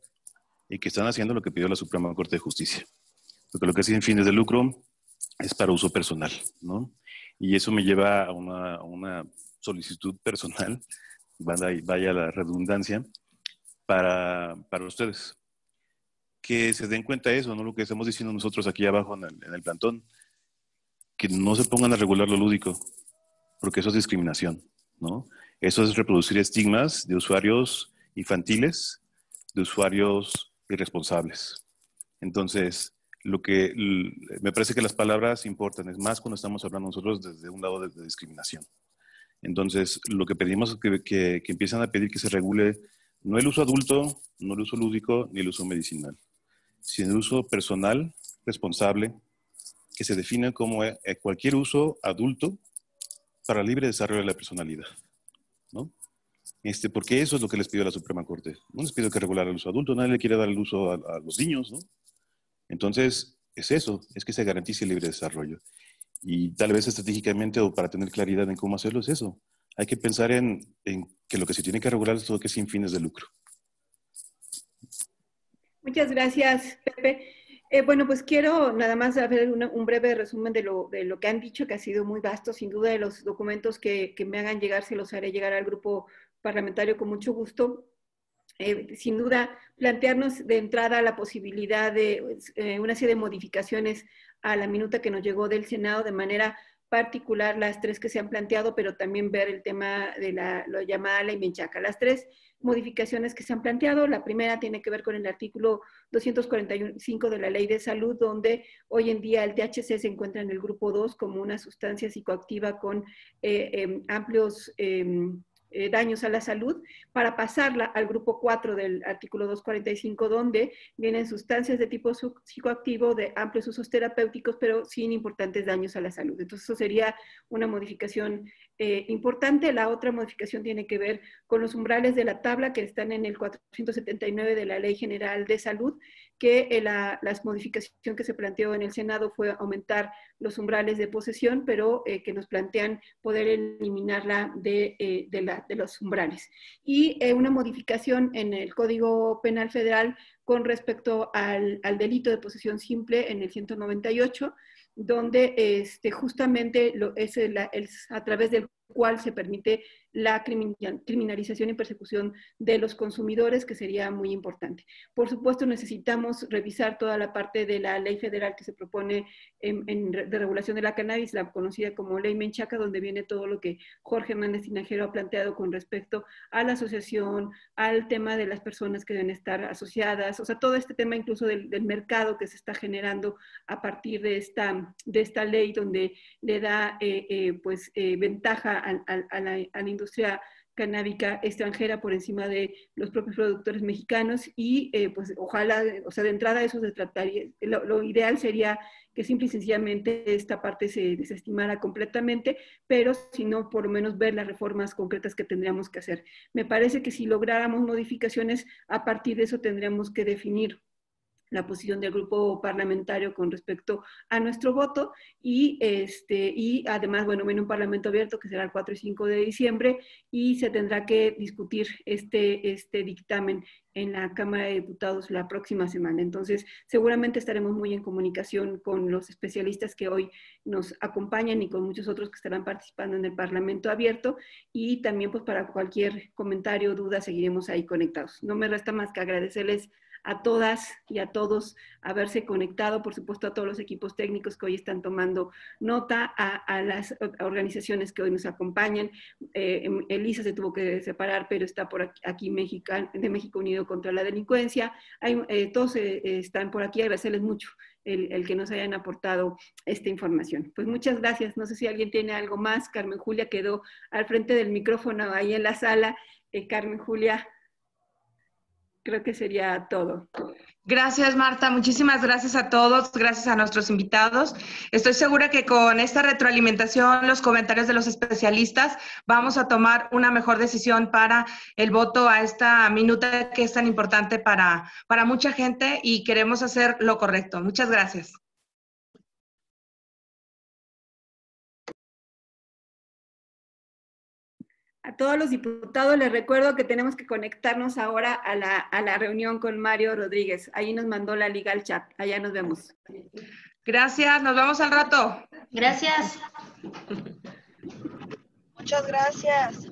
y que están haciendo lo que pidió la Suprema Corte de Justicia. Porque lo que es sin fines de lucro es para uso personal, ¿no? Y eso me lleva a una solicitud personal, vaya la redundancia, para ustedes. Que se den cuenta de eso, ¿no? Lo que estamos diciendo nosotros aquí abajo en el plantón, que no se pongan a regular lo lúdico, porque eso es discriminación, ¿no? Eso es reproducir estigmas de usuarios infantiles, de usuarios irresponsables. Entonces, me parece que las palabras importan, es más cuando estamos hablando nosotros desde un lado de discriminación. Entonces, lo que pedimos es que empiezan a pedir que se regule no el uso adulto, no el uso lúdico, ni el uso medicinal, sino el uso personal, responsable, que se define como cualquier uso adulto para libre desarrollo de la personalidad, ¿no? Porque eso es lo que les pidió la Suprema Corte. No les pidió que regulara el uso adulto, nadie le quiere dar el uso a los niños, ¿no? Entonces, es eso, es que se garantice el libre desarrollo. Y tal vez estratégicamente o para tener claridad en cómo hacerlo es eso. Hay que pensar en que lo que se tiene que regular es todo lo que es sin fines de lucro. Muchas gracias, Pepe. Bueno, pues quiero nada más hacer un breve resumen de lo que han dicho, que ha sido muy vasto. Sin duda, de los documentos que me hagan llegar, se los haré llegar al grupo parlamentario con mucho gusto. Sin duda, plantearnos de entrada la posibilidad de una serie de modificaciones a la minuta que nos llegó del Senado, de manera particular las 3 que se han planteado, pero también ver el tema de lo llamada ley Menchaca. Las 3 modificaciones que se han planteado, la primera tiene que ver con el artículo 245 de la Ley de Salud, donde hoy en día el THC se encuentra en el grupo 2 como una sustancia psicoactiva con amplios daños a la salud, para pasarla al grupo 4 del artículo 245, donde vienen sustancias de tipo psicoactivo de amplios usos terapéuticos, pero sin importantes daños a la salud. Entonces, eso sería una modificación importante. La otra modificación tiene que ver con los umbrales de la tabla que están en el 479 de la Ley General de Salud, que la modificación que se planteó en el Senado fue aumentar los umbrales de posesión, pero que nos plantean poder eliminarla de los umbrales. Y una modificación en el Código Penal Federal con respecto al delito de posesión simple en el 198, donde justamente es a través del cual se permite la criminalización y persecución de los consumidores, que sería muy importante. Por supuesto, necesitamos revisar toda la parte de la ley federal que se propone de regulación de la cannabis, la conocida como ley Menchaca, donde viene todo lo que Jorge Hernández Tinajero ha planteado con respecto a la asociación, al tema de las personas que deben estar asociadas, o sea, todo este tema incluso del mercado que se está generando a partir de esta ley, donde le da ventaja a la industria canábica extranjera por encima de los propios productores mexicanos, y pues ojalá, o sea, de entrada eso se trataría, lo ideal sería que simple y sencillamente esta parte se desestimara completamente, pero si no, por lo menos ver las reformas concretas que tendríamos que hacer. Me parece que si lográramos modificaciones, a partir de eso tendríamos que definir la posición del grupo parlamentario con respecto a nuestro voto, y además, bueno, viene un parlamento abierto que será el 4 y 5 de diciembre, y se tendrá que discutir este dictamen en la Cámara de Diputados la próxima semana. Entonces, seguramente estaremos muy en comunicación con los especialistas que hoy nos acompañan y con muchos otros que estarán participando en el Parlamento abierto, y también pues para cualquier comentario o duda seguiremos ahí conectados. No me resta más que agradecerles a todas y a todos haberse conectado, por supuesto a todos los equipos técnicos que hoy están tomando nota, a las organizaciones que hoy nos acompañan. Elisa se tuvo que separar, pero está por aquí de México Unido contra la Delincuencia. Todos están por aquí, agradecerles mucho el que nos hayan aportado esta información. Pues muchas gracias. No sé si alguien tiene algo más. Carmen Julia quedó al frente del micrófono ahí en la sala. Carmen Julia, creo que sería todo. Gracias, Marta. Muchísimas gracias a todos. Gracias a nuestros invitados. Estoy segura que con esta retroalimentación, los comentarios de los especialistas, vamos a tomar una mejor decisión para el voto a esta minuta que es tan importante para mucha gente, y queremos hacer lo correcto. Muchas gracias. A todos los diputados les recuerdo que tenemos que conectarnos ahora a la reunión con Mario Rodríguez. Ahí nos mandó la liga al chat. Allá nos vemos. Gracias, nos vemos al rato. Gracias. Muchas gracias.